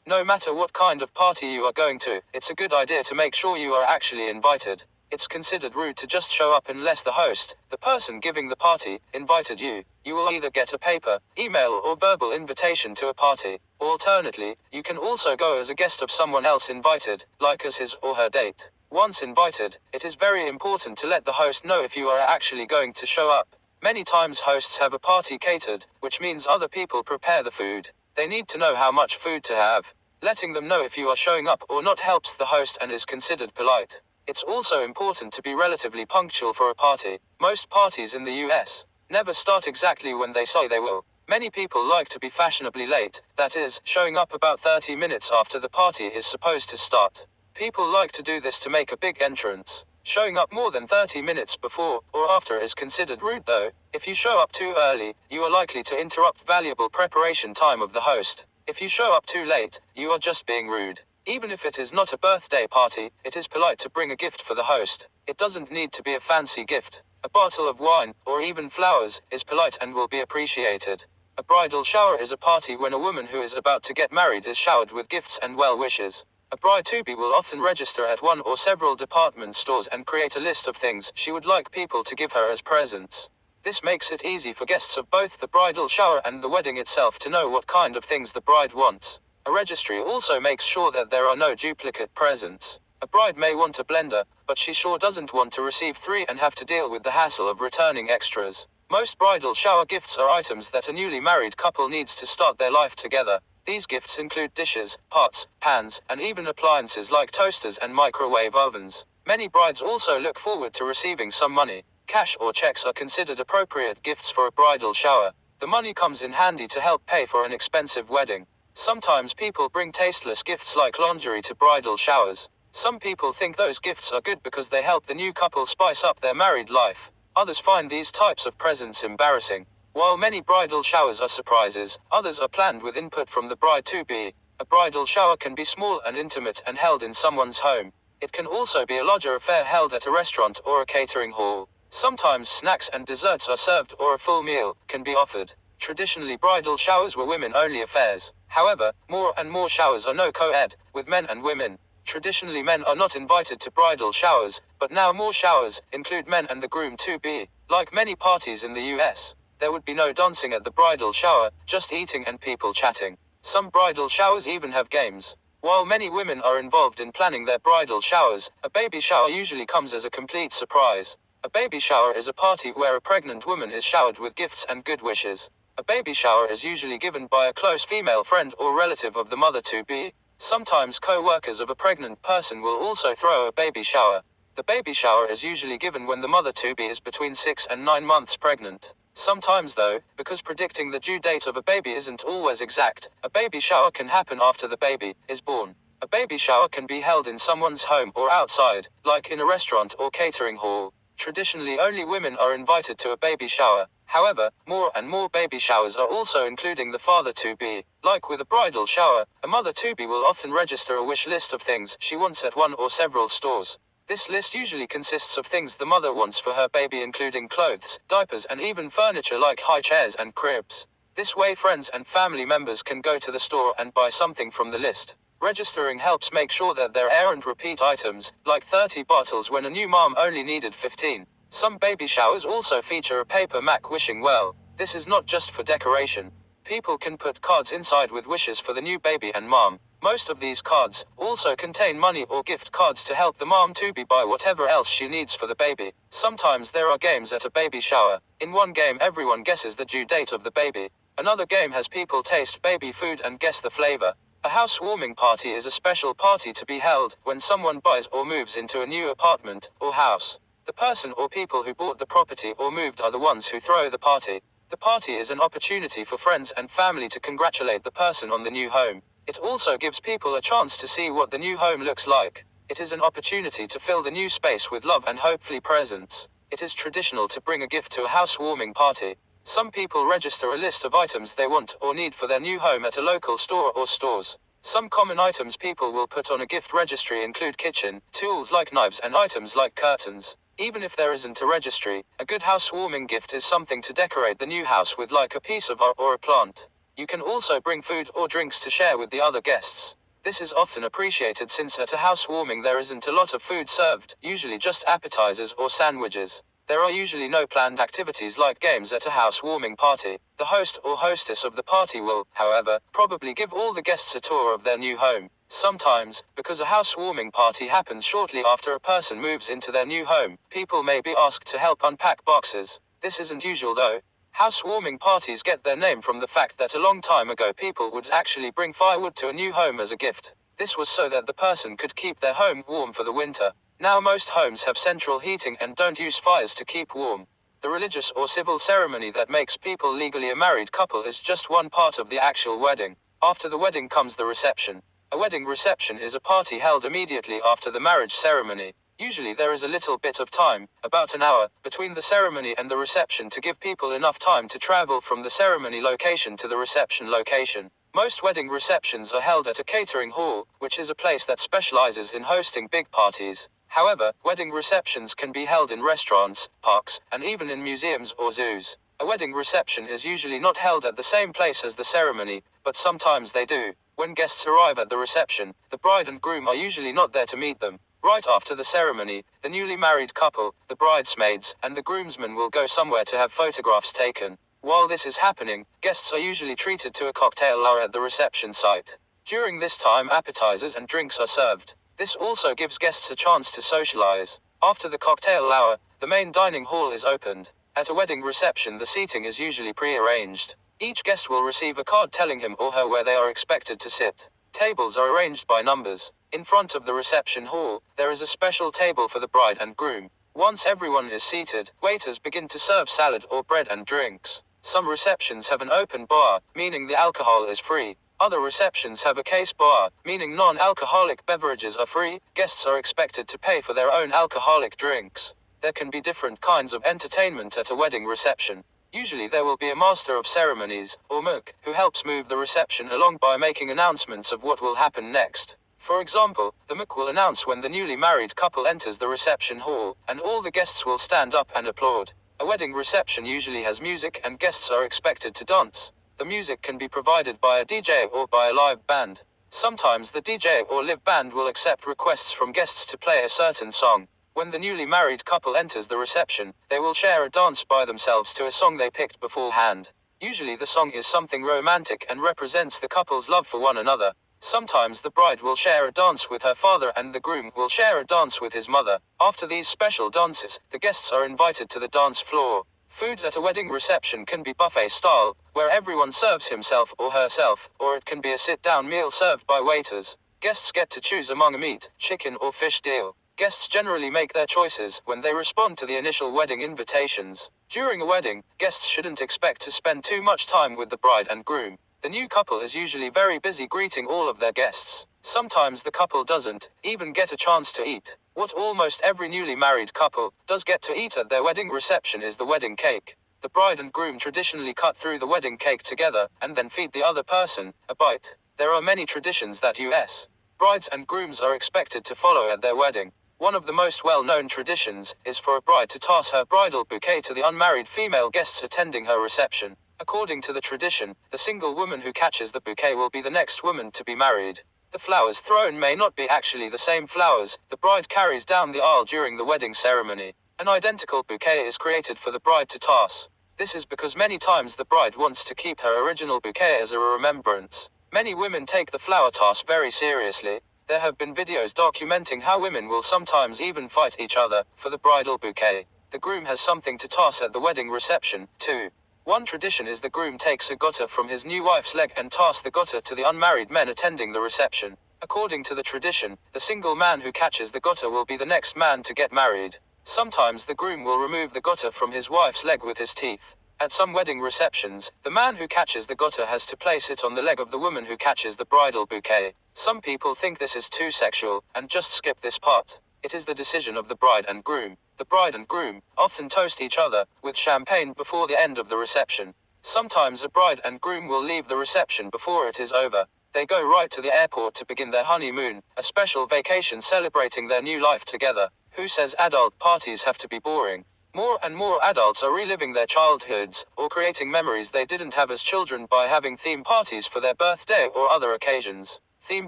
No matter what kind of party you are going to, it's a good idea to make sure you are actually invited. It's considered rude to just show up unless the host, the person giving the party, invited you. You will either get a paper, email, or verbal invitation to a party. Alternately, you can also go as a guest of someone else invited, like as his or her date. Once invited, it is very important to let the host know if you are actually going to show up. Many times hosts have a party catered, which means other people prepare the food. They need to know how much food to have. Letting them know if you are showing up or not helps the host and is considered polite. It's also important to be relatively punctual for a party. Most parties in the US never start exactly when they say they will. Many people like to be fashionably late, that is, showing up about 30 minutes after the party is supposed to start. People like to do this to make a big entrance. Showing up more than 30 minutes before or after is considered rude though. If you show up too early, you are likely to interrupt valuable preparation time of the host. If you show up too late, you are just being rude. Even if it is not a birthday party, it is polite to bring a gift for the host. It doesn't need to be a fancy gift. A bottle of wine, or even flowers, is polite and will be appreciated. A bridal shower is a party when a woman who is about to get married is showered with gifts and well wishes. A bride-to-be will often register at one or several department stores and create a list of things she would like people to give her as presents. This makes it easy for guests of both the bridal shower and the wedding itself to know what kind of things the bride wants. A registry also makes sure that there are no duplicate presents. A bride may want a blender, but she sure doesn't want to receive 3 and have to deal with the hassle of returning extras. Most bridal shower gifts are items that a newly married couple needs to start their life together. These gifts include dishes, pots, pans, and even appliances like toasters and microwave ovens. Many brides also look forward to receiving some money. Cash or checks are considered appropriate gifts for a bridal shower. The money comes in handy to help pay for an expensive wedding. Sometimes people bring tasteless gifts like lingerie to bridal showers. Some people think those gifts are good because they help the new couple spice up their married life. Others find these types of presents embarrassing. While many bridal showers are surprises, others are planned with input from the bride-to-be. A bridal shower can be small and intimate and held in someone's home. It can also be a larger affair held at a restaurant or a catering hall. Sometimes snacks and desserts are served or a full meal can be offered. Traditionally, bridal showers were women-only affairs. However, more and more showers are now co-ed, with men and women. Traditionally, men are not invited to bridal showers, but now more showers include men and the groom-to-be. Like many parties in the US, there would be no dancing at the bridal shower, just eating and people chatting. Some bridal showers even have games. While many women are involved in planning their bridal showers, a baby shower usually comes as a complete surprise. A baby shower is a party where a pregnant woman is showered with gifts and good wishes. A baby shower is usually given by a close female friend or relative of the mother-to-be. Sometimes co-workers of a pregnant person will also throw a baby shower. The baby shower is usually given when the mother-to-be is between 6 and 9 months pregnant. Sometimes though, because predicting the due date of a baby isn't always exact, a baby shower can happen after the baby is born. A baby shower can be held in someone's home or outside, like in a restaurant or catering hall. Traditionally, only women are invited to a baby shower. However, more and more baby showers are also including the father-to-be. Like with a bridal shower, a mother-to-be will often register a wish list of things she wants at one or several stores. This list usually consists of things the mother wants for her baby, including clothes, diapers, and even furniture like high chairs and cribs. This way friends and family members can go to the store and buy something from the list. Registering helps make sure that there aren't repeat items, like 30 bottles when a new mom only needed 15. Some baby showers also feature a paper MAC wishing well. This is not just for decoration. People can put cards inside with wishes for the new baby and mom. Most of these cards also contain money or gift cards to help the mom to buy whatever else she needs for the baby. Sometimes there are games at a baby shower. In one game everyone guesses the due date of the baby. Another game has people taste baby food and guess the flavor. A housewarming party is a special party to be held when someone buys or moves into a new apartment or house. The person or people who bought the property or moved are the ones who throw the party. The party is an opportunity for friends and family to congratulate the person on the new home. It also gives people a chance to see what the new home looks like. It is an opportunity to fill the new space with love and hopefully presents. It is traditional to bring a gift to a housewarming party. Some people register a list of items they want or need for their new home at a local store or stores. Some common items people will put on a gift registry include kitchen tools like knives and items like curtains. Even if there isn't a registry, a good housewarming gift is something to decorate the new house with, like a piece of art or a plant. You can also bring food or drinks to share with the other guests. This is often appreciated since at a housewarming there isn't a lot of food served, usually just appetizers or sandwiches. There are usually no planned activities like games at a housewarming party. The host or hostess of the party will, however, probably give all the guests a tour of their new home. Sometimes, because a housewarming party happens shortly after a person moves into their new home, people may be asked to help unpack boxes. This isn't usual though. Housewarming parties get their name from the fact that a long time ago people would actually bring firewood to a new home as a gift. This was so that the person could keep their home warm for the winter. Now most homes have central heating and don't use fires to keep warm. The religious or civil ceremony that makes people legally a married couple is just one part of the actual wedding. After the wedding comes the reception. A wedding reception is a party held immediately after the marriage ceremony. Usually there is a little bit of time, about an hour, between the ceremony and the reception to give people enough time to travel from the ceremony location to the reception location. Most wedding receptions are held at a catering hall, which is a place that specializes in hosting big parties. However, wedding receptions can be held in restaurants, parks, and even in museums or zoos. A wedding reception is usually not held at the same place as the ceremony, but sometimes they do. When guests arrive at the reception, the bride and groom are usually not there to meet them. Right after the ceremony, the newly married couple, the bridesmaids, and the groomsmen will go somewhere to have photographs taken. While this is happening, guests are usually treated to a cocktail hour at the reception site. During this time appetizers and drinks are served. This also gives guests a chance to socialize. After the cocktail hour, the main dining hall is opened. At a wedding reception the seating is usually pre-arranged. Each guest will receive a card telling him or her where they are expected to sit. Tables are arranged by numbers. In front of the reception hall, there is a special table for the bride and groom. Once everyone is seated, waiters begin to serve salad or bread and drinks. Some receptions have an open bar, meaning the alcohol is free. Other receptions have a case bar, meaning non-alcoholic beverages are free. Guests are expected to pay for their own alcoholic drinks. There can be different kinds of entertainment at a wedding reception. Usually there will be a master of ceremonies, or MOC, who helps move the reception along by making announcements of what will happen next. For example, the MOC will announce when the newly married couple enters the reception hall, and all the guests will stand up and applaud. A wedding reception usually has music and guests are expected to dance. The music can be provided by a DJ or by a live band. Sometimes the DJ or live band will accept requests from guests to play a certain song. When the newly married couple enters the reception, they will share a dance by themselves to a song they picked beforehand. Usually the song is something romantic and represents the couple's love for one another. Sometimes the bride will share a dance with her father and the groom will share a dance with his mother. After these special dances, the guests are invited to the dance floor. Food at a wedding reception can be buffet style, where everyone serves himself or herself, or it can be a sit-down meal served by waiters. Guests get to choose among a meat, chicken or fish deal. Guests generally make their choices when they respond to the initial wedding invitations. During a wedding, guests shouldn't expect to spend too much time with the bride and groom. The new couple is usually very busy greeting all of their guests. Sometimes the couple doesn't even get a chance to eat. What almost every newly married couple does get to eat at their wedding reception is the wedding cake. The bride and groom traditionally cut through the wedding cake together and then feed the other person a bite. There are many traditions that U.S. brides and grooms are expected to follow at their wedding. One of the most well-known traditions is for a bride to toss her bridal bouquet to the unmarried female guests attending her reception. According to the tradition, the single woman who catches the bouquet will be the next woman to be married. The flowers thrown may not be actually the same flowers the bride carries down the aisle during the wedding ceremony. An identical bouquet is created for the bride to toss. This is because many times the bride wants to keep her original bouquet as a remembrance. Many women take the flower toss very seriously. There have been videos documenting how women will sometimes even fight each other for the bridal bouquet. The groom has something to toss at the wedding reception, too. One tradition is the groom takes a gutter from his new wife's leg and toss the gutter to the unmarried men attending the reception. According to the tradition, the single man who catches the gutter will be the next man to get married. Sometimes the groom will remove the gutter from his wife's leg with his teeth. At some wedding receptions, the man who catches the gutter has to place it on the leg of the woman who catches the bridal bouquet. Some people think this is too sexual, and just skip this part. It is the decision of the bride and groom. The bride and groom often toast each other with champagne before the end of the reception. Sometimes a bride and groom will leave the reception before it is over. They go right to the airport to begin their honeymoon, a special vacation celebrating their new life together. Who says adult parties have to be boring? More and more adults are reliving their childhoods, or creating memories they didn't have as children by having theme parties for their birthday or other occasions. Theme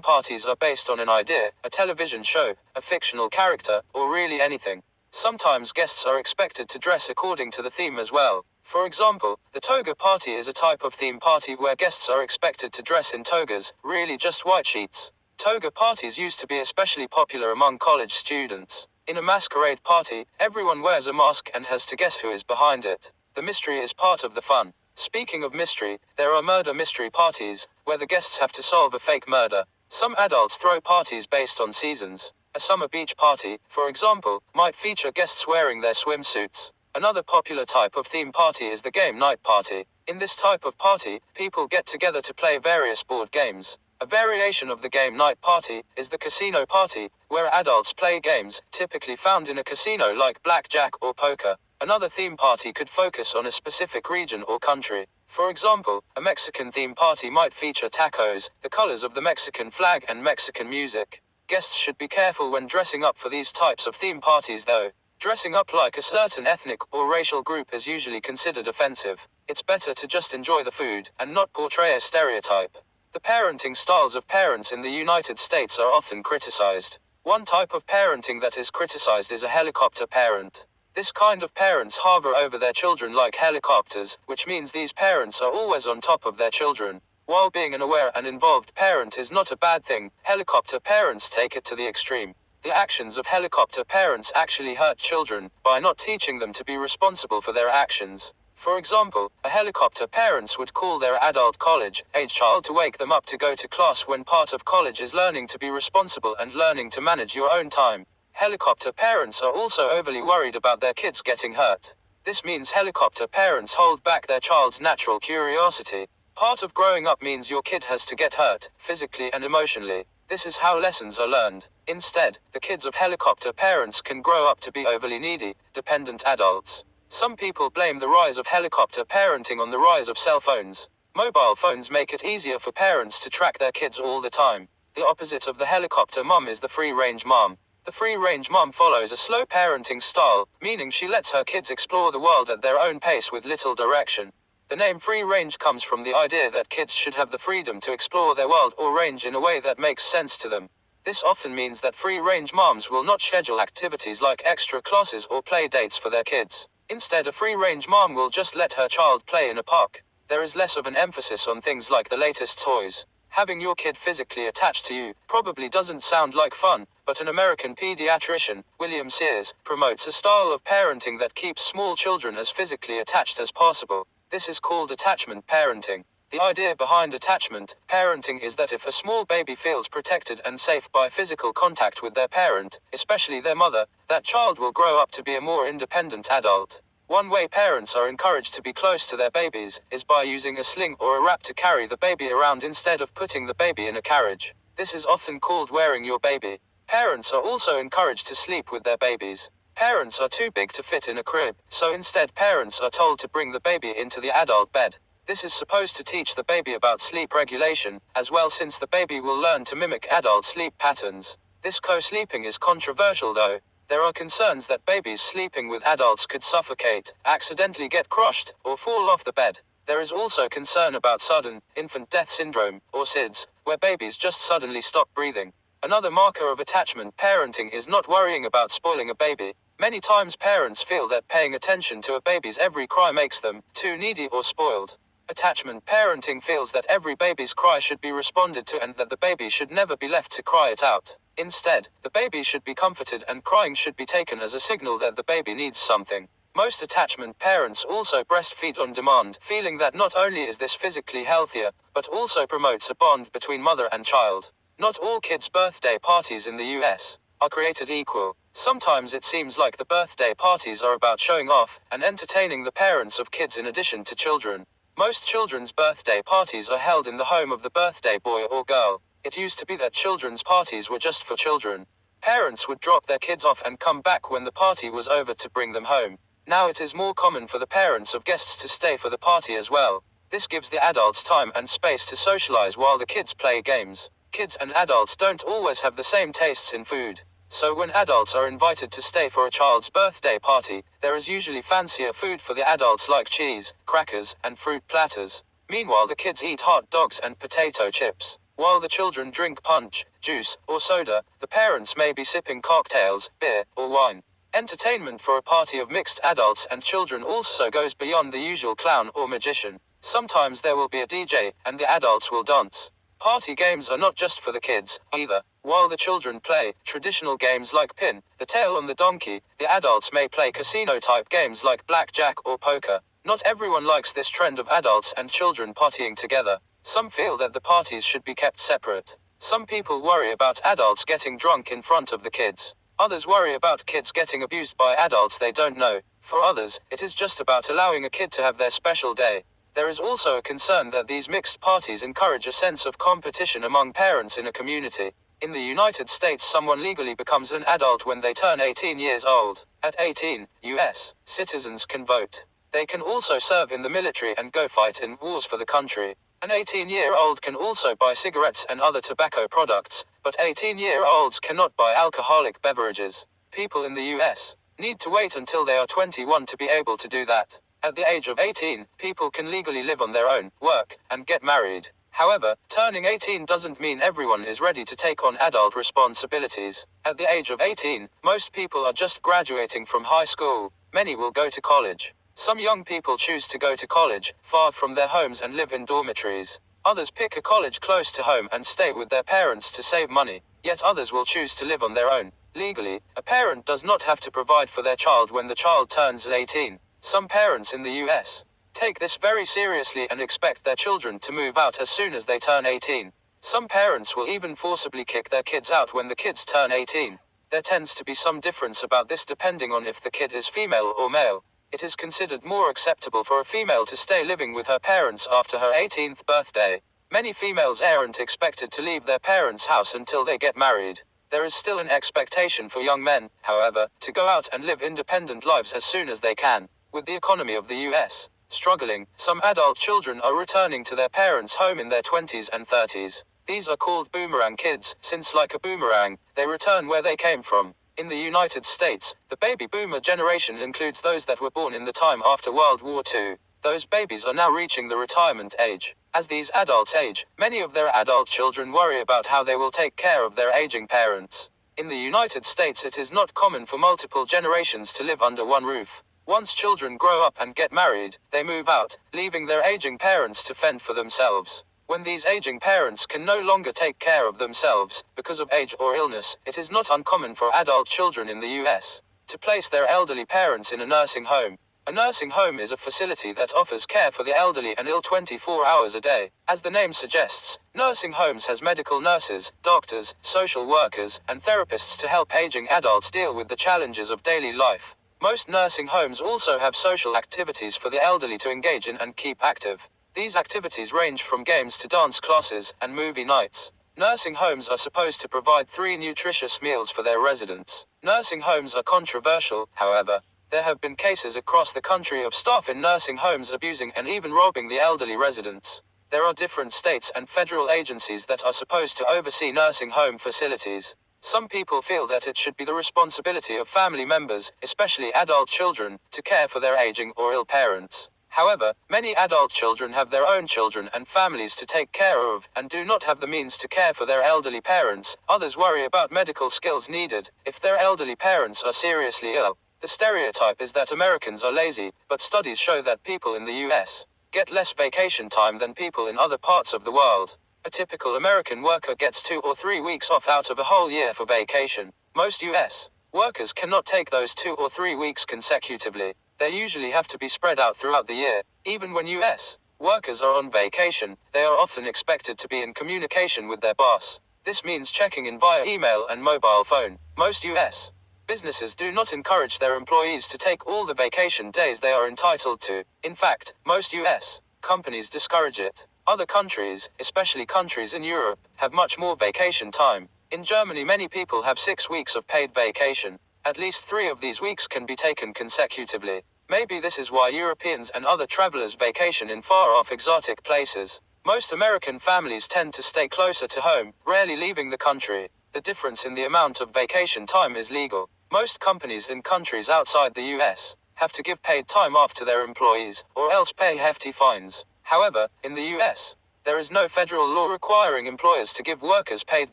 parties are based on an idea, a television show, a fictional character, or really anything. Sometimes guests are expected to dress according to the theme as well. For example, the toga party is a type of theme party where guests are expected to dress in togas, really just white sheets. Toga parties used to be especially popular among college students. In a masquerade party, everyone wears a mask and has to guess who is behind it. The mystery is part of the fun. Speaking of mystery, there are murder mystery parties, where the guests have to solve a fake murder. Some adults throw parties based on seasons. A summer beach party, for example, might feature guests wearing their swimsuits. Another popular type of theme party is the game night party. In this type of party, people get together to play various board games. A variation of the game night party is the casino party, where adults play games, typically found in a casino like blackjack or poker. Another theme party could focus on a specific region or country. For example, a Mexican theme party might feature tacos, the colors of the Mexican flag, and Mexican music. Guests should be careful when dressing up for these types of theme parties though. Dressing up like a certain ethnic or racial group is usually considered offensive. It's better to just enjoy the food, and not portray a stereotype. The parenting styles of parents in the United States are often criticized. One type of parenting that is criticized is a helicopter parent. This kind of parents hover over their children like helicopters, which means these parents are always on top of their children. While being an aware and involved parent is not a bad thing, helicopter parents take it to the extreme. The actions of helicopter parents actually hurt children by not teaching them to be responsible for their actions. For example, a helicopter parents would call their adult college-age child to wake them up to go to class when part of college is learning to be responsible and learning to manage your own time. Helicopter parents are also overly worried about their kids getting hurt. This means helicopter parents hold back their child's natural curiosity. Part of growing up means your kid has to get hurt, physically and emotionally. This is how lessons are learned. Instead, the kids of helicopter parents can grow up to be overly needy, dependent adults. Some people blame the rise of helicopter parenting on the rise of cell phones. Mobile phones make it easier for parents to track their kids all the time. The opposite of the helicopter mom is the free-range mom. The free-range mom follows a slow parenting style, meaning she lets her kids explore the world at their own pace with little direction. The name free range comes from the idea that kids should have the freedom to explore their world or range in a way that makes sense to them. This often means that free-range moms will not schedule activities like extra classes or play dates for their kids. Instead, a free-range mom will just let her child play in a park. There is less of an emphasis on things like the latest toys. Having your kid physically attached to you probably doesn't sound like fun, but an American pediatrician, William Sears, promotes a style of parenting that keeps small children as physically attached as possible. This is called attachment parenting. The idea behind attachment parenting is that if a small baby feels protected and safe by physical contact with their parent, especially their mother, that child will grow up to be a more independent adult. One way parents are encouraged to be close to their babies is by using a sling or a wrap to carry the baby around instead of putting the baby in a carriage. This is often called wearing your baby. Parents are also encouraged to sleep with their babies. Parents are too big to fit in a crib, so instead parents are told to bring the baby into the adult bed. This is supposed to teach the baby about sleep regulation, as well, since the baby will learn to mimic adult sleep patterns. This co-sleeping is controversial though. There are concerns that babies sleeping with adults could suffocate, accidentally get crushed, or fall off the bed. There is also concern about sudden infant death syndrome, or SIDS, where babies just suddenly stop breathing. Another marker of attachment parenting is not worrying about spoiling a baby. Many times parents feel that paying attention to a baby's every cry makes them too needy or spoiled. Attachment parenting feels that every baby's cry should be responded to and that the baby should never be left to cry it out. Instead, the baby should be comforted and crying should be taken as a signal that the baby needs something. Most attachment parents also breastfeed on demand, feeling that not only is this physically healthier, but also promotes a bond between mother and child. Not all kids' birthday parties in the US are created equal. Sometimes it seems like the birthday parties are about showing off and entertaining the parents of kids in addition to children. Most children's birthday parties are held in the home of the birthday boy or girl. It used to be that children's parties were just for children. Parents would drop their kids off and come back when the party was over to bring them home. Now it is more common for the parents of guests to stay for the party as well. This gives the adults time and space to socialize while the kids play games. Kids and adults don't always have the same tastes in food. So when adults are invited to stay for a child's birthday party, there is usually fancier food for the adults like cheese, crackers, and fruit platters. Meanwhile the kids eat hot dogs and potato chips. While the children drink punch, juice, or soda, the parents may be sipping cocktails, beer, or wine. Entertainment for a party of mixed adults and children also goes beyond the usual clown or magician. Sometimes there will be a DJ, and the adults will dance. Party games are not just for the kids, either. While the children play traditional games like pin, the tail on the donkey, the adults may play casino-type games like blackjack or poker. Not everyone likes this trend of adults and children partying together. Some feel that the parties should be kept separate. Some people worry about adults getting drunk in front of the kids. Others worry about kids getting abused by adults they don't know. For others, it is just about allowing a kid to have their special day. There is also a concern that these mixed parties encourage a sense of competition among parents in a community. In the United States, someone legally becomes an adult when they turn 18 years old. At 18, US citizens can vote. They can also serve in the military and go fight in wars for the country. An 18-year-old can also buy cigarettes and other tobacco products, but 18-year-olds cannot buy alcoholic beverages. People in the US need to wait until they are 21 to be able to do that. At the age of 18, people can legally live on their own, work, and get married. However, turning 18 doesn't mean everyone is ready to take on adult responsibilities. At the age of 18, most people are just graduating from high school. Many will go to college. Some young people choose to go to college, far from their homes and live in dormitories. Others pick a college close to home and stay with their parents to save money. Yet others will choose to live on their own. Legally, a parent does not have to provide for their child when the child turns 18. Some parents in the US take this very seriously and expect their children to move out as soon as they turn 18. Some parents will even forcibly kick their kids out when the kids turn 18. There tends to be some difference about this depending on if the kid is female or male. It is considered more acceptable for a female to stay living with her parents after her 18th birthday. Many females aren't expected to leave their parents' house until they get married. There is still an expectation for young men, however, to go out and live independent lives as soon as they can. With the economy of the US struggling, some adult children are returning to their parents' home in their 20s and 30s. These are called boomerang kids, since like a boomerang, they return where they came from. In the United States, the baby boomer generation includes those that were born in the time after World War II. Those babies are now reaching the retirement age. As these adults age, many of their adult children worry about how they will take care of their aging parents. In the United States, it is not common for multiple generations to live under one roof. Once children grow up and get married, they move out, leaving their aging parents to fend for themselves. When these aging parents can no longer take care of themselves, because of age or illness, it is not uncommon for adult children in the US to place their elderly parents in a nursing home. A nursing home is a facility that offers care for the elderly and ill 24 hours a day. As the name suggests, nursing homes has medical nurses, doctors, social workers, and therapists to help aging adults deal with the challenges of daily life. Most nursing homes also have social activities for the elderly to engage in and keep active. These activities range from games to dance classes and movie nights. Nursing homes are supposed to provide 3 nutritious meals for their residents. Nursing homes are controversial, however. There have been cases across the country of staff in nursing homes abusing and even robbing the elderly residents. There are different states and federal agencies that are supposed to oversee nursing home facilities. Some people feel that it should be the responsibility of family members, especially adult children, to care for their aging or ill parents. However, many adult children have their own children and families to take care of, and do not have the means to care for their elderly parents. Others worry about medical skills needed if their elderly parents are seriously ill. The stereotype is that Americans are lazy, but studies show that people in the US get less vacation time than people in other parts of the world. A typical American worker gets 2 or 3 weeks off out of a whole year for vacation. Most US workers cannot take those 2 or 3 weeks consecutively. They usually have to be spread out throughout the year. Even when US workers are on vacation, they are often expected to be in communication with their boss. This means checking in via email and mobile phone. Most US businesses do not encourage their employees to take all the vacation days they are entitled to. In fact, most US companies discourage it. Other countries, especially countries in Europe, have much more vacation time. In Germany, many people have 6 weeks of paid vacation. At least 3 of these weeks can be taken consecutively. Maybe this is why Europeans and other travelers vacation in far-off exotic places. Most American families tend to stay closer to home, rarely leaving the country. The difference in the amount of vacation time is legal. Most companies in countries outside the US have to give paid time off to their employees, or else pay hefty fines. However, in the US, there is no federal law requiring employers to give workers paid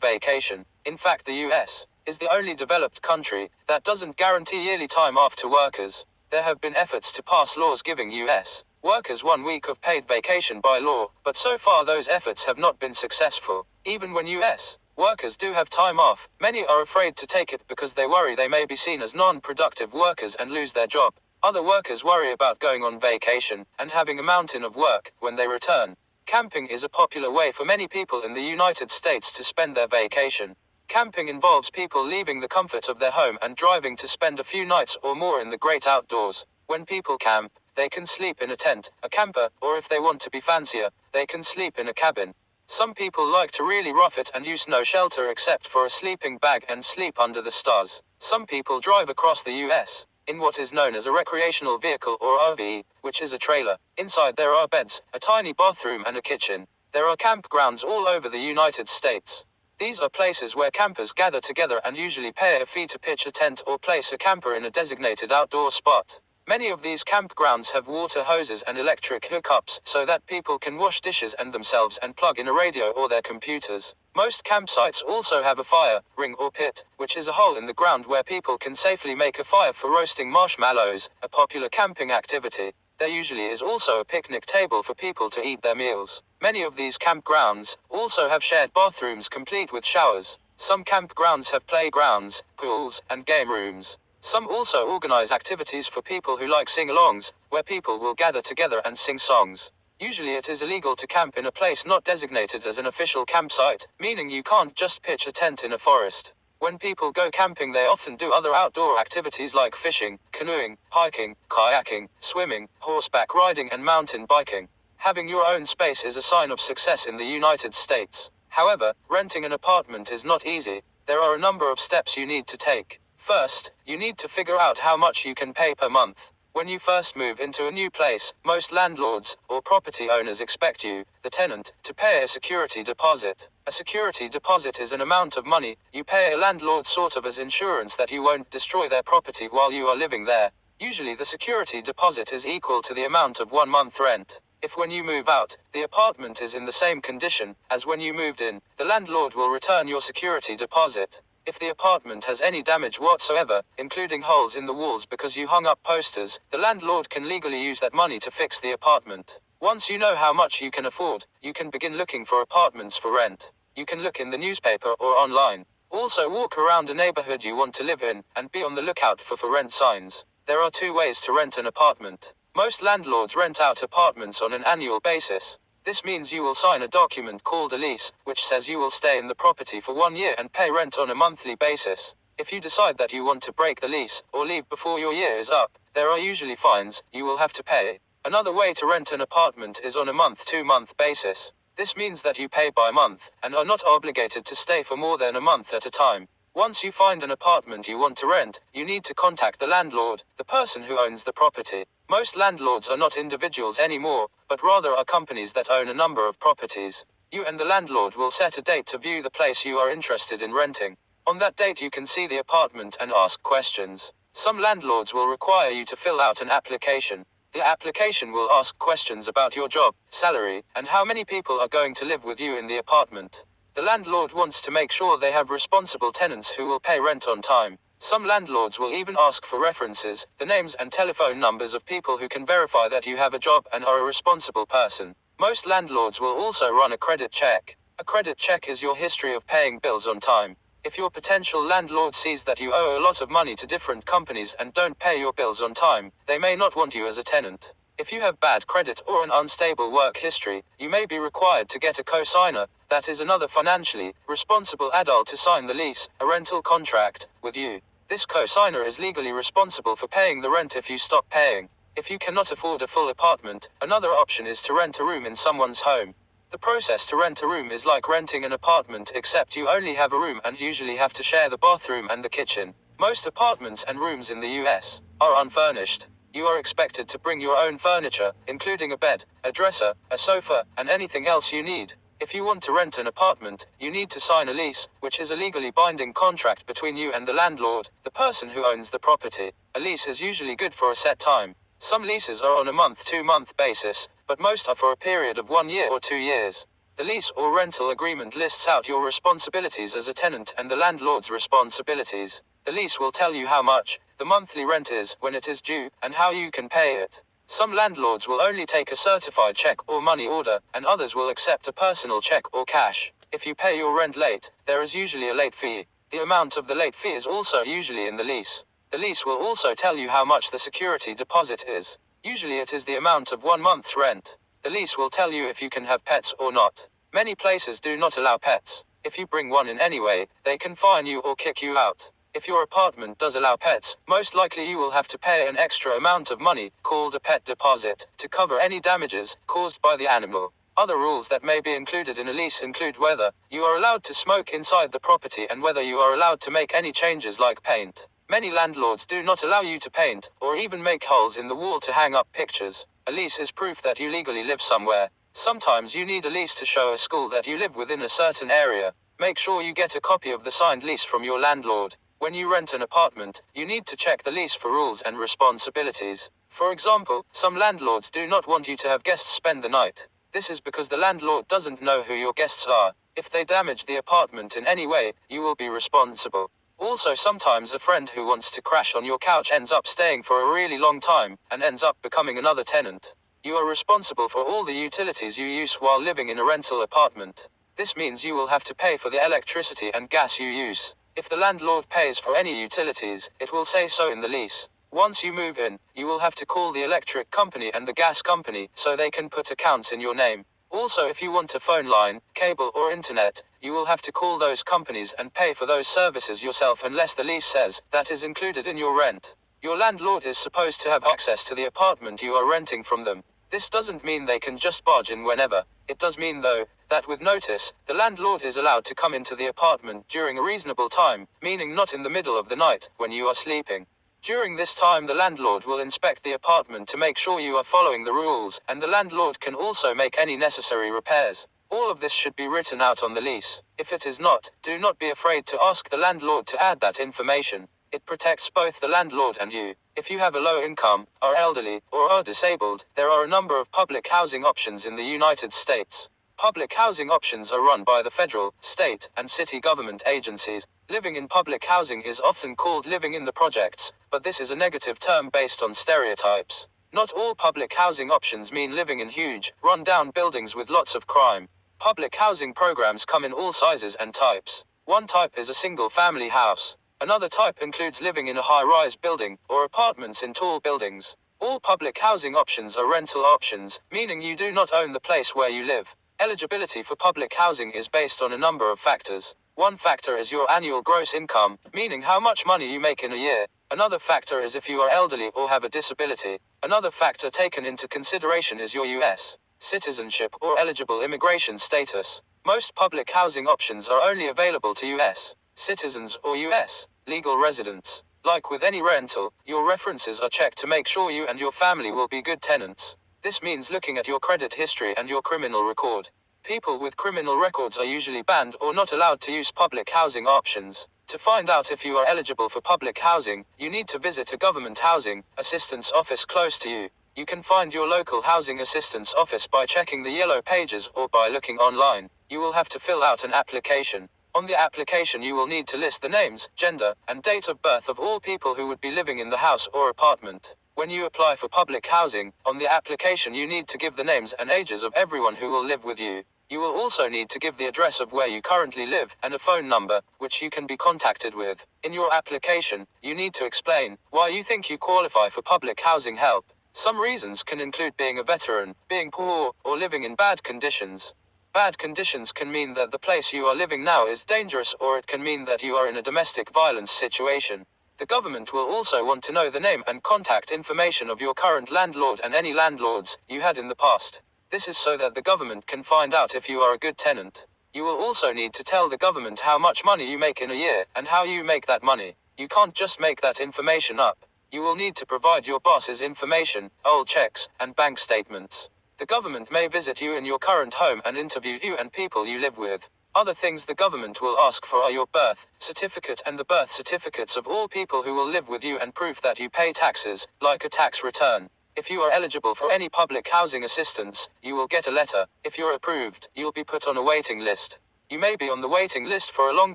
vacation. In fact, the US is the only developed country that doesn't guarantee yearly time off to workers. There have been efforts to pass laws giving US workers 1 week of paid vacation by law, but so far those efforts have not been successful. Even when US workers do have time off, many are afraid to take it because they worry they may be seen as non-productive workers and lose their job. Other workers worry about going on vacation and having a mountain of work when they return. Camping is a popular way for many people in the United States to spend their vacation. Camping involves people leaving the comfort of their home and driving to spend a few nights or more in the great outdoors. When people camp, they can sleep in a tent, a camper, or if they want to be fancier, they can sleep in a cabin. Some people like to really rough it and use no shelter except for a sleeping bag and sleep under the stars. Some people drive across the US in what is known as a recreational vehicle or RV, which is a trailer. Inside there are beds, a tiny bathroom and a kitchen. There are campgrounds all over the United States. These are places where campers gather together and usually pay a fee to pitch a tent or place a camper in a designated outdoor spot. Many of these campgrounds have water hoses and electric hookups so that people can wash dishes and themselves and plug in a radio or their computers. Most campsites also have a fire ring or pit, which is a hole in the ground where people can safely make a fire for roasting marshmallows, a popular camping activity. There usually is also a picnic table for people to eat their meals. Many of these campgrounds also have shared bathrooms complete with showers. Some campgrounds have playgrounds, pools, and game rooms. Some also organize activities for people who like sing-alongs, where people will gather together and sing songs. Usually it is illegal to camp in a place not designated as an official campsite, meaning you can't just pitch a tent in a forest. When people go camping, they often do other outdoor activities like fishing, canoeing, hiking, kayaking, swimming, horseback riding and mountain biking. Having your own space is a sign of success in the United States. However, renting an apartment is not easy. There are a number of steps you need to take. First, you need to figure out how much you can pay per month. When you first move into a new place, most landlords or property owners expect you, the tenant, to pay a security deposit. A security deposit is an amount of money you pay a landlord sort of as insurance that you won't destroy their property while you are living there. Usually the security deposit is equal to the amount of 1 month rent. If when you move out, the apartment is in the same condition as when you moved in, the landlord will return your security deposit. If the apartment has any damage whatsoever, including holes in the walls because you hung up posters, the landlord can legally use that money to fix the apartment. Once you know how much you can afford, you can begin looking for apartments for rent. You can look in the newspaper or online. Also walk around a neighborhood you want to live in, and be on the lookout for rent signs. There are 2 ways to rent an apartment. Most landlords rent out apartments on an annual basis. This means you will sign a document called a lease, which says you will stay in the property for 1 year and pay rent on a monthly basis. If you decide that you want to break the lease, or leave before your year is up, there are usually fines you will have to pay. Another way to rent an apartment is on a month-to-month basis. This means that you pay by month, and are not obligated to stay for more than a month at a time. Once you find an apartment you want to rent, you need to contact the landlord, the person who owns the property. Most landlords are not individuals anymore, but rather are companies that own a number of properties. You and the landlord will set a date to view the place you are interested in renting. On that date you can see the apartment and ask questions. Some landlords will require you to fill out an application. The application will ask questions about your job, salary, and how many people are going to live with you in the apartment. The landlord wants to make sure they have responsible tenants who will pay rent on time. Some landlords will even ask for references, the names and telephone numbers of people who can verify that you have a job and are a responsible person. Most landlords will also run a credit check. A credit check is your history of paying bills on time. If your potential landlord sees that you owe a lot of money to different companies and don't pay your bills on time, they may not want you as a tenant. If you have bad credit or an unstable work history, you may be required to get a co-signer, that is another financially responsible adult to sign the lease, a rental contract, with you. This co-signer is legally responsible for paying the rent if you stop paying. If you cannot afford a full apartment, another option is to rent a room in someone's home. The process to rent a room is like renting an apartment, except you only have a room and usually have to share the bathroom and the kitchen. Most apartments and rooms in the US are unfurnished. You are expected to bring your own furniture, including a bed, a dresser, a sofa, and anything else you need. If you want to rent an apartment, you need to sign a lease, which is a legally binding contract between you and the landlord, the person who owns the property. A lease is usually good for a set time. Some leases are on a month-to-month basis, but most are for a period of 1 year or 2 years. The lease or rental agreement lists out your responsibilities as a tenant and the landlord's responsibilities. The lease will tell you how much the monthly rent is, when it is due, and how you can pay it. Some landlords will only take a certified check or money order, and others will accept a personal check or cash. If you pay your rent late, there is usually a late fee. The amount of the late fee is also usually in the lease. The lease will also tell you how much the security deposit is. Usually it is the amount of 1 month's rent. The lease will tell you if you can have pets or not. Many places do not allow pets. If you bring one in any way, they can fine you or kick you out. If your apartment does allow pets, most likely you will have to pay an extra amount of money, called a pet deposit, to cover any damages caused by the animal. Other rules that may be included in a lease include whether you are allowed to smoke inside the property and whether you are allowed to make any changes like paint. Many landlords do not allow you to paint, or even make holes in the wall to hang up pictures. A lease is proof that you legally live somewhere. Sometimes you need a lease to show a school that you live within a certain area. Make sure you get a copy of the signed lease from your landlord. When you rent an apartment, you need to check the lease for rules and responsibilities. For example, some landlords do not want you to have guests spend the night. This is because the landlord doesn't know who your guests are. If they damage the apartment in any way, you will be responsible. Also, sometimes a friend who wants to crash on your couch ends up staying for a really long time, and ends up becoming another tenant. You are responsible for all the utilities you use while living in a rental apartment. This means you will have to pay for the electricity and gas you use. If the landlord pays for any utilities, it will say so in the lease. Once you move in, you will have to call the electric company and the gas company, so they can put accounts in your name. Also, if you want a phone line, cable or internet, you will have to call those companies and pay for those services yourself unless the lease says that is included in your rent. Your landlord is supposed to have access to the apartment you are renting from them. This doesn't mean they can just barge in whenever. It does mean, though, that with notice, the landlord is allowed to come into the apartment during a reasonable time, meaning not in the middle of the night, when you are sleeping. During this time, the landlord will inspect the apartment to make sure you are following the rules, and the landlord can also make any necessary repairs. All of this should be written out on the lease. If it is not, do not be afraid to ask the landlord to add that information. It protects both the landlord and you. If you have a low income, are elderly, or are disabled, there are a number of public housing options in the United States. Public housing options are run by the federal, state, and city government agencies. Living in public housing is often called living in the projects, but this is a negative term based on stereotypes. Not all public housing options mean living in huge, run-down buildings with lots of crime. Public housing programs come in all sizes and types. One type is a single-family house. Another type includes living in a high-rise building, or apartments in tall buildings. All public housing options are rental options, meaning you do not own the place where you live. Eligibility for public housing is based on a number of factors. One factor is your annual gross income, meaning how much money you make in a year. Another factor is if you are elderly or have a disability. Another factor taken into consideration is your U.S. citizenship or eligible immigration status. Most public housing options are only available to U.S. citizens or U.S. legal residents. Like with any rental, your references are checked to make sure you and your family will be good tenants. This means looking at your credit history and your criminal record. People with criminal records are usually banned or not allowed to use public housing options. To find out if you are eligible for public housing, you need to visit a government housing assistance office close to you. You can find your local housing assistance office by checking the yellow pages or by looking online. You will have to fill out an application. On the application you will need to list the names, gender, and date of birth of all people who would be living in the house or apartment. When you apply for public housing, on the application you need to give the names and ages of everyone who will live with you. You will also need to give the address of where you currently live and a phone number, which you can be contacted with. In your application, you need to explain why you think you qualify for public housing help. Some reasons can include being a veteran, being poor, or living in bad conditions. Bad conditions can mean that the place you are living now is dangerous, or it can mean that you are in a domestic violence situation. The government will also want to know the name and contact information of your current landlord and any landlords you had in the past. This is so that the government can find out if you are a good tenant. You will also need to tell the government how much money you make in a year and how you make that money. You can't just make that information up. You will need to provide your boss's information, old checks, and bank statements. The government may visit you in your current home and interview you and people you live with. Other things the government will ask for are your birth certificate and the birth certificates of all people who will live with you and proof that you pay taxes, like a tax return. If you are eligible for any public housing assistance, you will get a letter. If you're approved, you'll be put on a waiting list. You may be on the waiting list for a long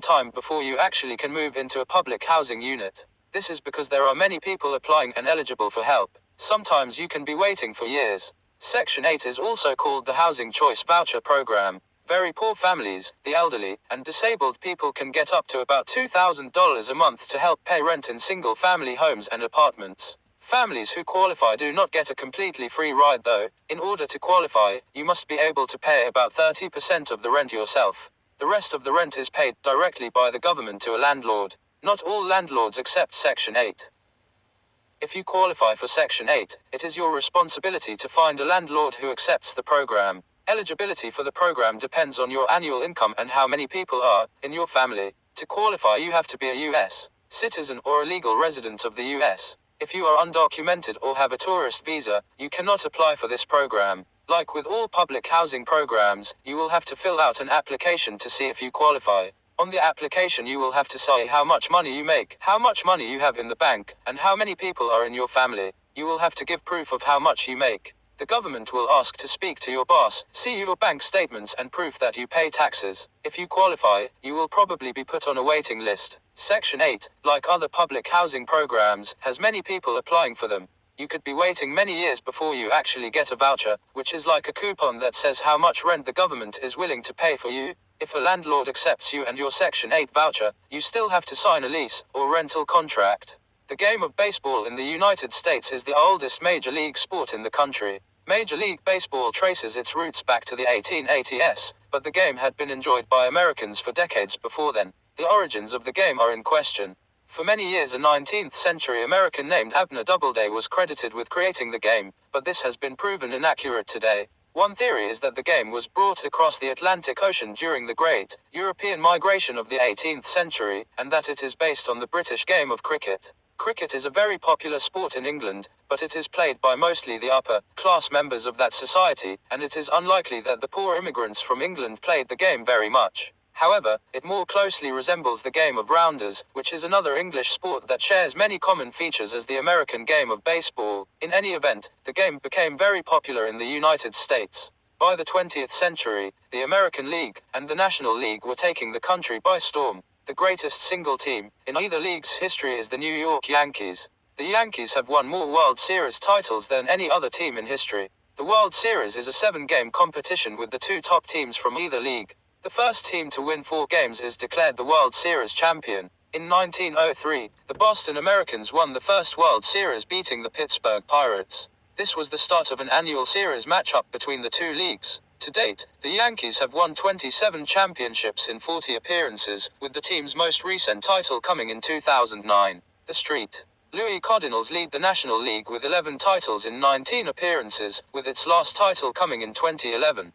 time before you actually can move into a public housing unit. This is because there are many people applying and eligible for help. Sometimes you can be waiting for years. Section 8 is also called the Housing Choice Voucher Program. Very poor families, the elderly, and disabled people can get up to about $2,000 a month to help pay rent in single-family homes and apartments. Families who qualify do not get a completely free ride though. In order to qualify, you must be able to pay about 30% of the rent yourself. The rest of the rent is paid directly by the government to a landlord. Not all landlords accept Section 8. If you qualify for Section 8, it is your responsibility to find a landlord who accepts the program. Eligibility for the program depends on your annual income and how many people are in your family. To qualify, you have to be a U.S. citizen or a legal resident of the U.S. If you are undocumented or have a tourist visa, you cannot apply for this program. Like with all public housing programs, you will have to fill out an application to see if you qualify. On the application you will have to say how much money you make, how much money you have in the bank, and how many people are in your family. You will have to give proof of how much you make. The government will ask to speak to your boss, see your bank statements and proof that you pay taxes. If you qualify, you will probably be put on a waiting list. Section 8, like other public housing programs, has many people applying for them. You could be waiting many years before you actually get a voucher, which is like a coupon that says how much rent the government is willing to pay for you. If a landlord accepts you and your Section 8 voucher, you still have to sign a lease or rental contract. The game of baseball in the United States is the oldest major league sport in the country. Major League Baseball traces its roots back to the 1880s, but the game had been enjoyed by Americans for decades before then. The origins of the game are in question. For many years a 19th century American named Abner Doubleday was credited with creating the game, but this has been proven inaccurate today. One theory is that the game was brought across the Atlantic Ocean during the Great European Migration of the 18th century, and that it is based on the British game of cricket. Cricket is a very popular sport in England, but it is played by mostly the upper-class members of that society, and it is unlikely that the poor immigrants from England played the game very much. However, it more closely resembles the game of rounders, which is another English sport that shares many common features as the American game of baseball. In any event, the game became very popular in the United States. By the 20th century, the American League and the National League were taking the country by storm. The greatest single team in either league's history is the New York Yankees. The Yankees have won more World Series titles than any other team in history. The World Series is a 7-game competition with the 2 top teams from either league. The first team to win 4 games is declared the World Series champion. In 1903, the Boston Americans won the first World Series beating the Pittsburgh Pirates. This was the start of an annual series matchup between the 2 leagues. To date, the Yankees have won 27 championships in 40 appearances, with the team's most recent title coming in 2009. The St. Louis Cardinals lead the National League with 11 titles in 19 appearances, with its last title coming in 2011.